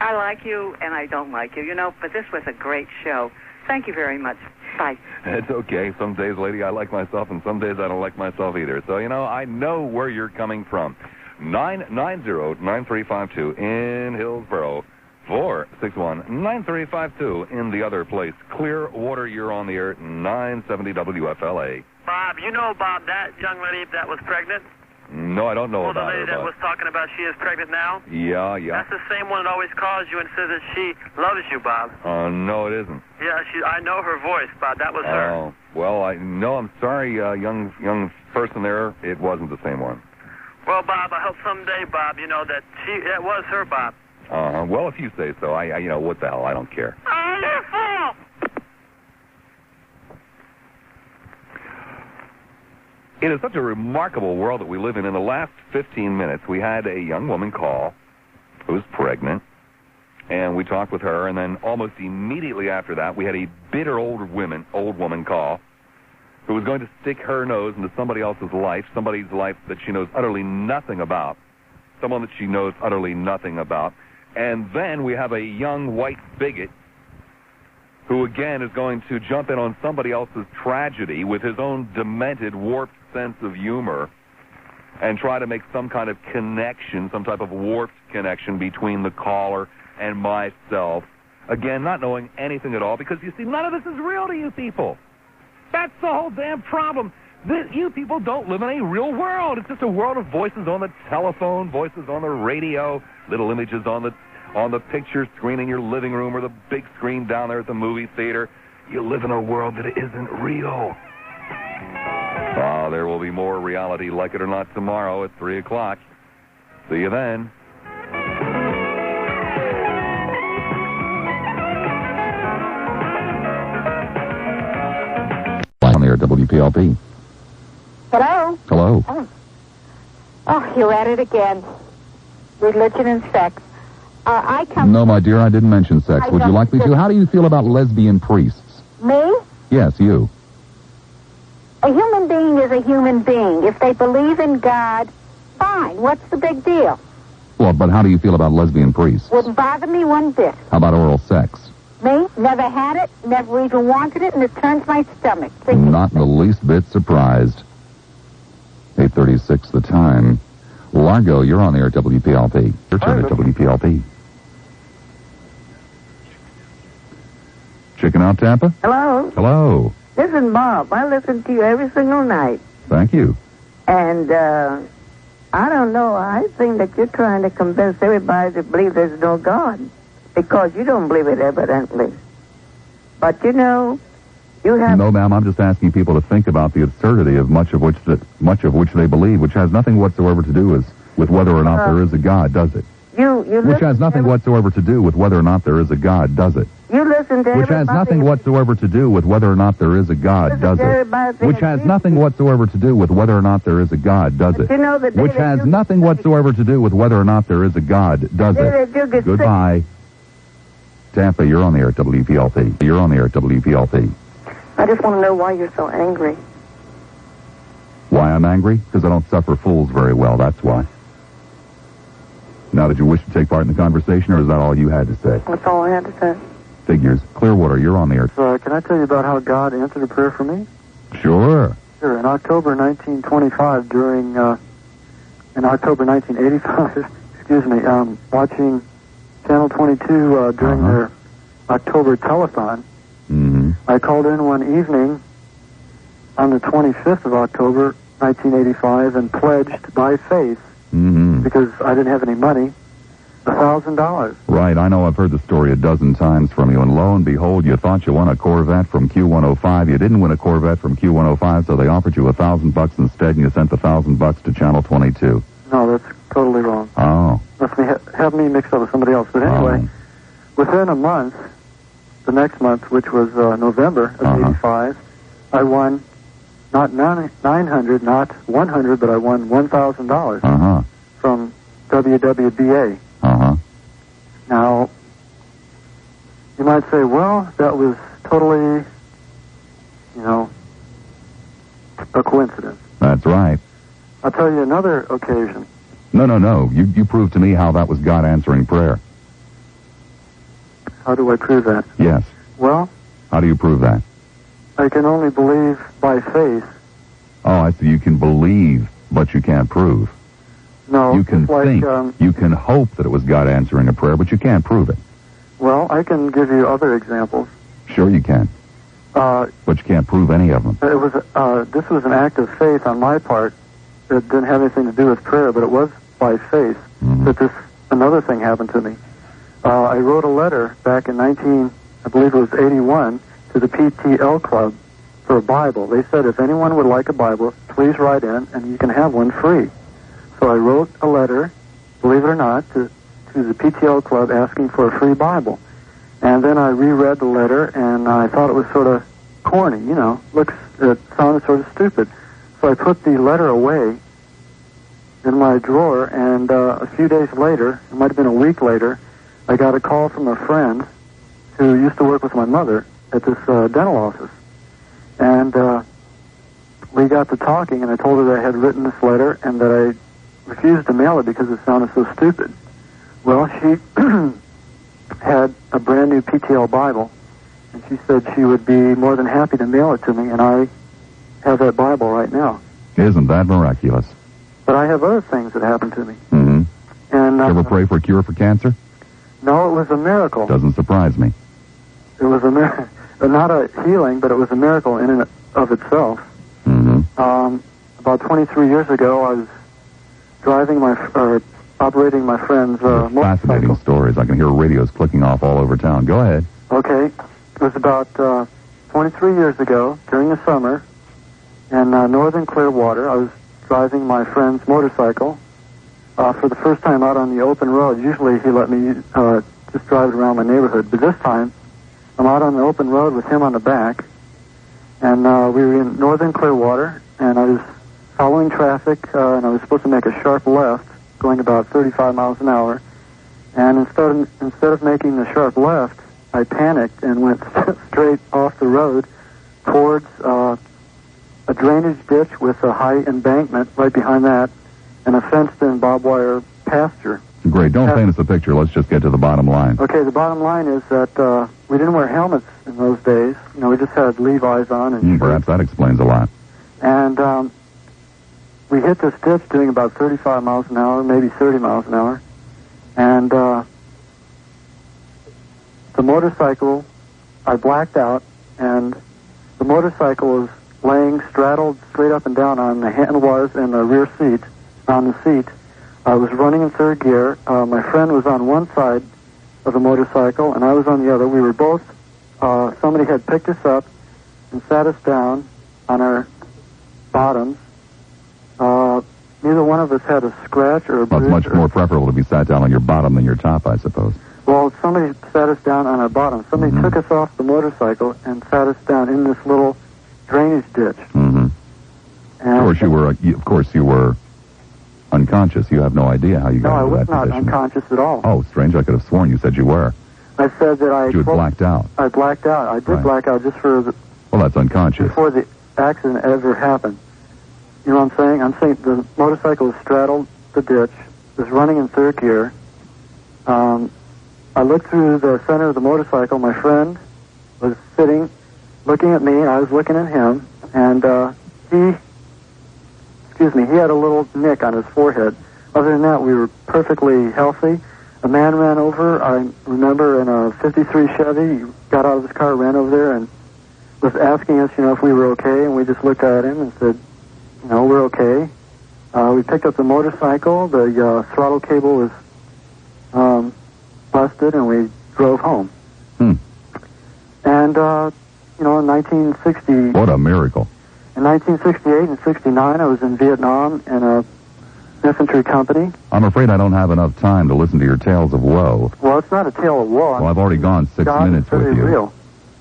W: I like you and I don't like you, you know, but this was a great show. Thank you very much. Bye.
D: It's okay. Some days, lady, I like myself, and some days I don't like myself either. So, you know, I know where you're coming from. 990-9352 in Hillsborough. 461-9352 in the other place. Clearwater, you're on the air at 970 WFLA.
M: Bob, you know, Bob, that young lady that was pregnant?
D: No, I don't know about
I: the lady
D: her.
I: that
D: But...
I: was talking about she is pregnant now?
D: Yeah.
I: That's the same one that always calls you and says that she loves you, Bob.
D: No, it isn't.
I: Yeah, I know her voice, Bob. That was her.
D: Oh, well, I'm sorry, young person there. It wasn't the same one.
I: Well, Bob, I hope someday, Bob, you know that it was her, Bob.
D: Well, if you say so, I what the hell? I don't care.
I: Oh, you fool!
D: It is such a remarkable world that we live in. In the last 15 minutes, we had a young woman call who was pregnant, and we talked with her, and then almost immediately after that, we had a bitter old woman call who was going to stick her nose into somebody else's life, somebody's life that she knows utterly nothing about, someone that she knows utterly nothing about. And then we have a young white bigot who, again, is going to jump in on somebody else's tragedy with his own demented, warped sense of humor and try to make some kind of connection, some type of warped connection between the caller and myself. Again, not knowing anything at all, because, you see, none of this is real to you people. That's the whole damn problem. You people don't live in a real world. It's just a world of voices on the telephone, voices on the radio, little images on the picture screen in your living room or the big screen down there at the movie theater. You live in a world that isn't real. There will be more reality, like it or not, tomorrow at 3 o'clock. See you then. On the air, WPLP.
K: Hello?
D: Hello.
K: Oh, you're at it again. Religion and sex.
F: No, my dear, I didn't mention sex. Would you like me to? How do you feel about lesbian priests?
K: Me?
F: Yes, you.
K: A human being is a human being. If they believe in God, fine. What's the big deal?
F: Well, but how do you feel about lesbian priests?
K: Wouldn't bother me one bit.
F: How about oral sex?
K: Me? Never had it, never even wanted it, and it turns my stomach.
F: Not the least bit surprised. 8:36 the time. Largo, you're on the air at WPLP. You're at WPLP. Chicken out, Tampa?
N: Hello?
F: Hello.
N: This is Bob. I listen to you every single night.
F: Thank you.
N: And, I don't know. I think that you're trying to convince everybody to believe there's no God. Because you don't believe it, evidently. But, you know, you have...
F: No, ma'am, I'm just asking people to think about the absurdity of much of which they believe, which has nothing whatsoever to do with whether or not there is a God, does it? Which has nothing whatsoever to do with whether or not there is a God, does it?
N: You listen to everybody...
F: Which has nothing whatsoever to do with whether or not there is a God, does it? Which has nothing whatsoever to do with whether or not there is a God, does it?
N: You know,
F: Which has nothing whatsoever to do with whether or not there is a God, does it? Goodbye. Tampa, you're on the air at WPLP. You're on the air at WPLP.
N: I just want to know why you're so angry.
F: Why I'm angry? Because I don't suffer fools very well, that's why. Now, did you wish to take part in the conversation, or is that all you had to say?
N: That's all I had to say.
F: Figures. Clearwater, you're on the air.
X: Can I tell you about how God answered a prayer for me?
F: Sure.
X: Sure. In October 1925, in October 1985, excuse me, watching Channel 22 during their October telethon, I called in one evening on the 25th of October, 1985, and pledged by faith, because I didn't have any money, $1,000.
F: Right, I know I've heard the story a dozen times from you, and lo and behold, you thought you won a Corvette from Q105. You didn't win a Corvette from Q105, so they offered you $1,000 instead, and you sent the $1,000 to Channel 22.
X: No, that's totally wrong.
F: Oh.
X: Must have me mixed up with somebody else. But anyway, within a month, the next month, which was November of 85, I won not 900, not 100, but I won $1,000 from WWBA. Now, you might say, well, that was totally, a coincidence.
F: That's right.
X: I'll tell you another occasion.
F: No. You proved to me how that was God answering prayer.
X: How do I prove that?
F: Yes.
X: Well?
F: How do you prove that?
X: I can only believe by faith.
F: Oh, I see. You can believe, but you can't prove.
X: No,
F: you can think. You can hope that it was God answering a prayer, but you can't prove it.
X: Well, I can give you other examples.
F: Sure you can. But you can't prove any of them.
X: This was an act of faith on my part it didn't have anything to do with prayer, but it was by faith that another thing happened to me. I wrote a letter back in I believe it was 81, to the PTL Club for a Bible. They said if anyone would like a Bible, please write in and you can have one free. So I wrote a letter, believe it or not, to the PTL Club asking for a free Bible. And then I reread the letter, and I thought it was sort of corny, you know, it sounded sort of stupid. So I put the letter away in my drawer, and a few days later, it might have been a week later, I got a call from a friend who used to work with my mother at this dental office. And we got to talking, and I told her that I had written this letter and that I refused to mail it because it sounded so stupid. Well, she had a brand new PTL Bible, and she said she would be more than happy to mail it to me, and I have that Bible right now.
D: Isn't that miraculous?
X: But I have other things that happened to me.
D: Mm-hmm.
X: And
D: you ever pray for a cure for cancer?
X: No, it was a miracle.
D: Doesn't surprise me.
X: It was a miracle. Not a healing, but it was a miracle in and of itself.
D: Mm-hmm.
X: About 23 years ago, I was operating my friend's motorcycle.
D: Fascinating stories. I can hear radios clicking off all over town. Go ahead.
X: Okay. It was about 23 years ago, during the summer, in northern Clearwater. I was driving my friend's motorcycle for the first time out on the open road. Usually he let me just drive it around my neighborhood, but this time I'm out on the open road with him on the back, and we were in northern Clearwater, and I was following traffic, and I was supposed to make a sharp left, going about 35 miles an hour, and instead of making the sharp left, I panicked and went straight off the road towards a drainage ditch with a high embankment right behind that, and a fenced-in barbed wire pasture.
D: Great. Don't paint us a picture. Let's just get to the bottom line.
X: Okay, the bottom line is that we didn't wear helmets in those days. You know, we just had Levi's on and
D: perhaps that explains a lot.
X: And we hit this ditch doing about 35 miles an hour, maybe 30 miles an hour. And the motorcycle, I blacked out, and the motorcycle was laying straddled straight up and down on the handlebars and the rear seat, on the seat. I was running in third gear. My friend was on one side of the motorcycle, and I was on the other. We were both, somebody had picked us up and sat us down on our bottoms. Neither one of us had a scratch or a bruise.
D: Well, it's much more preferable to be sat down on your bottom than your top, I suppose.
X: Well, somebody sat us down on our bottom. Somebody took us off the motorcycle and sat us down in this little drainage ditch.
D: Mm-hmm. And of course you were unconscious. You have no idea how you got into that position. No, I was not
X: unconscious at all.
D: Oh, strange. I could have sworn you said you were.
X: I said that
D: you had blacked out.
X: I blacked out. I did black out just for the...
D: Well, that's unconscious.
X: Before the accident ever happened. You know what I'm saying? I'm saying the motorcycle was straddled the ditch, was running in third gear. I looked through the center of the motorcycle. My friend was sitting, looking at me. I was looking at him, and he had a little nick on his forehead. Other than that, we were perfectly healthy. A man ran over, I remember, in a 53 Chevy. He got out of his car, ran over there, and was asking us, if we were okay, and we just looked at him and said, we're okay. We picked up the motorcycle. The throttle cable was busted, and we drove home. And, in 1960...
D: What a miracle.
X: In 1968 and 69, I was in Vietnam in a infantry company.
D: I'm afraid I don't have enough time to listen to your tales of woe.
X: Well, it's not a tale of woe.
D: Well, I've already gone 6 minutes with you.
X: Real.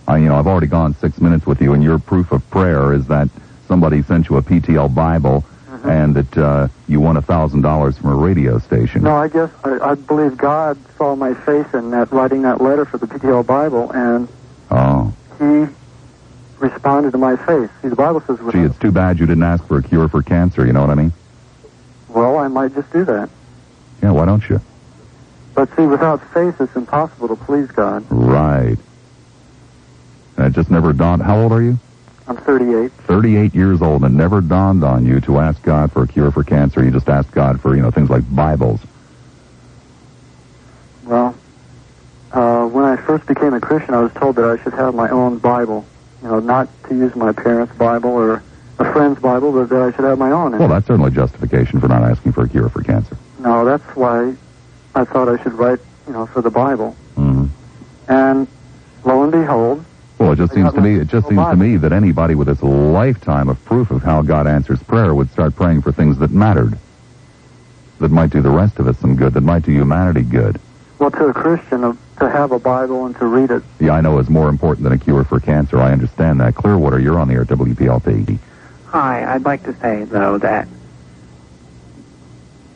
D: I've already gone 6 minutes with you, and your proof of prayer is that somebody sent you a PTL Bible and that you won $1,000 from a radio station.
X: No, I guess I believe God saw my face in that, writing that letter for the PTL Bible, and he responded to my face. See, the Bible says...
D: Gee, it's too bad you didn't ask for a cure for cancer, you know what I mean?
X: Well, I might just do that.
D: Yeah, why don't you?
X: But see, without faith, it's impossible to please God.
D: Right. And it just never dawned... How old are you?
X: I'm 38.
D: 38 years old, and it never dawned on you to ask God for a cure for cancer. You just asked God for, things like Bibles.
X: Well, when I first became a Christian, I was told that I should have my own Bible. Not to use my parents' Bible or a friend's Bible, but that I should have my own.
D: Well, that's certainly justification for not asking for a cure for cancer.
X: No, that's why I thought I should write, for the Bible.
D: Mm-hmm.
X: And lo and behold.
D: Well, it just seems to me that anybody with this lifetime of proof of how God answers prayer would start praying for things that mattered, that might do the rest of us some good, that might do humanity good.
X: Well, to a Christian, to have a Bible and to read it.
D: Yeah, I know is more important than a cure for cancer. I understand that. Clearwater, you're on the air at WPLP.
E: Hi, I'd like to say, though, that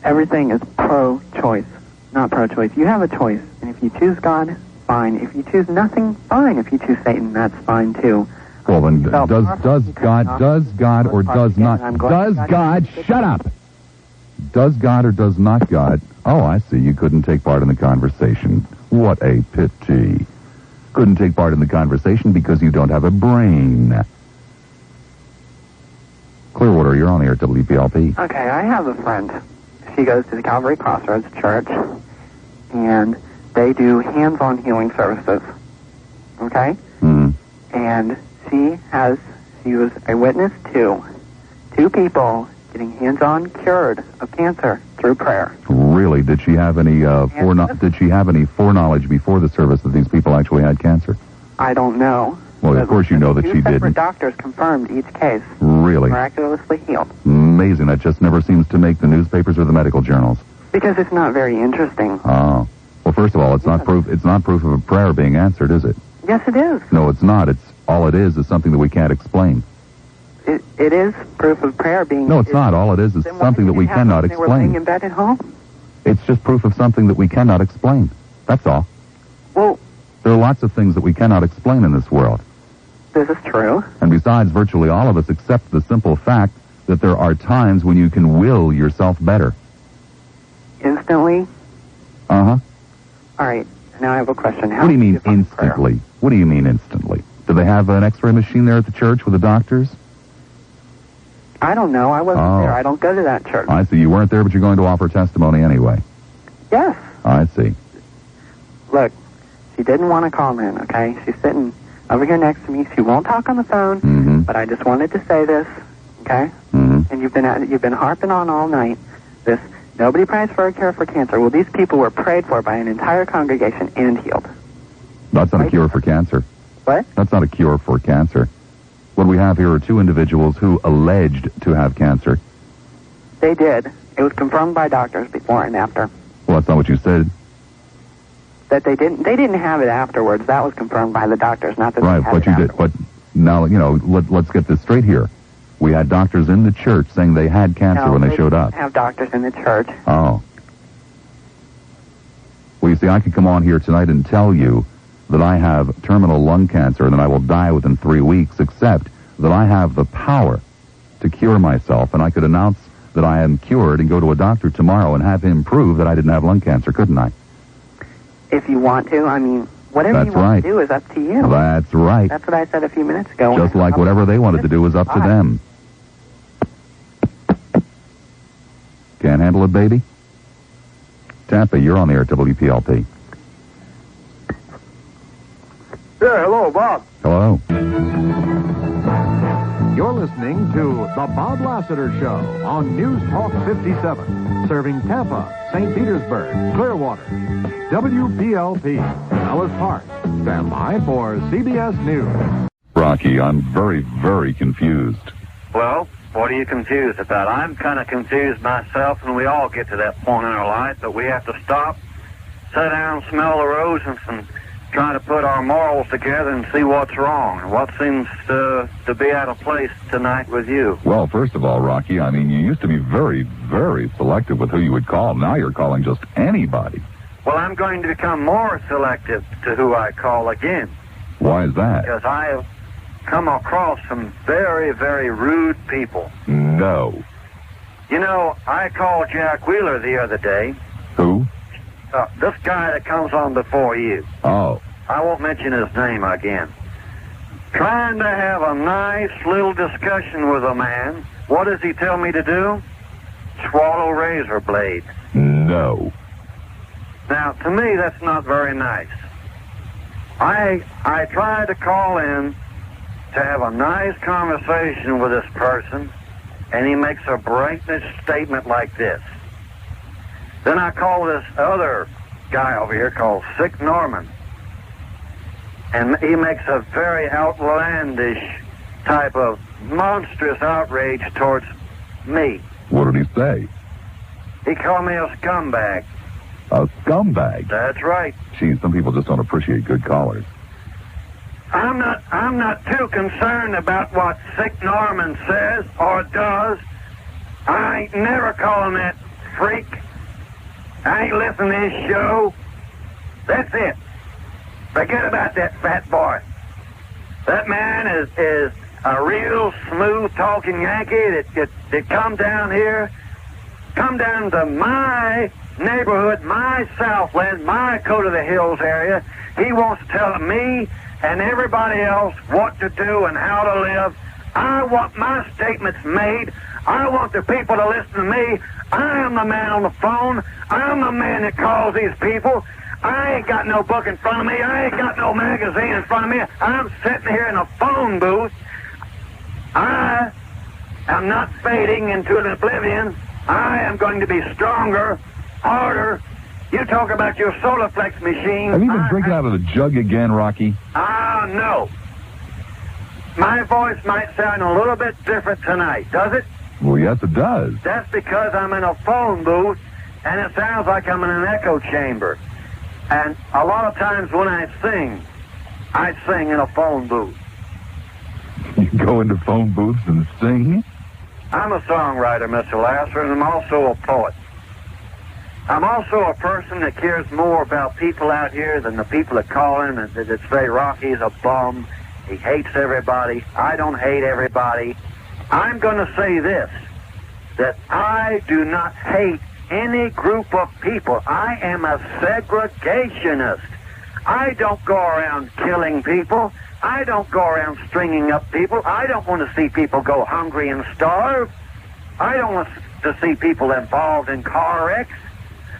E: everything is pro-choice, not pro-choice. You have a choice, and if you choose God, fine. If you choose nothing, fine. If you choose Satan, that's fine, too.
D: Well, then, does God or does not? Does God, shut up! Does God or does not God? Oh, I see. You couldn't take part in the conversation. What a pity. Couldn't take part in the conversation because you don't have a brain. Clearwater, you're on the air at WPLP.
E: Okay, I have a friend. She goes to the Calvary Crossroads Church, and they do hands-on healing services. Okay?
D: Mm-hmm.
E: And she was a witness to 2 people getting hands-on cured of cancer through prayer.
D: Really? Did she have any foreknowledge before the service that these people actually had cancer?
E: I don't know.
D: Well, of course you know that she didn't.
E: 2 separate doctors confirmed each case.
D: Really?
E: Miraculously healed.
D: Amazing. That just never seems to make the newspapers or the medical journals.
E: Because it's not very interesting.
D: Oh. Well, first of all, it's not proof of a prayer being answered, is it?
E: Yes, it is.
D: No, it's not. All it is something that we can't explain.
E: It is proof of prayer being...
D: No, it's not. All it is something that we cannot explain.
E: They were laying in bed at home?
D: It's just proof of something that we cannot explain. That's all.
E: Well...
D: There are lots of things that we cannot explain in this world.
E: This is true.
D: And besides, virtually all of us accept the simple fact that there are times when you can will yourself better.
E: Instantly?
D: Uh-huh.
E: All right. Now I have a question.
D: What do you mean instantly? What do you mean instantly? Do they have an x-ray machine there at the church with the doctors?
E: I don't know. I wasn't there. I don't go to that church.
D: I see. You weren't there, but you're going to offer testimony anyway.
E: Yes.
D: I see.
E: Look, she didn't want to comment, okay? She's sitting over here next to me. She won't talk on the phone,
D: mm-hmm.
E: but I just wanted to say this, okay?
D: Mm-hmm.
E: And you've been harping on all night this, nobody prays for a cure for cancer. Well, these people were prayed for by an entire congregation and healed.
D: That's not a cure for cancer.
E: What?
D: That's not a cure for cancer. What we have here are 2 individuals who alleged to have cancer.
E: They did. It was confirmed by doctors before and after.
D: Well, that's not what you said.
E: That they didn't have it afterwards. That was confirmed by the doctors, not that
D: right,
E: they had
D: but
E: it
D: you
E: afterwards.
D: did. But now, let's get this straight here. We had doctors in the church saying they had cancer when they showed up.
E: Have doctors in the church.
D: Oh. Well, you see, I could come on here tonight and tell you that I have terminal lung cancer and that I will die within 3 weeks, except that I have the power to cure myself, and I could announce that I am cured and go to a doctor tomorrow and have him prove that I didn't have lung cancer, couldn't I?
E: If you want to, I mean, whatever you want to do is up to you.
D: That's right.
E: That's what I said a few minutes ago.
D: Just like whatever they wanted to do was up to them. Can't handle it, baby? Tampa, you're on the air at WPLP.
O: Yeah, hello, Bob.
D: Hello.
C: You're listening to The Bob Lassiter Show on News Talk 57, serving Tampa, St. Petersburg, Clearwater. WPLP, Ellis Park. Stand by for CBS News.
D: Rocky, I'm very, very confused.
I: Well, what are you confused about? I'm kind of confused myself, and we all get to that point in our life, but we have to stop, sit down, smell the roses, and try to put our morals together and see what's wrong and what seems to be out of place tonight with you.
D: Well, first of all, Rocky, I mean, you used to be very, very selective with who you would call. Now you're calling just anybody.
I: Well, I'm going to become more selective to who I call again.
D: Why is that?
I: Because I have come across some very, very rude people.
D: No.
I: You know, I called Jack Wheeler the other day.
D: Who?
I: This guy that comes on before you.
D: Oh.
I: I won't mention his name again. Trying to have a nice little discussion with a man. What does he tell me to do? Swallow razor blade.
D: No.
I: Now, to me, that's not very nice. I tried to call in to have a nice conversation with this person, and he makes a blatant statement like this. Then I call this other guy over here called Sick Norman, and he makes a very outlandish type of monstrous outrage towards me.
D: What did he say?
I: He called me a scumbag.
D: A scumbag?
I: That's right.
D: Gee, some people just don't appreciate good callers.
I: I'm not too concerned about what Sick Norman says or does. I ain't never calling that freak. I ain't listening to his show. That's it. Forget about that fat boy. That man is a real smooth-talking Yankee that come down here, come down to my neighborhood, my Southland, my Coat of the Hills area. He wants to tell me and everybody else what to do and how to live. I want my statements made. I want the people to listen to me. I am the man on the phone. I'm the man that calls these people. I ain't got no book in front of me. I ain't got no magazine in front of me. I'm sitting here in a phone booth. I am not fading into an oblivion. I am going to be stronger, harder. You talk about your Solarflex machine.
D: Have you been drinking out of the jug again, Rocky?
I: No. My voice might sound a little bit different tonight, does it?
D: Well, yes, it does.
I: That's because I'm in a phone booth, and it sounds like I'm in an echo chamber. And a lot of times when I sing in a phone booth.
D: You go into phone booths and sing?
I: I'm a songwriter, Mr. Lassiter, and I'm also a poet. I'm also a person that cares more about people out here than the people that call in and that say Rocky's a bum. He hates everybody. I don't hate everybody. I'm going to say this, that I do not hate any group of people. I am a segregationist. I don't go around killing people. I don't go around stringing up people. I don't want to see people go hungry and starve. I don't want to see people involved in car wrecks.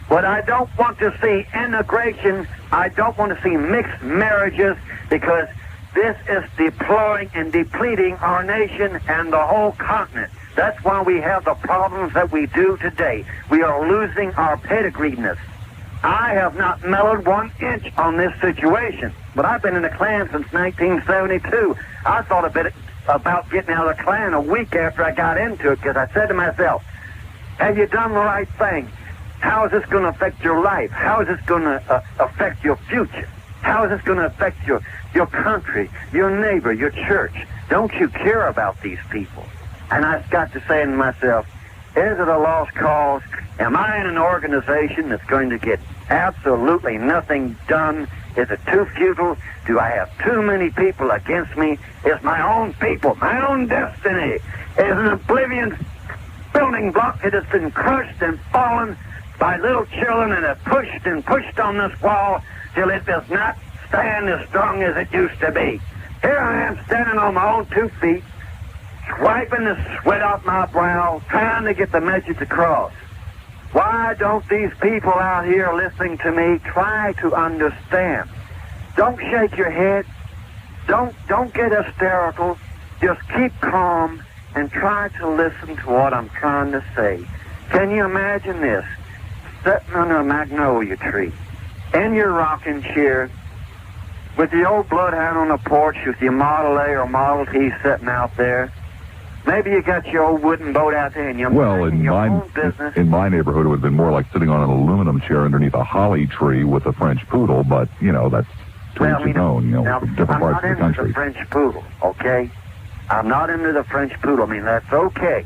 I: But I don't want to see integration. I don't want to see mixed marriages, because this is deploying and depleting our nation and the whole continent. That's why we have the problems that we do today. We are losing our pedigreedness. I have not mellowed 1 inch on this situation, but I've been in the Klan since 1972. I thought a bit about getting out of the Klan a week after I got into it, because I said to myself, have you done the right thing? How is this going to affect your life? How is this going to affect your future? How is this going to affect your country, your neighbor, your church? Don't you care about these people? And I've got to say to myself, is it a lost cause? Am I in an organization that's going to get absolutely nothing done? Is it too futile? Do I have too many people against me? Is my own people, my own destiny, is an oblivion building block that has been crushed and fallen by little children and have pushed and pushed on this wall till it does not stand as strong as it used to be. Here I am standing on my own 2 feet, wiping the sweat off my brow, trying to get the message across. Why don't these people out here listening to me try to understand? Don't shake your head. Don't get hysterical. Just keep calm and try to listen to what I'm trying to say. Can you imagine this? Sitting under a magnolia tree, in your rocking chair, with the old bloodhound on the porch with your Model A or Model T sitting out there. Maybe you got your old wooden boat out there and you're minding your own business.
D: In my neighborhood, it would have been more like sitting on an aluminum chair underneath a holly tree with a French poodle, but, you know, that's to each his own,
I: now,
D: from different parts of the country.
I: I'm not into the French poodle, okay? I'm not into the French poodle. I mean, that's okay.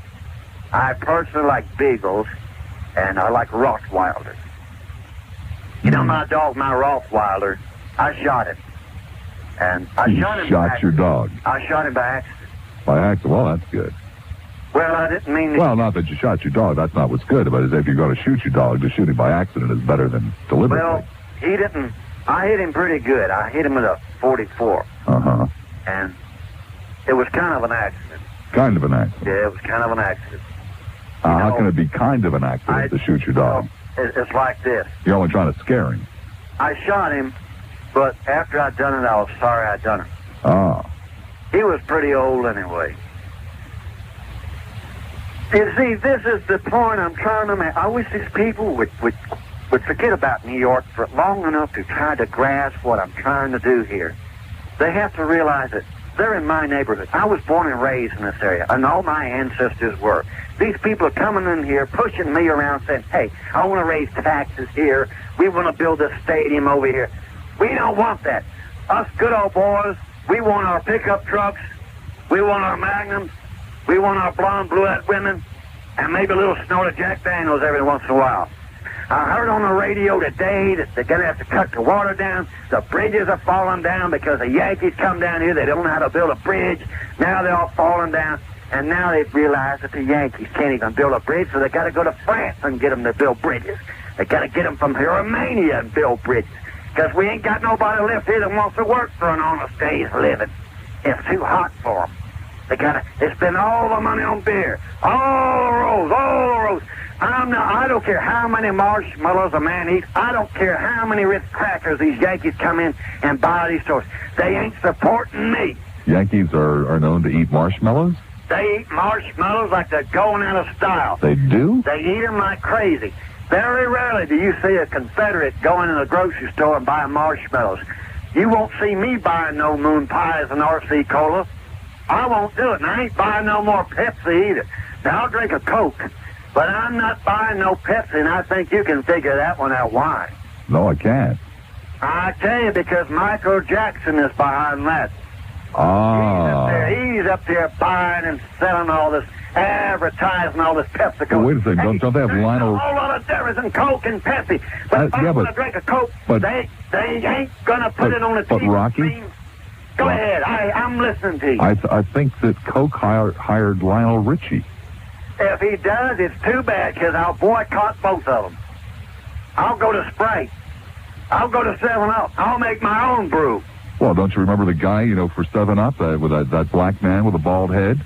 I: I personally like beagles, and I like Rottweilers. You know, my dog, my Rottweiler, I shot him. And I shot him
D: shot your dog?
I: I shot him by accident.
D: By accident? Well, that's good.
I: Well, I didn't mean...
D: Well, not that you shot your dog. That's not what's good. But if you're going to shoot your dog, to shoot him by accident is better than deliberately.
I: Well, he didn't... I hit him pretty good. I hit him with a .44.
D: Uh-huh.
I: And it was kind of an accident.
D: Kind of an accident?
I: Yeah, it was kind of an accident.
D: How can it be kind of an accident to shoot your dog?
I: It's like this.
D: You're only trying to scare him.
I: I shot him, but after I'd done it, I was sorry I'd done it.
D: Oh.
I: He was pretty old anyway. You see, this is the point I'm trying to make. I wish these people would forget about New York for long enough to try to grasp what I'm trying to do here. They have to realize that they're in my neighborhood. I was born and raised in this area, and all my ancestors were. These people are coming in here, pushing me around, saying, hey, I want to raise taxes here. We want to build a stadium over here. We don't want that. Us good old boys, we want our pickup trucks. We want our Magnums. We want our blonde, blue-eyed women, and maybe a little snort of Jack Daniels every once in a while. I heard on the radio today that they're going to have to cut the water down. The bridges are falling down because the Yankees come down here. They don't know how to build a bridge. Now they're all falling down. And now they've realized that the Yankees can't even build a bridge, so they got to go to France and get them to build bridges. They got to get them from Romania and build bridges. Because we ain't got nobody left here that wants to work for an honest day's living. It's too hot for them. They spend all the money on beer. All the roads. I don't care how many marshmallows a man eats. I don't care how many Ritz crackers these Yankees come in and buy these stores. They ain't supporting me.
D: Yankees are known to eat marshmallows?
I: They eat marshmallows like they're going out of style.
D: They do?
I: They eat them like crazy. Very rarely do you see a Confederate going in a grocery store and buying marshmallows. You won't see me buying no moon pies and RC Cola. I won't do it, and I ain't buying no more Pepsi either. Now, I'll drink a Coke, but I'm not buying no Pepsi, and I think you can figure that one out why.
D: No, I can't.
I: I tell you, because Michael Jackson is behind that. He's up there buying and selling all this, advertising all this Pepsi.
D: Well, wait a second, don't they have Lionel...
I: a whole lot of difference in Coke and Pepsi. But if I want to drink a Coke, they ain't going to put it on the TV.
D: But Rocky...
I: Go ahead. I'm listening to you.
D: I think that Coke hired Lionel Richie.
I: If he does, it's too bad, because I'll boycott both of them. I'll go to Sprite. I'll go to 7-Up. I'll make my own brew.
D: Well, don't you remember the guy, for 7-Up, with that black man with a bald head?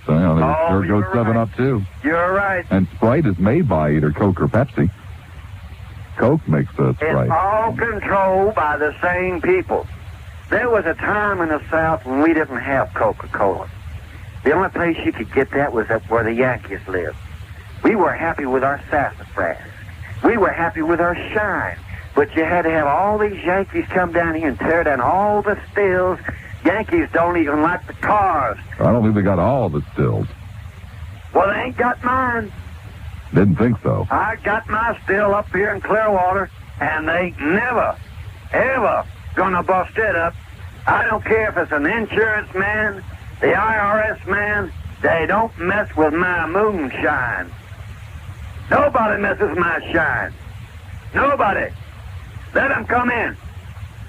D: So, there goes 7-Up, too.
I: You're right.
D: And Sprite is made by either Coke or Pepsi. Coke makes the Sprite.
I: It's all controlled by the same people. There was a time in the South when we didn't have Coca-Cola. The only place you could get that was up where the Yankees lived. We were happy with our sassafras. We were happy with our shine. But you had to have all these Yankees come down here and tear down all the stills. Yankees don't even like the cars.
D: I don't think they got all of the stills.
I: Well, they ain't got mine.
D: Didn't think so.
I: I got my still up here in Clearwater, and they never, ever gonna bust it up. I don't care if it's an insurance man, the IRS man, they don't mess with my moonshine. Nobody messes with my shine. Nobody. Let them come in.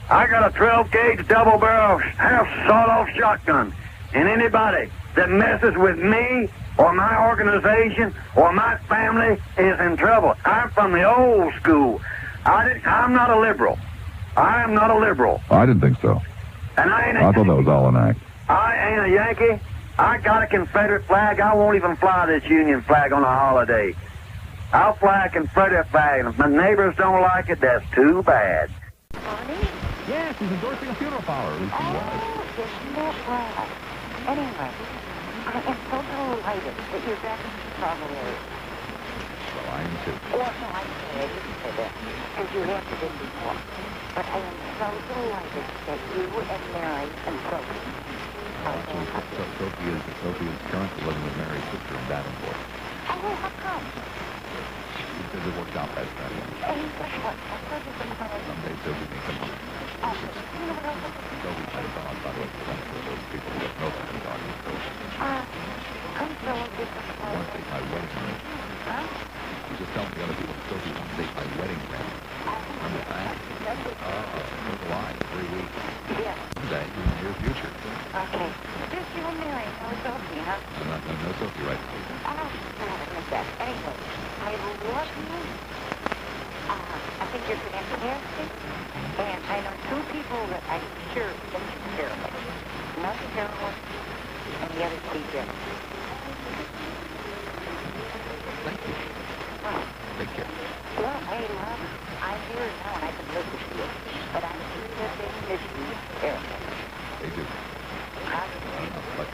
I: I got a 12-gauge double-barrel half sawed-off shotgun, and anybody that messes with me or my organization or my family is in trouble. I'm from the old school. I'm not a liberal. I am not a liberal.
D: I didn't think so.
I: And I ain't a
D: I thought that was all an act.
I: I ain't a Yankee. I got a Confederate flag. I won't even fly this Union flag on a holiday. I'll fly a Confederate flag, and if my neighbors don't like it, that's too bad.
C: Yes, he's endorsing a funeral parlor. At least he was.
K: Isn't that right? Anyway, I am so delighted that you're back in the Chicago area.
D: Well, I am too.
K: Well, no, I'm sorry, I didn't say that, because you have to do before. But I am so delighted that you and Mary and Sophie are in
D: Sophie is currently living with Mary's sister in Davenport.
K: Oh, how come?
D: Because it worked out that way.
K: Hey, guess what? I told you sometime.
D: Someday Sophie can come home.
K: You know what else?
D: Sophie had a dog, by the way, for those people who don't know that the dog is Sophie.
K: Come celebrate the
D: I want to take my wedding ring.
K: Huh?
D: You just tell the other people Sophie wants to take my wedding ring. Remember that? So do I. 3 weeks.
K: Yeah.
D: Someday, in the near future.
K: Okay. Just you and Mary. No Sophie, huh?
D: No Sophie right now.
K: Oh, I missed that. Anyway, I love you. I think you're fantastic. And I know two people that I'm sure think you're terrible. Another terrible, and the other Steve Jennings.
D: Thank you.
K: Well,
D: take care.
K: Well, hey, love, I'm here now and I can listen to you. But I'm sure that they miss you terribly.
D: They do. But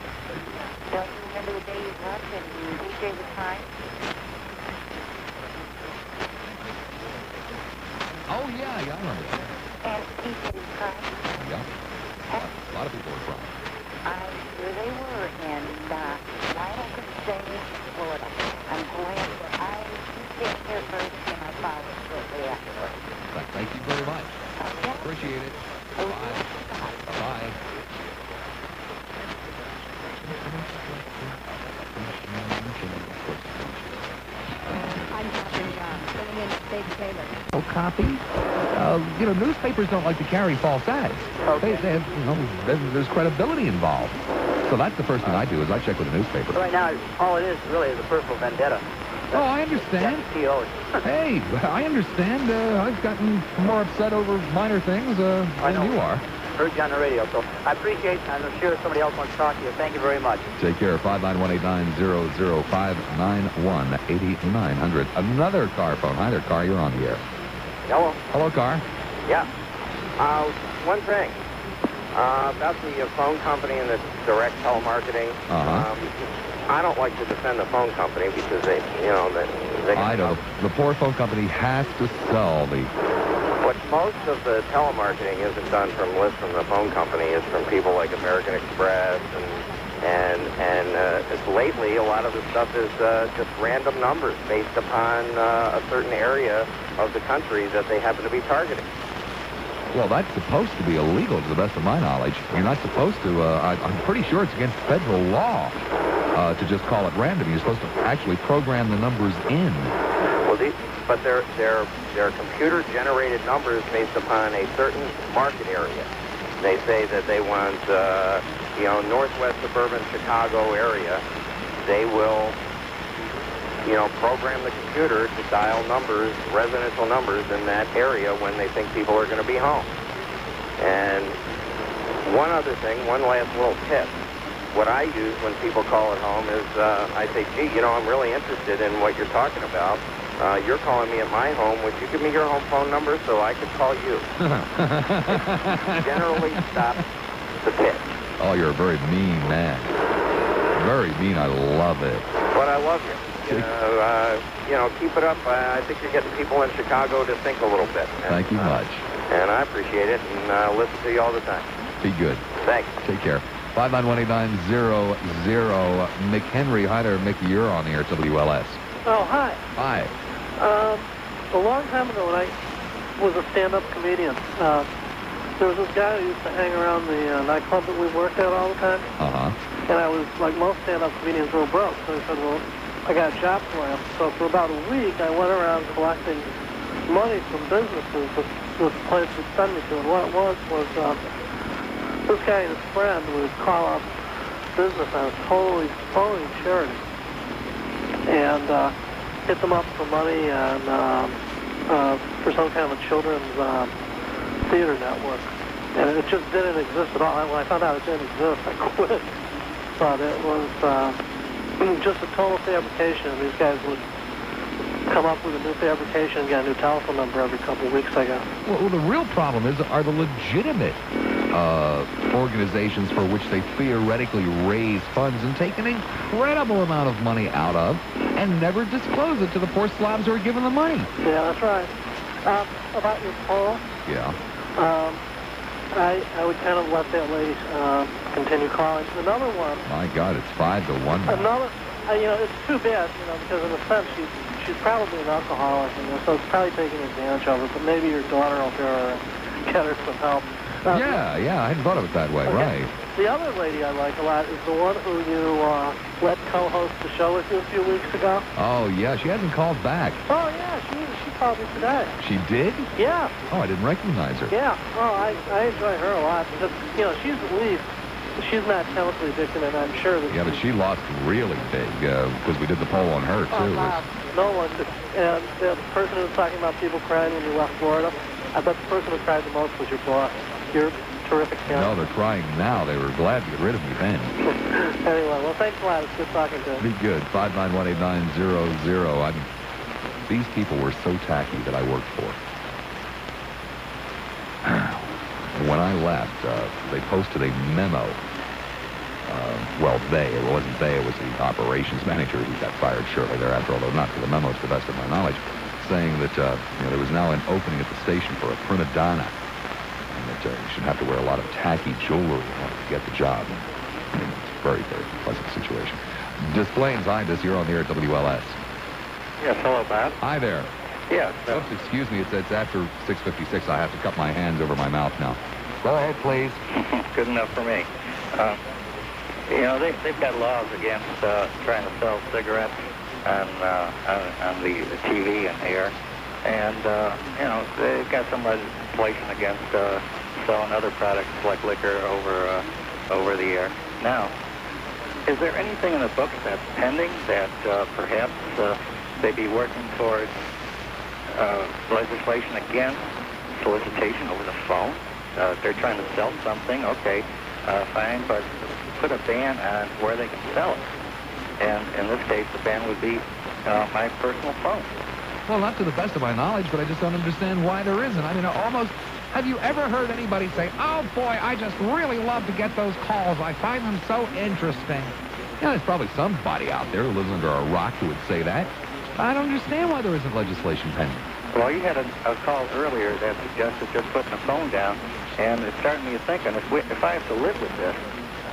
K: Don't you remember the day you left and DJ was fine?
D: oh yeah, I remember that.
K: And DJ was fine?
D: Yeah. A lot of people were crying.
K: I'm sure they were, and I can say, Florida, I'm glad that I came here first and my father shortly afterwards.
D: Thank you very much.
K: Okay.
D: Appreciate it. Bye. Bye.
P: I'm Catherine John, filling in for Dave Taylor.
C: Oh, copy? Newspapers don't like to carry false ads.
P: Okay.
C: They have, there's credibility involved. So that's the first thing I do is I check with the newspaper.
Q: Right now, all it is really is a personal vendetta.
C: Oh, I understand. Hey, I understand. I've gotten more upset over minor things than you are.
Q: Heard you on the radio, so I appreciate it. I'm sure somebody else wants to talk to you. Thank you very much.
D: Take care. 591-8900, 591-8900. Another car phone. Hi there, car. You're on the air.
R: Hello.
D: Hello, car.
R: Yeah. One thing. About the phone company and the direct telemarketing. I don't like to defend the phone company because they
D: I know. The poor phone company has to sell the...
R: What most of the telemarketing isn't done from lists from the phone company is from people like American Express and lately a lot of the stuff is just random numbers based upon a certain area of the country that they happen to be targeting.
D: Well, that's supposed to be illegal, to the best of my knowledge. You're not supposed to, I'm pretty sure it's against federal law to just call it random. You're supposed to actually program the numbers in.
R: Well, but they're computer-generated numbers based upon a certain market area. They say that they want, northwest suburban Chicago area. They will, program the computer to dial numbers, residential numbers in that area when they think people are going to be home. And one other thing, one last little tip. What I use when people call at home is I say, gee, I'm really interested in what you're talking about. You're calling me at my home. Would you give me your home phone number so I could call you? Generally stop the pitch.
D: Oh, you're a very mean man. Very mean. I love it.
R: But I love you. Keep it up. I think you're getting people in Chicago to think a little bit.
D: Thank you much.
R: And I appreciate it, and listen to you all the time.
D: Be good.
R: Thanks.
D: Take care. 591-8900. McHenry. Hi there, Mick. You're on the air, WLS.
V: Oh, hi.
D: Hi.
V: A long time ago when I was a stand-up comedian, there was this guy who used to hang around the nightclub that we worked at all the time. And I was, like most stand-up comedians, real broke. So I said, well, I got a job for him. So for about a week, I went around collecting money from businesses that this place would send me to. And what it was this guy and his friend would call up business on a totally charity and hit them up for money and for some kind of a children's theater network. And it just didn't exist at all. When I found out it didn't exist, I quit. But it was just a total fabrication. These guys would come up with a new fabrication and get a new telephone number every couple of weeks, I guess.
C: Well, the real problem are the legitimate
D: organizations for which they theoretically raise funds and take an incredible amount of money out of and never disclose it to the poor slobs who are giving the money.
V: Yeah, that's right. About your poll,
D: Yeah.
V: I would kind of let that lady continue calling. Another one.
D: My God, it's 5-1.
V: Another, it's too bad, because in a sense she's probably an alcoholic, so it's probably taking advantage of her. But maybe your daughter will get her some help.
D: Yeah, I hadn't thought of it that way, right.
V: The other lady I like a lot is the one who you let co-host the show with you a few weeks ago.
D: Oh, yeah, she hasn't called back.
V: Oh, yeah, she called me today.
D: She did?
V: Yeah.
D: Oh, I didn't recognize her.
V: Yeah. Oh, I enjoy her a lot because, she's at least, she's not chemically addicted, and I'm sure that...
D: Yeah, but she lost really big because we did the poll on her, too.
V: No one did. And the person who was talking about people crying when you left Florida, I bet the person who cried the most was your boss. You're terrific, Ken.
D: No, they're crying now. They were glad to get rid of me then.
V: Anyway, well, thanks a lot. It's good talking to you.
D: Be good. 591-8900. These people were so tacky that I worked for. When I left, they posted a memo it wasn't they, it was the operations manager who got fired shortly thereafter, although not for the memo, to the best of my knowledge, saying that there was now an opening at the station for a prima donna, and that you should have to wear a lot of tacky jewelry in order to get the job. And it's a very, very pleasant situation. Display and Zidus, you're on the air at WLS.
A: Yes, hello, Bob.
D: Hi there.
A: Yes.
D: Oops, excuse me, it's after 6:56. I have to cup my hands over my mouth now. Go ahead, please.
A: Good enough for me. They've got laws against trying to sell cigarettes on the TV and air. And, they've got some legislation against selling other products like liquor over the air. Now, is there anything in the books that's pending that perhaps they'd be working towards legislation against solicitation over the phone? They're trying to sell something, okay, fine, but put a ban on where they can sell it. And in this case, the ban would be my personal phone.
B: Well, not to the best of my knowledge, but I just don't understand why there isn't. I mean, have you ever heard anybody say, oh, boy, I just really love to get those calls. I find them so interesting. There's probably somebody out there who lives under a rock who would say that. I don't understand why there isn't legislation pending.
A: Well, you had a call earlier that suggested just putting the phone down, and it started me thinking, if I have to live with this,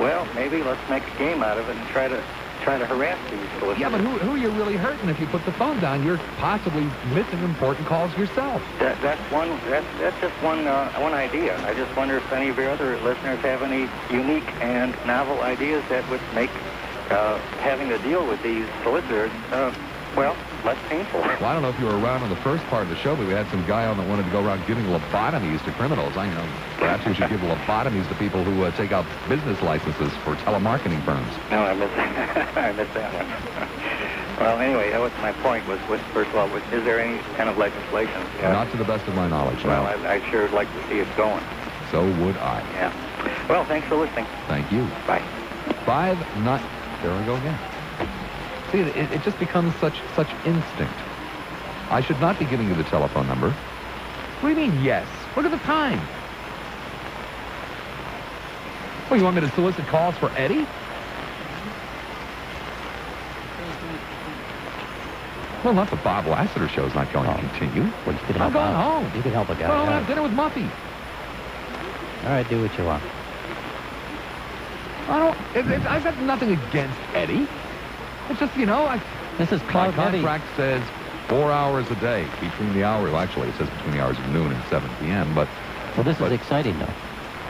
A: well, maybe let's make a game out of it and try to harass these solicitors.
B: Yeah, but who are you really hurting if you put the phone down? You're possibly missing important calls yourself.
A: That's just one idea. I just wonder if any of your other listeners have any unique and novel ideas that would make having to deal with these solicitors, less painful.
B: Well, I don't know if you were around on the first part of the show, but we had some guy on that wanted to go around giving lobotomies to criminals. I know. Perhaps we should give lobotomies to people who take out business licenses for telemarketing firms.
A: No, I missed that one. Well, anyway, that was my point. First of all, is there any kind of legislation?
B: Not to the best of my knowledge.
A: Well, I'd sure like to see it going.
B: So would I.
A: Yeah. Well, thanks for listening.
B: Thank you.
A: Bye.
B: There we go again. See, it just becomes such instinct. I should not be giving you the telephone number. What do you mean, yes? Look at the time. Well, you want me to solicit calls for Eddie? Well, not the Bob Lassiter show's not going to continue.
G: Well, you could
B: I'm
G: help
B: going
G: out.
B: home.
G: You could help a guy.
B: Well, I'm going to have dinner with Muffy.
G: All right, do what you want.
B: I've got nothing against Eddie. It's just,
G: This is Cloud
B: my
G: Heavy.
B: contract says 4 hours a day between the hours. Well, actually, it says between the hours of noon and 7 p.m., but...
G: Well, this is exciting, though.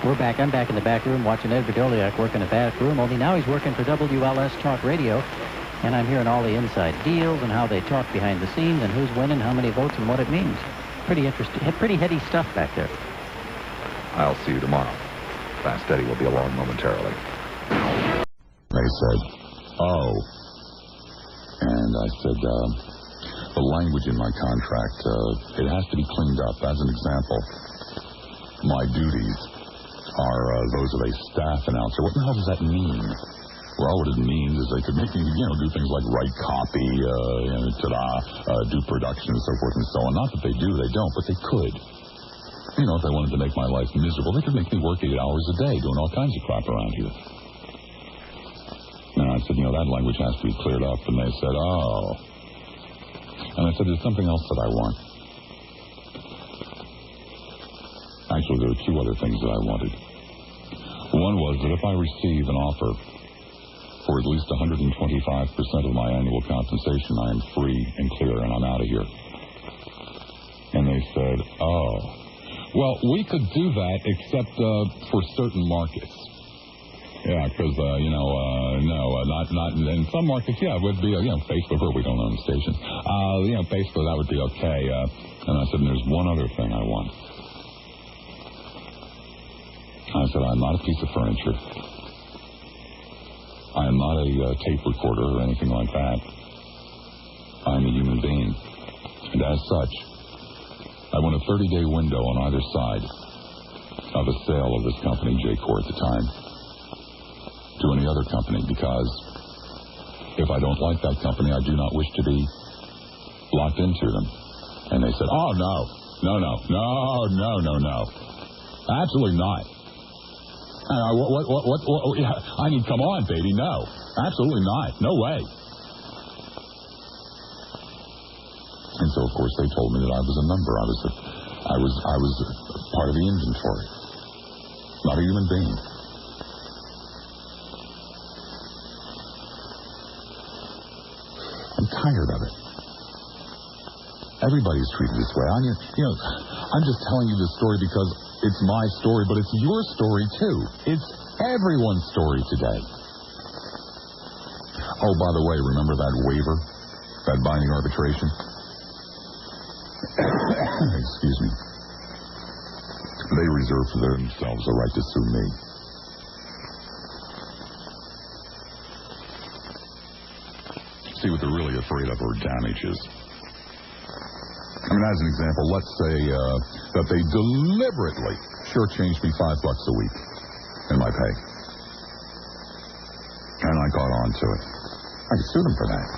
G: I'm back in the back room watching Ed Vidoliak work in the back room, only now he's working for WLS Talk Radio, and I'm hearing all the inside deals and how they talk behind the scenes and who's winning, how many votes, and what it means. Pretty interesting, pretty heady stuff back there.
B: I'll see you tomorrow. Fast Eddie will be along momentarily.
F: They said, oh. And I said, the language in my contract, it has to be cleaned up. As an example, my duties are those of a staff announcer. What the hell does that mean? Well, what it means is they could make me, do things like write copy, do production and so forth and so on. Not that they do, they don't, but they could. If they wanted to make my life miserable, they could make me work 8 hours a day doing all kinds of crap around here. And I said, that language has to be cleared up. And they said, oh. And I said, there's something else that I want. Actually, there were two other things that I wanted. One was that if I receive an offer for at least 125% of my annual compensation, I am free and clear and I'm out of here. And they said, oh. Well, we could do that except for certain markets. Yeah, because, not in some markets, it would be, Facebook, or we don't own stations. Facebook, that would be okay. And I said, there's one other thing I want. I said, I'm not a piece of furniture. I am not a tape recorder or anything like that. I'm a human being. And as such, I want a 30-day window on either side of a sale of this company, J-Corps at the time, to any other company, because if I don't like that company, I do not wish to be locked into them. And they said, oh, no. Absolutely not. What? I mean, come on, baby. No. Absolutely not. No way. And so, of course, they told me that I was a number. I was part of the inventory. Not a human being. I'm tired of it. Everybody's treated this way. I mean, I'm just telling you this story because it's my story, but it's your story, too. It's everyone's story today. Oh, by the way, remember that waiver? That binding arbitration? Excuse me. They reserve for themselves the right to sue me. See, what they're really afraid of are damages. I mean, as an example, let's say that they deliberately shortchanged me $5 a week in my pay. And I got on to it. I could sue them for that.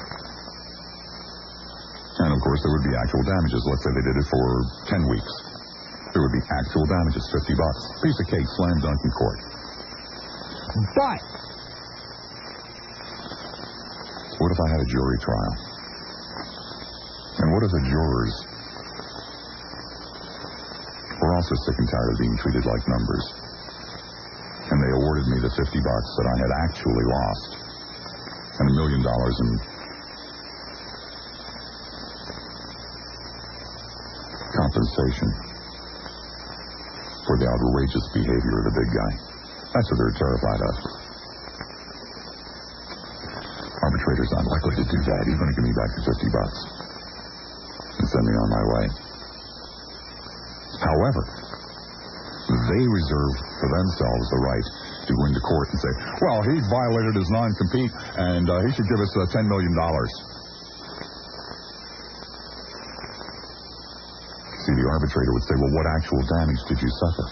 F: And, of course, there would be actual damages. Let's say they did it for 10 weeks. There would be actual damages, $50. Piece of cake, slam dunk in court. But what if I had a jury trial? And what if the jurors were also sick and tired of being treated like numbers? And they awarded me the $50 that I had actually lost and $1 million in compensation for the outrageous behavior of the big guy. That's what they're terrified of. Arbitrator's not likely to do that. He's going to give me back the $50 and send me on my way. However, they reserve for themselves the right to go into court and say, well, he violated his non-compete and he should give us $10 million. See, the arbitrator would say, well, what actual damage did you suffer?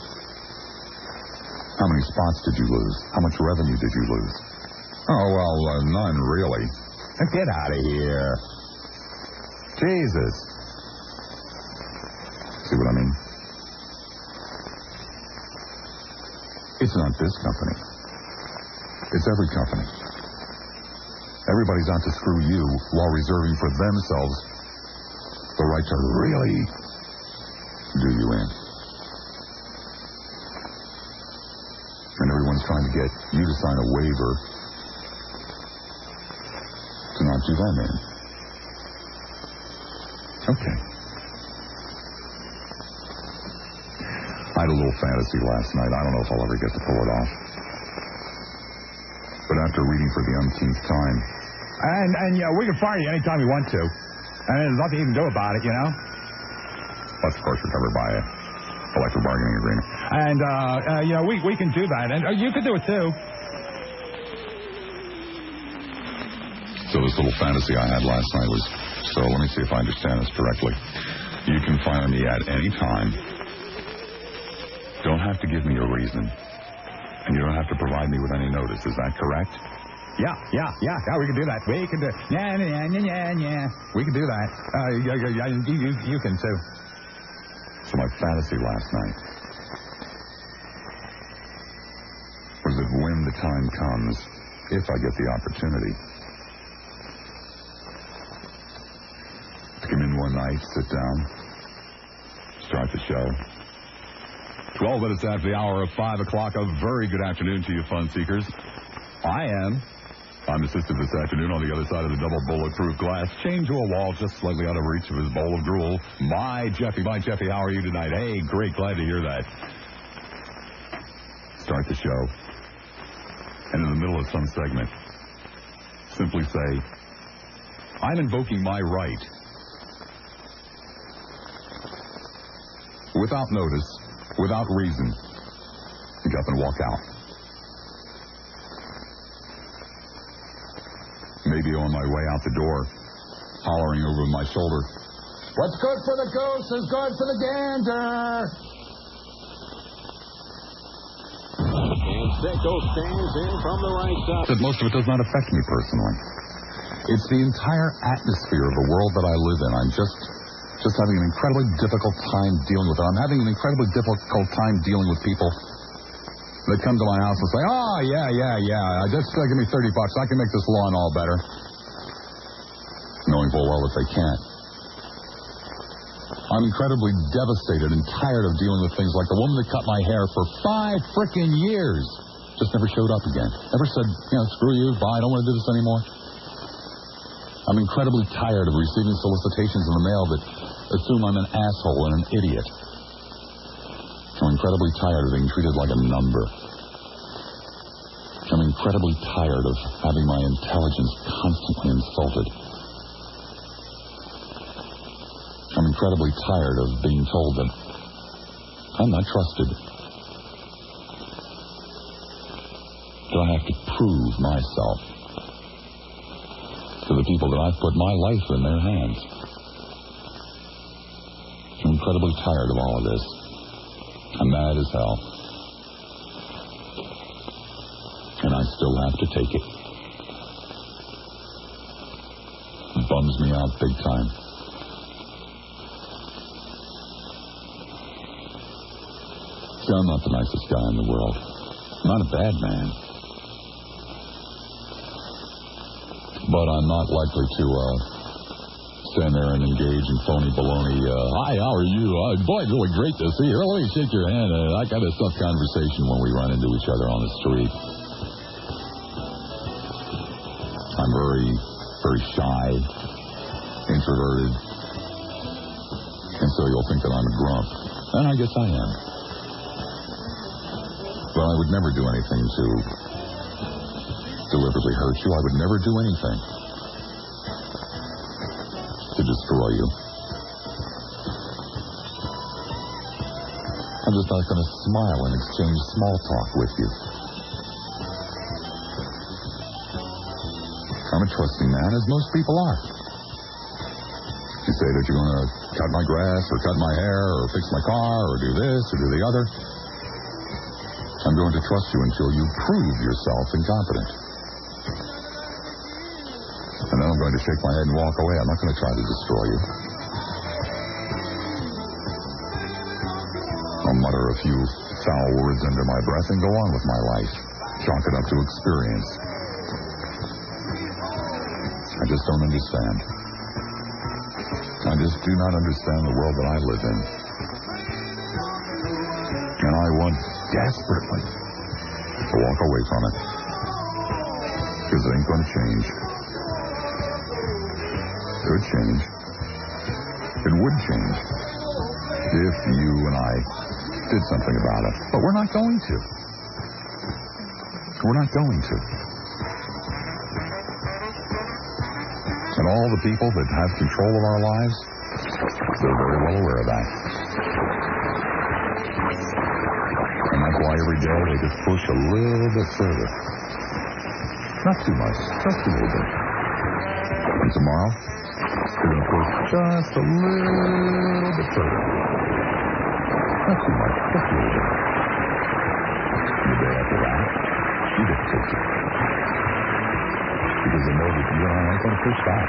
F: How many spots did you lose? How much revenue did you lose? Oh, well, none, really. Get out of here. Jesus. See what I mean? It's not this company. It's every company. Everybody's out to screw you while reserving for themselves the right to really do you in. And everyone's trying to get you to sign a waiver to not do them in. Okay. I had a little fantasy last night. I don't know if I'll ever get to pull it off. But after reading for the umpteenth time... And we can fire you anytime we want to. And there's nothing you can do about it, you know? Plus, of course, we're covered by a collective bargaining agreement. And, we can do that. And you can do it, too. So this little fantasy I had last night was... So let me see if I understand this correctly. You can fire me at any time. Don't have to give me a reason. And you don't have to provide me with any notice. Is that correct? Yeah, we can do that. We can do... Yeah. We can do that. You can, too. So my fantasy last night was that when the time comes, if I get the opportunity, to come in one night, sit down, start the show. 12 minutes after the hour of 5 o'clock. A very good afternoon to you, fun seekers. I'm assisted this afternoon on the other side of the double bulletproof glass, chained to a wall just slightly out of reach of his bowl of drool. My Jeffy, how are you tonight? Hey, great, glad to hear that. Start the show. And in the middle of some segment, simply say, I'm invoking my right. Without notice, without reason, get up and walk out. Maybe on my way out the door, hollering over my shoulder, what's good for the goose is good for the gander.
H: And Sicko stands in from the right side.
F: That most of it does not affect me personally. It's the entire atmosphere of the world that I live in. I'm just having an incredibly difficult time dealing with it. I'm having an incredibly difficult time dealing with people that come to my house and say, oh, yeah. Just give me $30. I can make this lawn all better. Knowing full well that they can't. I'm incredibly devastated and tired of dealing with things like the woman that cut my hair for 5 frickin' years. Just never showed up again. Never said, screw you, bye, I don't want to do this anymore. I'm incredibly tired of receiving solicitations in the mail that assume I'm an asshole and an idiot. I'm incredibly tired of being treated like a number. I'm incredibly tired of having my intelligence constantly insulted. I'm incredibly tired of being told that I'm not trusted. That I have to prove myself to the people that I've put my life in their hands. I'm incredibly tired of all of this. I'm mad as hell. And I still have to take it. It bums me out big time. See, I'm not the nicest guy in the world. I'm not a bad man. But I'm not likely to stand there and engage in phony baloney. Hi, how are you? Boy, it's really great to see you. Let me shake your hand. I got a tough conversation when we run into each other on the street. I'm very, very shy, introverted, and so you'll think that I'm a grump. And I guess I am. But I would never do anything to deliberately hurt you. I would never do anything to destroy you. I'm just not going to smile and exchange small talk with you. I'm a trusting man, as most people are. You say that you're going to cut my grass or cut my hair or fix my car or do this or do the other. I'm going to trust you until you prove yourself incompetent. And then I'm going to shake my head and walk away. I'm not going to try to destroy you. I'll mutter a few foul words under my breath and go on with my life. Chalk it up to experience. I just don't understand. I just do not understand the world that I live in. And I want desperately to walk away from it. Because it ain't going to change. It could change. It would change. If you and I did something about it. But we're not going to. We're not going to. And all the people that have control of our lives, they're very well aware of that. And that's why every day they just push a little bit further. Not too much, just a little bit. And tomorrow, they're going to push just a little bit further. Not too much, just a little bit. And the day after that, you get to push it. Because they know that you and I aren't going to push back.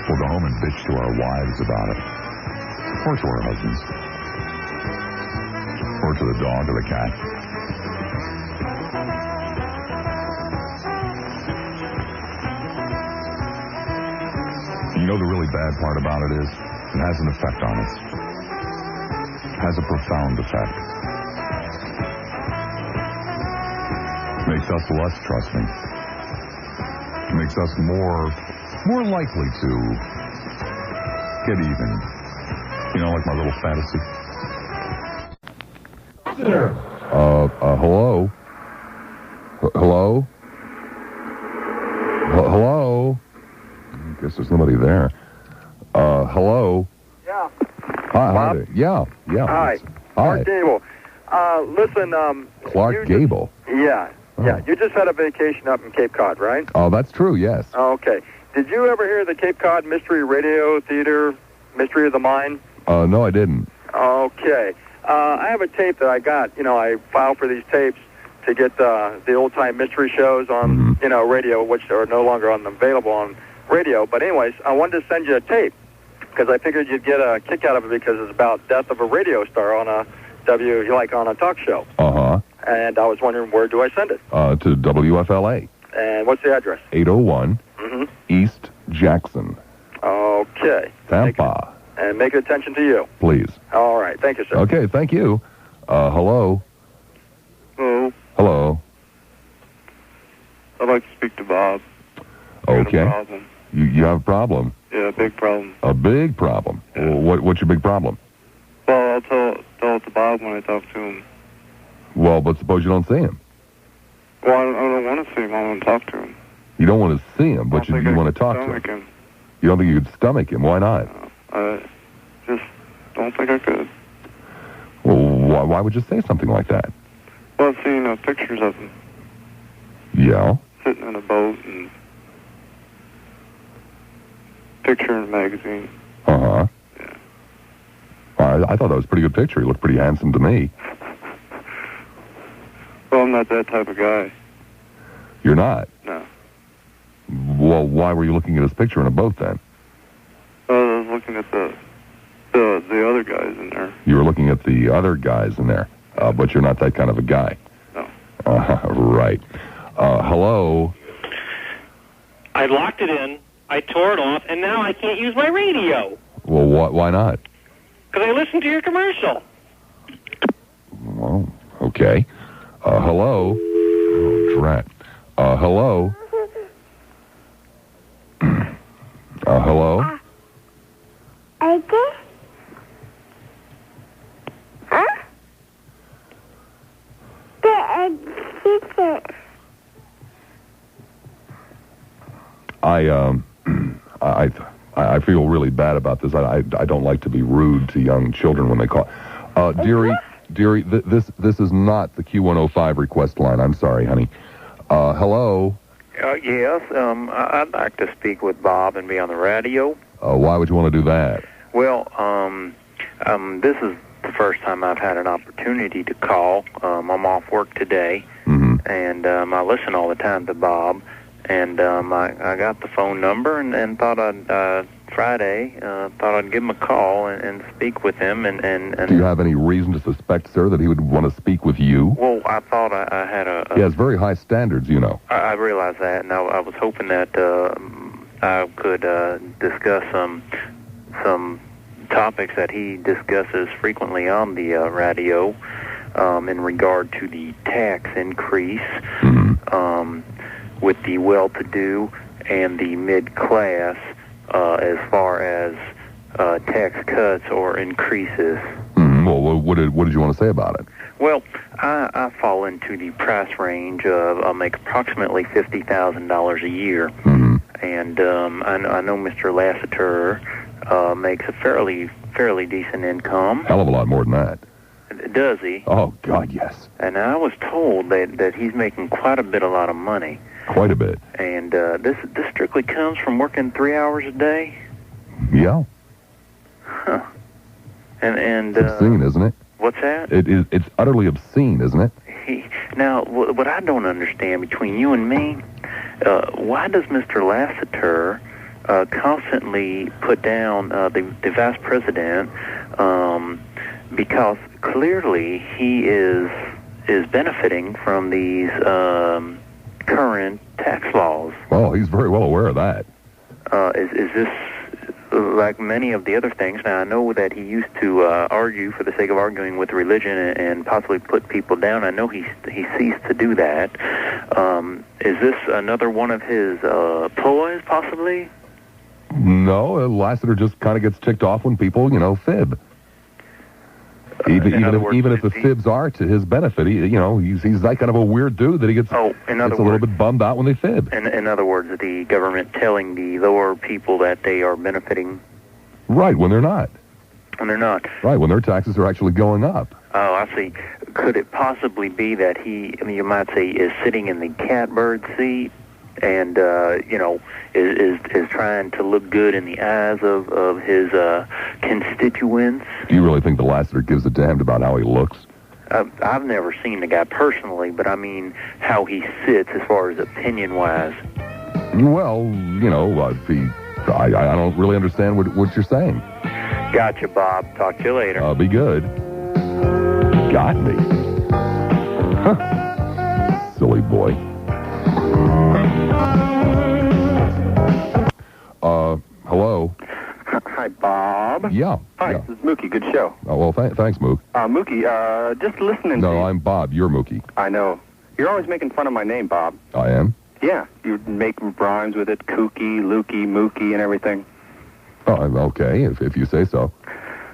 F: We'll go home and bitch to our wives about it. Or to our husbands. Or to the dog or the cat. You know the really bad part about it is it has an effect on us. It has a profound effect. Makes us less trusting. Makes us more likely to get even. You know, like my little fantasy. Hello? Hello? Hello? I guess there's nobody there. Hello?
O: Yeah.
F: Hi.
O: Bob?
F: Yeah.
O: Hi.
F: Hi.
O: Clark Gable. Listen,
F: Clark Gable?
O: Yeah. Yeah, you just had a vacation up in Cape Cod, right?
F: Oh, that's true, yes.
O: Okay. Did you ever hear the Cape Cod Mystery Radio Theater, Mystery of the Mind?
F: No, I didn't.
O: Okay. I have a tape that I got. You know, I filed for these tapes to get the old-time mystery shows on, radio, which are no longer available on radio. But anyways, I wanted to send you a tape. because I figured you'd get a kick out of it because it's about death of a radio star on a on a talk show.
J: Uh-huh.
O: And I was wondering, where do I send it?
J: To WFLA.
O: And what's the address?
J: 801 East Jackson.
O: Okay.
J: Tampa.
O: And make it attention to you.
J: Please.
O: All right. Thank you, sir.
J: Okay, thank you. Hello?
S: Hello.
J: Hello?
S: I'd like to speak to Bob.
J: Okay.
S: Problem.
J: You have a problem?
S: Yeah, big problem.
J: A big problem? Well, what's your big problem?
S: Well, I'll tell it to Bob when I talk to him.
J: Well, but suppose you don't see him.
S: Well, I don't want to see him. I want to talk to him.
J: You don't want to see him, but you want to talk to him. You don't think you could stomach him? Why not?
S: I just don't think I could.
J: Well, why would you say something like that?
S: Well, I've seen pictures of him.
J: Yeah?
S: Sitting in a boat and picture in a magazine.
J: Uh-huh. Yeah. I thought that was a pretty good picture. He looked pretty handsome to me.
S: Well, I'm not that type of guy.
J: You're not?
S: No.
J: Well, why were you looking at his picture in a boat then?
S: I was looking at the other guys in there.
J: You were looking at the other guys in there, but you're not that kind of a guy.
S: No.
J: Right. Hello?
T: I locked it in, I tore it off, and now I can't use my radio.
J: Well, why not?
T: Because I listened to your commercial.
J: Well, okay. Hello? Oh, drat. Hello? Hello? I feel really bad about this. I don't like to be rude to young children when they call. Dearie, this is not the Q105 request line. I'm sorry, honey. Hello?
U: Yes, I'd like to speak with Bob and be on the radio.
J: Why would you want to do that?
U: Well, this is the first time I've had an opportunity to call. I'm off work today, and I listen all the time to Bob, and I got the phone number and thought I'd Friday, thought I'd give him a call and speak with him. And
J: do you have any reason to suspect, sir, that he would want to speak with you?
U: Well, I thought I had a...
J: He has very high standards, you know.
U: I realize that, and I was hoping that I could discuss some topics that he discusses frequently on the radio in regard to the tax increase with the well-to-do and the mid-class as far as tax cuts or increases.
J: Well, what did you want to say about it?
U: Well, I fall into the price range of, I'll make approximately $50,000 a year. And I know Mr. Lassiter makes a fairly decent income.
J: Hell of a lot more than that.
U: Does he?
J: Oh, God, yes.
U: And I was told that he's making quite a lot of money.
J: Quite a bit.
U: And this strictly comes from working 3 hours a day?
J: Yeah.
U: Huh. And
J: it's obscene, isn't it?
U: What's that?
J: It's utterly obscene, isn't it?
U: Now, what I don't understand between you and me, why does Mr. Lassiter constantly put down the vice president? Because clearly he is benefiting from these current tax laws.
J: Oh, he's very well aware of that.
U: Is this like many of the other things? Now, I know that he used to argue for the sake of arguing with religion and possibly put people down. I know he ceased to do that. Is this another one of his ploys, possibly?
J: No, Lassiter just kind of gets ticked off when people, fib. Even if the fibs are to his benefit, he's that kind of a weird dude that he gets a little bit bummed out when they fib.
U: In other words, the government telling the lower people that they are benefiting.
J: Right, when they're not.
U: When they're not.
J: Right, when their taxes are actually going up.
U: Oh, I see. Could it possibly be that he, you might say, is sitting in the catbird seat and, is trying to look good in the eyes of his constituents?
J: Do you really think the Lassiter gives a damn about how he looks?
U: I've never seen the guy personally, but I mean how he sits as far as opinion-wise.
J: Well, if he I don't really understand what you're saying.
U: Gotcha, Bob. Talk to you later.
J: Be good. Got me. Huh. Silly boy. Hello?
L: Hi, Bob.
J: Yeah.
L: Hi,
J: yeah.
L: this is Mookie. Good show.
J: Oh, well, thanks, Mook.
L: Mookie, just listening to
J: No,
L: you.
J: I'm Bob. You're Mookie.
L: I know. You're always making fun of my name, Bob.
J: I am?
L: Yeah, you make rhymes with it, kooky, lukey, mookie, and everything.
J: Oh, okay, if you say so.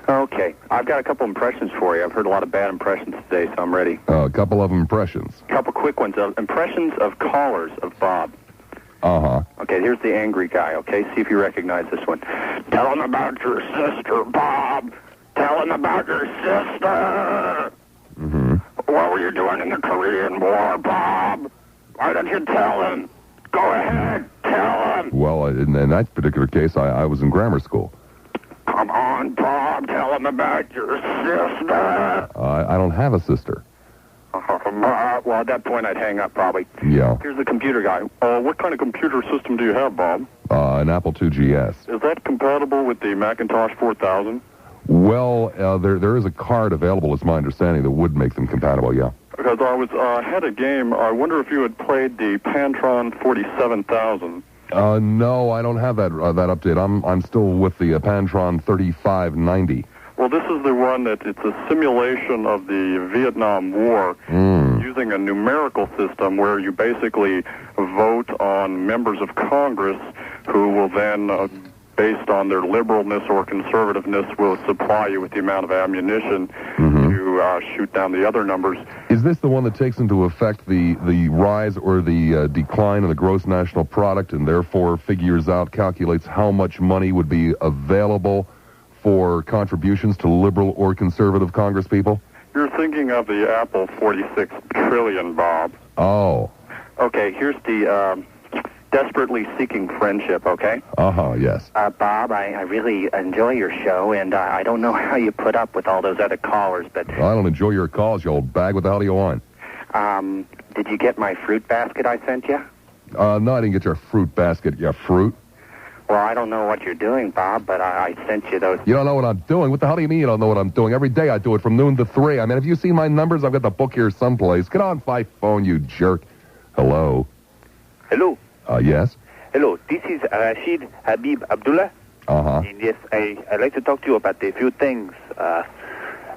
L: Okay, I've got a couple impressions for you. I've heard a lot of bad impressions today, so I'm ready.
J: A couple of impressions.
L: A couple quick ones. Impressions of callers of Bob.
J: Uh-huh.
L: Okay, here's the angry guy, okay? See if you recognize this one. Tell him about your sister, Bob. Tell him about your sister.
J: Mm-hmm.
L: What were you doing in the Korean War, Bob? Why didn't you tell him? Go ahead, tell him.
J: Well, in that particular case, I was in grammar school.
L: Come on, Bob, tell him about your sister.
J: I don't have a sister.
L: Well, at that point, I'd hang up, probably.
J: Yeah.
L: Here's the computer guy. What kind of computer system do you have, Bob?
J: An Apple II GS.
L: Is that compatible with the Macintosh 4000?
J: Well, there is a card available, it's my understanding, that would make them compatible, yeah.
L: Because I was had a game. I wonder if you had played the Pantron 47000.
J: No, I don't have that update. I'm still with the Pantron 3590.
L: Well, this is the one that it's a simulation of the Vietnam War using a numerical system where you basically vote on members of Congress who will then, based on their liberalness or conservativeness, will supply you with the amount of ammunition to shoot down the other numbers.
J: Is this the one that takes into effect the rise or the decline in the gross national product and therefore calculates how much money would be available for contributions to liberal or conservative congresspeople?
L: You're thinking of the Apple 46 trillion, Bob.
J: Oh.
L: Okay, here's the Desperately Seeking Friendship, okay?
J: Uh-huh, yes.
L: Bob, I really enjoy your show, and I don't know how you put up with all those other callers, but...
J: I don't enjoy your calls, you old bag. What the hell do you want?
L: Did you get my fruit basket I sent you?
J: No, I didn't get your fruit basket, you fruit.
L: Well, I don't know what you're doing, Bob, but I sent you those...
J: You don't know what I'm doing? What the hell do you mean you don't know what I'm doing? Every day I do it from noon to 3. I mean, have you seen my numbers? I've got the book here someplace. Get on my phone, you jerk. Hello?
M: Hello?
J: Yes?
M: Hello, this is Rashid Habib Abdullah.
J: Uh-huh.
M: And yes, I'd like to talk to you about a few things. I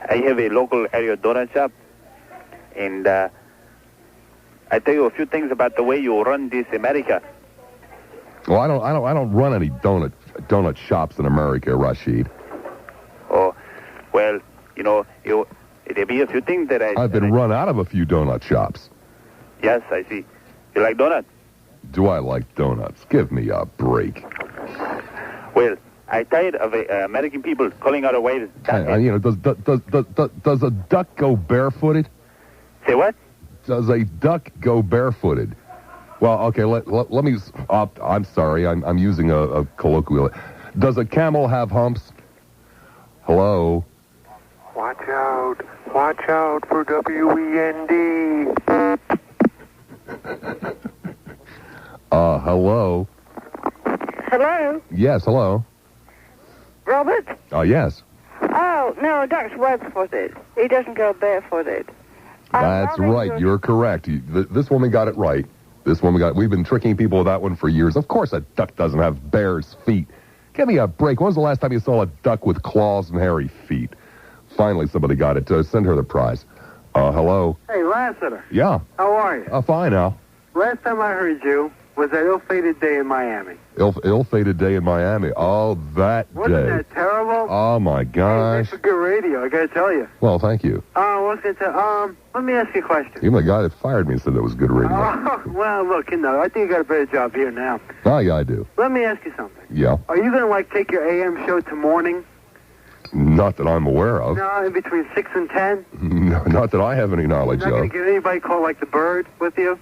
M: have a local area donut shop, and I tell you a few things about the way you run this America.
J: Well, I don't run any donut shops in America, Rashid.
M: Oh, well, there'll be a few things that
J: I've been run out of a few donut shops.
M: Yes, I see. You like donuts?
J: Do I like donuts? Give me a break.
M: Well, I'm tired of American people calling our wives duckheads.
J: Does a duck go barefooted?
M: Say what?
J: Does a duck go barefooted? Well, okay, let me... I'm sorry, I'm using a colloquial... Does a camel have humps? Hello?
N: Watch out for WEND.
J: Hello?
W: Hello?
J: Yes, hello?
W: Robert?
J: Yes.
W: Oh, no, a duck's web-footed. He doesn't go barefooted.
J: That's right, you're correct. This woman got it right. We've been tricking people with that one for years. Of course a duck doesn't have bear's feet. Give me a break. When was the last time you saw a duck with claws and hairy feet? Finally, somebody got it. Send her the prize. Hello?
Y: Hey, Lassiter.
J: Yeah.
Y: How are you?
J: Fine, Al.
Y: Last time I heard you was that ill-fated day in Miami.
J: Ill-fated day in Miami. Oh, that day.
Y: Wasn't that terrible?
J: Oh, my gosh.
Y: Hey, that's good radio, I gotta tell you.
J: Well, thank you.
Y: What was I gonna tell? Let me ask you a question.
J: Even the guy that fired me said that was good radio.
Y: Well, look, I think you got a better job here now.
J: Oh, yeah, I do.
Y: Let me ask you something.
J: Yeah.
Y: Are you gonna, take your AM show to morning?
J: Not that I'm aware of.
Y: No, in between 6 and 10?
J: No, not that I have any knowledge
Y: You're not gonna get anybody called, the Bird with you?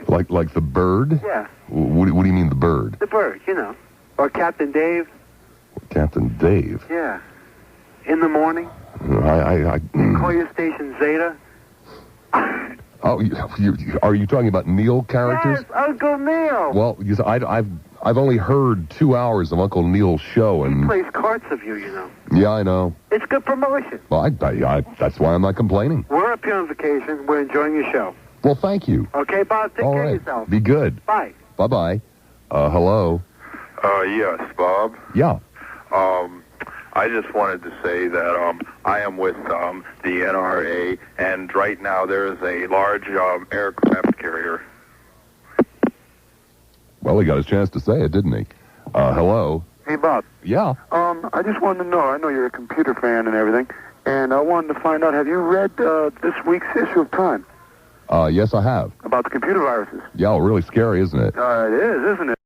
J: Like the Bird?
Y: Yeah.
J: What do you mean, the Bird?
Y: The Bird, Or Captain Dave?
J: Captain Dave?
Y: Yeah. In the morning?
J: I
Y: call your station Zeta?
J: Oh, are you talking about Neil characters?
Y: Yes, Uncle Neil.
J: Well, I've only heard 2 hours of Uncle Neil's show, and
Y: He plays carts of you, you know.
J: yeah, I know.
Y: It's good promotion.
J: Well, that's why I'm not complaining.
Y: We're up here on vacation. We're enjoying your show.
J: Well, thank you.
Y: Okay, Bob, take
J: All
Y: care
J: right.
Y: of yourself.
J: Be good.
Y: Bye.
J: Bye-bye. Hello.
E: Yes, Bob.
J: Yeah.
E: I just wanted to say that I am with the NRA, and right now there is a large aircraft carrier.
J: Well, he got his chance to say it, didn't he? Hello.
N: Hey, Bob.
J: Yeah.
N: I just wanted to know, I know you're a computer fan and everything, and I wanted to find out, have you read this week's issue of Time
J: Yes, I have.
N: about the computer viruses?
J: Yeah, well, really scary, isn't it?
N: It is, isn't it?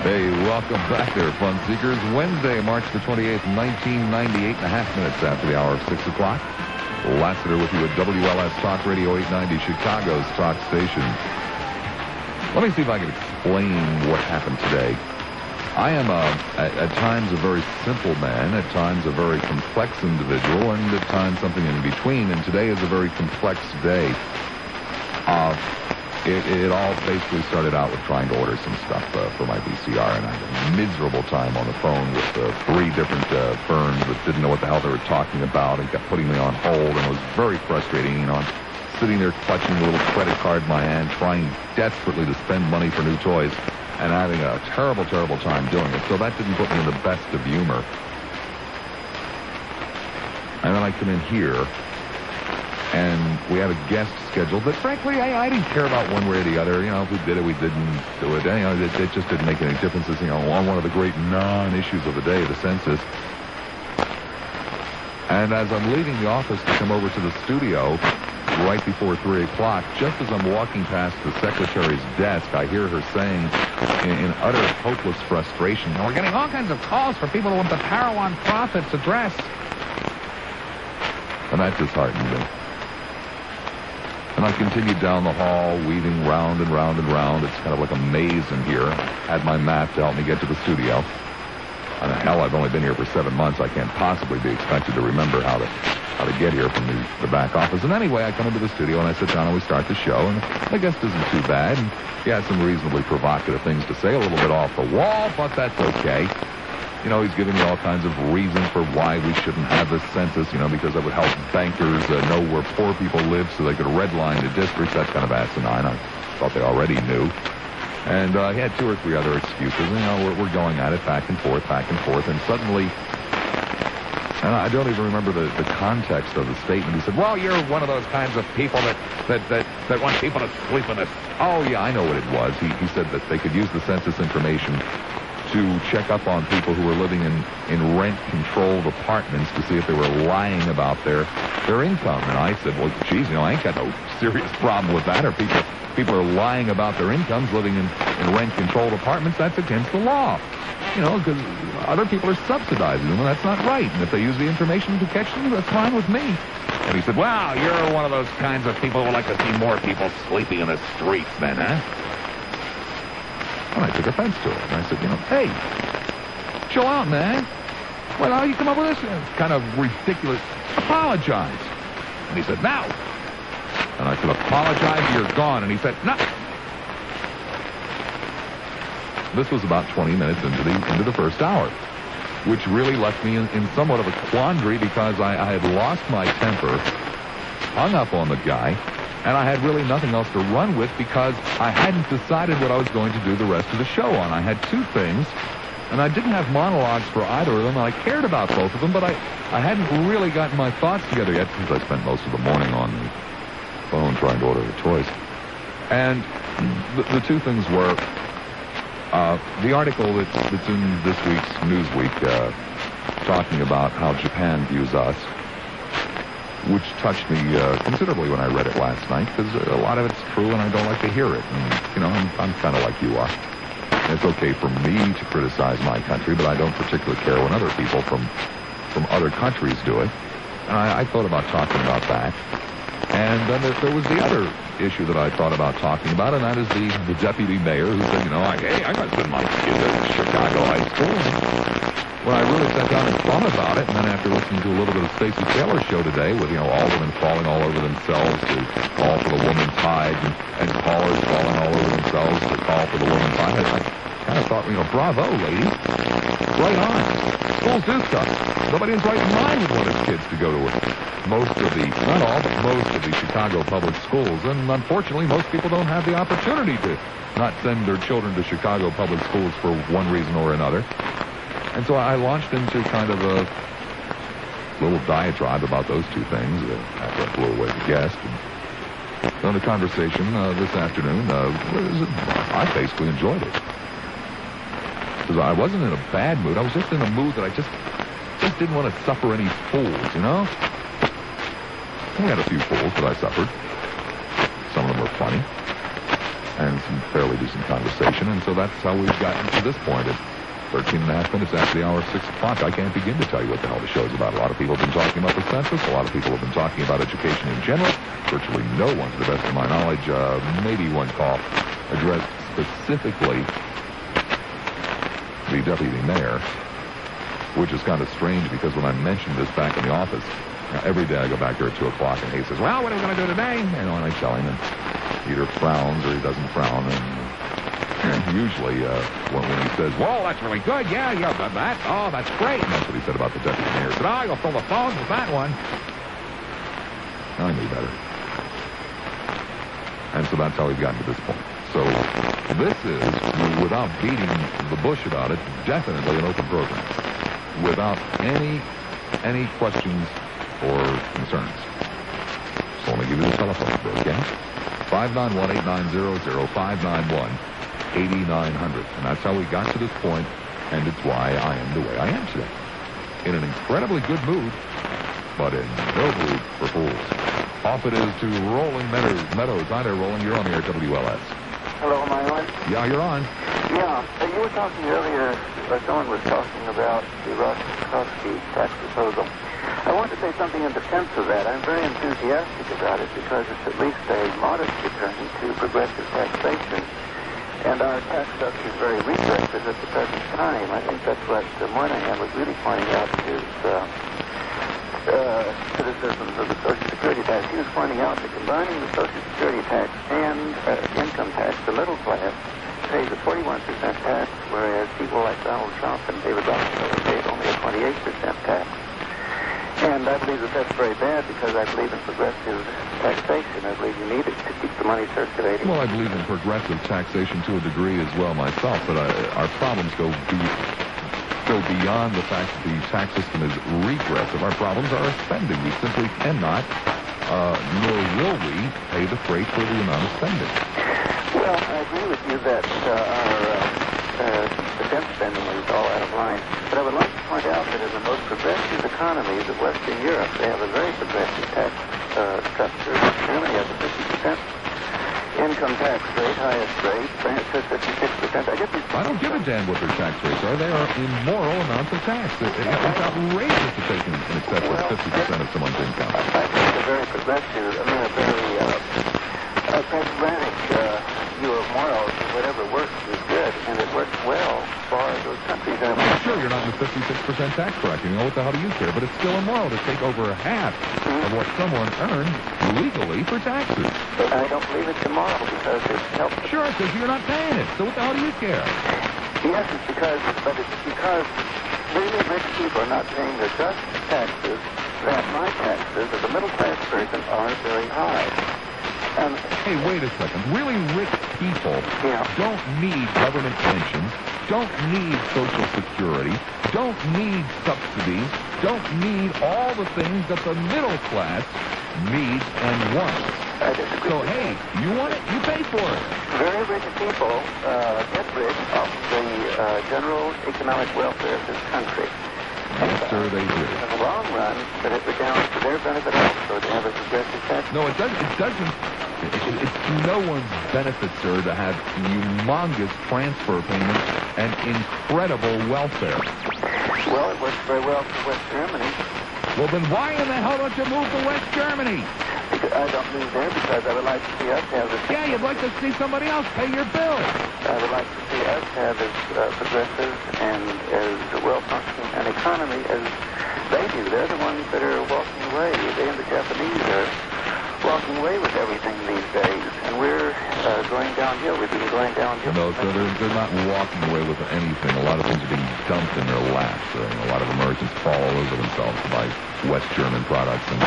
B: Hey, welcome back there, Fun Seekers. Wednesday, March the 28th, 1998, and a half minutes after the hour of 6 o'clock. Lassiter with you at WLS Talk Radio 890, Chicago's talk station. Let me see if I can explain what happened today. I am, at times, a very simple man, at times a very complex individual, and at times something in between, and today is a very complex day. It all basically started out with trying to order some stuff for my VCR, and I had a miserable time on the phone with 3 different firms that didn't know what the hell they were talking about and kept putting me on hold, and it was very frustrating. You know, I'm sitting there clutching a little credit card in my hand, trying desperately to spend money for new toys, and having a terrible, terrible time doing it. So that didn't put me in the best of humor. And then I come in here, and we have a guest scheduled that, frankly, I didn't care about one way or the other. You know, if we did it, we didn't do it. You know, it just didn't make any differences. You know, on one of the great non-issues of the day, the census. And as I'm leaving the office to come over to the studio, right before 3 o'clock, just as I'm walking past the secretary's desk, I hear her saying, in utter hopeless frustration, "We're getting all kinds of calls for people who want the Parowan Profits address." And that disheartened me. And I continued down the hall, weaving round and round and round. It's kind of like a maze in here. I had my map to help me get to the studio. And hell, I've only been here for 7 months. I can't possibly be expected to remember how to get here from the back office. And anyway, I come into the studio and I sit down and we start the show. And the guest isn't too bad. And he has some reasonably provocative things to say, a little bit off the wall, but that's okay. You know, he's giving me all kinds of reasons for why we shouldn't have this census, you know, because it would help bankers know where poor people live so they could redline the districts. That's kind of asinine. I thought they already knew. And he had 2 or 3 other excuses. You know, we're going at it back and forth, and suddenly, and I don't even remember the context of the statement. He said, "Well, you're one of those kinds of people that want people to sleep in it." Oh, yeah, I know what it was. He said that they could use the census information to check up on people who were living in rent-controlled apartments to see if they were lying about their income. And I said, well, geez, you know, I ain't got no serious problem with that. Or people are lying about their incomes living in rent-controlled apartments. That's against the law. You know, because other people are subsidizing them, and that's not right. And if they use the information to catch them, that's fine with me. And he said, well, you're one of those kinds of people who like to see more people sleeping in the streets then, huh? And I took offense to it. And I said, you know, hey, chill out, man. Well, how you come up with this kind of ridiculous? Apologize. And he said, no. And I said, apologize, you're gone. And he said, no. This was about 20 minutes into the first hour, which really left me in somewhat of a quandary because I had lost my temper, hung up on the guy, and I had really nothing else to run with because I hadn't decided what I was going to do the rest of the show on. I had 2 things, and I didn't have monologues for either of them. I cared about both of them, but I hadn't really gotten my thoughts together yet because I spent most of the morning on the phone trying to order the toys. And the 2 things were the article that's in this week's Newsweek talking about how Japan views us, which touched me considerably when I read it last night, because a lot of it's true and I don't like to hear it. And, you know, I'm kind of like you are. It's okay for me to criticize my country, but I don't particularly care when other people from other countries do it. And I thought about talking about that. And then there was the other issue that I thought about talking about, and that is the deputy mayor who said, you know, hey, I got to send my kid to Chicago High School. when I really sat down and thought about it, and then after listening to a little bit of Stacey Taylor's show today with, all women falling all over themselves to call for the woman's hide, and callers falling all over themselves to call for the woman's hide, I kind of thought, bravo, ladies. Right on. Schools do stuff. Nobody in right mind would want its kids to go to most of the, not all, but most of the Chicago public schools. And unfortunately, most people don't have the opportunity to not send their children to Chicago public schools for one reason or another. And so I launched into kind of a little diatribe about those two things after I blew away the guest. And on the conversation this afternoon, I basically enjoyed it. Because I wasn't in a bad mood. I was just in a mood that I just didn't want to suffer any fools, We had a few fools that I suffered. Some of them were funny. And some fairly decent conversation. And so that's how we've gotten to this point. At 13 and a half minutes after the hour of 6 o'clock, I can't begin to tell you what the hell the show's about. A lot of people have been talking about the census. A lot of people have been talking about education in general. Virtually no one, to the best of my knowledge, maybe one call addressed specifically the deputy mayor, which is kind of strange because when I mentioned this back in the office, every day I go back there at 2 o'clock and he says, well, what are we going to do today? And I tell him, and he either frowns or he doesn't frown. And usually when he says, well, that's really good, yeah, that's great. And that's what he said about the deputy mayor. He said, you'll fill the phones with that one. I knew better. And so that's how we've gotten to this point. So this is, without beating the bush about it, definitely an open program. Without any questions or concerns. So let me give you the telephone number, okay? 591-8900, 591-8900. And that's how we got to this point, and it's why I am the way I am today. In an incredibly good mood, but in no mood for fools. Off it is to Rolling Meadows. Hi there, Rolling. You're on the air, WLS.
I: Hello, am I on?
B: Yeah, you're on.
I: Yeah, you were talking earlier, someone was talking about the Roskowski tax proposal. I want to say something in defense of that. I'm very enthusiastic about it because it's at least a modest return to progressive taxation. And our tax structure is very regressive at the present time. I think that's what Moynihan was really pointing out his criticisms of the Social Security tax. He was pointing out that combining the Social Security tax and income tax, the middle class pays a 41% tax, whereas people like Donald Trump and David Rockefeller paid only a 28% tax. And I believe that that's very bad because I believe in progressive taxation. I believe you need it to keep the money circulating.
B: Well, I believe in progressive taxation to a degree as well myself, but our problems go beyond the fact that the tax system is regressive. Our problems are our spending. We simply cannot, nor will we, pay the freight for the amount of spending.
I: Well, I agree with you that our defense spending is all out of line. But I would like to point out that in the most progressive economies of Western Europe, they have a very progressive tax structure. Germany has a 50% income tax rate, highest rate. France has 56%.
B: I don't give a damn what their tax rates are. They are immoral amounts of tax. It's outrageous to take in excess of 50% of someone's income.
I: I think they're very progressive. I mean, a very pragmatic view of morals. Whatever works is good, and it works well for those countries.
B: Sure, you're not in the 56% tax bracket. What the hell do you care? But it's still immoral to take over half of what someone earned legally for taxes.
I: But I don't believe it's immoral because it helps.
B: Sure, because you're not paying it. So what the hell do you care?
I: Yes, it's because really rich people are not paying their just taxes that my taxes as a middle-class person are very high.
B: Hey, wait a second. Really rich people don't need government pensions, don't need Social Security, don't need subsidies, don't need all the things that the middle class needs and wants. So, hey, you want it, you pay for it.
I: Very rich people get rich off the general economic welfare of this country.
B: Yes, sir, they do.
I: In the long run, but it redounds to their benefit also to have a progressive tax.
B: No, it doesn't. It's to no one's benefit, sir, to have humongous transfer payments and incredible welfare.
I: Well, it works very well for West Germany.
B: Well, then why in the hell don't you move to West Germany?
I: I don't move there because I would like to see us have this.
B: Yeah, you'd like to see somebody else pay your bills.
I: I would like to see us have as progressive and as well-functioning an economy as they do. They're the ones that are walking away. They and the Japanese are walking away with everything these days, and we're going downhill. We've been going downhill.
J: No, so they're not walking away with anything. A lot of things are being dumped in their laps. A lot of Americans fall all over themselves to buy West German products and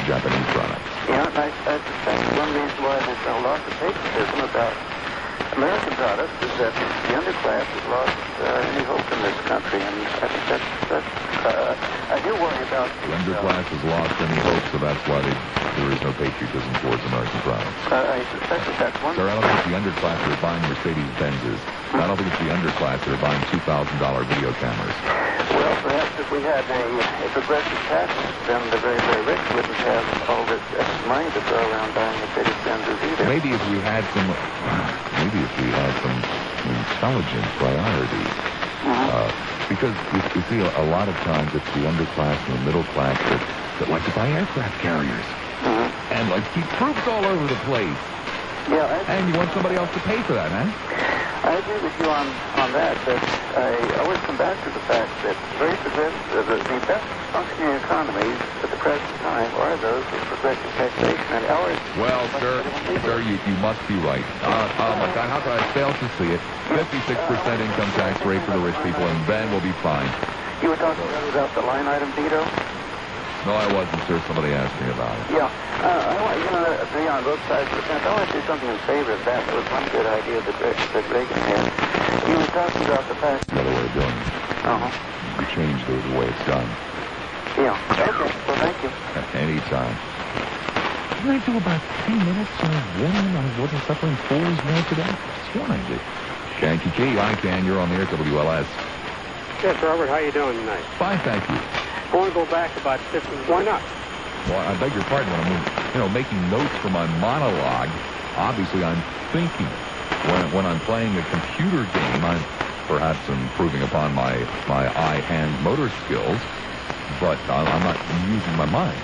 J: Japanese products.
I: Yeah, I suspect one reason why there's a lot of patriotism about American products is that the underclass has lost any hope in this country, and I think that's I do worry about
J: the underclass has lost any hope, so that's why there is no patriotism towards American products.
I: I suspect that's one.
J: Sir, I don't think the underclass that are buying Mercedes-Benzes. I don't think it's the underclass that are buying $2,000 video cameras.
I: Well, perhaps if we had a progressive tax, then the very, very rich wouldn't have all this extra money to throw around buying Mercedes-Benzes either.
J: Maybe if we had some intelligent priorities. Because you see, a lot of times it's the underclass and the middle class that like to buy aircraft carriers. And like to keep troops all over the place.
I: Yeah,
J: and you want somebody else to pay for that, huh?
I: I agree with you on that, but I always come back to the fact that very progressive, the best functioning economies at the present time are those with progressive taxation, and ours.
J: Well, sir, you must be right. Oh my God, how could I fail to see it? 56% income tax rate for the rich people, and then we'll be fine.
I: You were talking about the line item veto?
J: No, I wasn't, sir. Somebody asked me about it.
I: Yeah. I want to agree on both sides of the fence. I want to do something in favor of that. That was one good idea that Reagan had. You were talking about the fact...
J: Another way of doing it. You change the way it's done.
I: Yeah. Okay. Well, thank you.
J: Anytime.
B: Didn't I do about 10 minutes of warning I wasn't suffering fools more today? I sworn I did.
J: Yankee Key, I can. You're on the air, WLS.
K: Yes, Robert. How you doing tonight?
J: Fine, thank you.
K: I want to go back about 50. Why not?
J: Well, I beg your pardon. When I'm, making notes for my monologue, obviously I'm thinking. When I'm playing a computer game, I'm perhaps improving upon my eye-hand motor skills, but I'm not using my mind.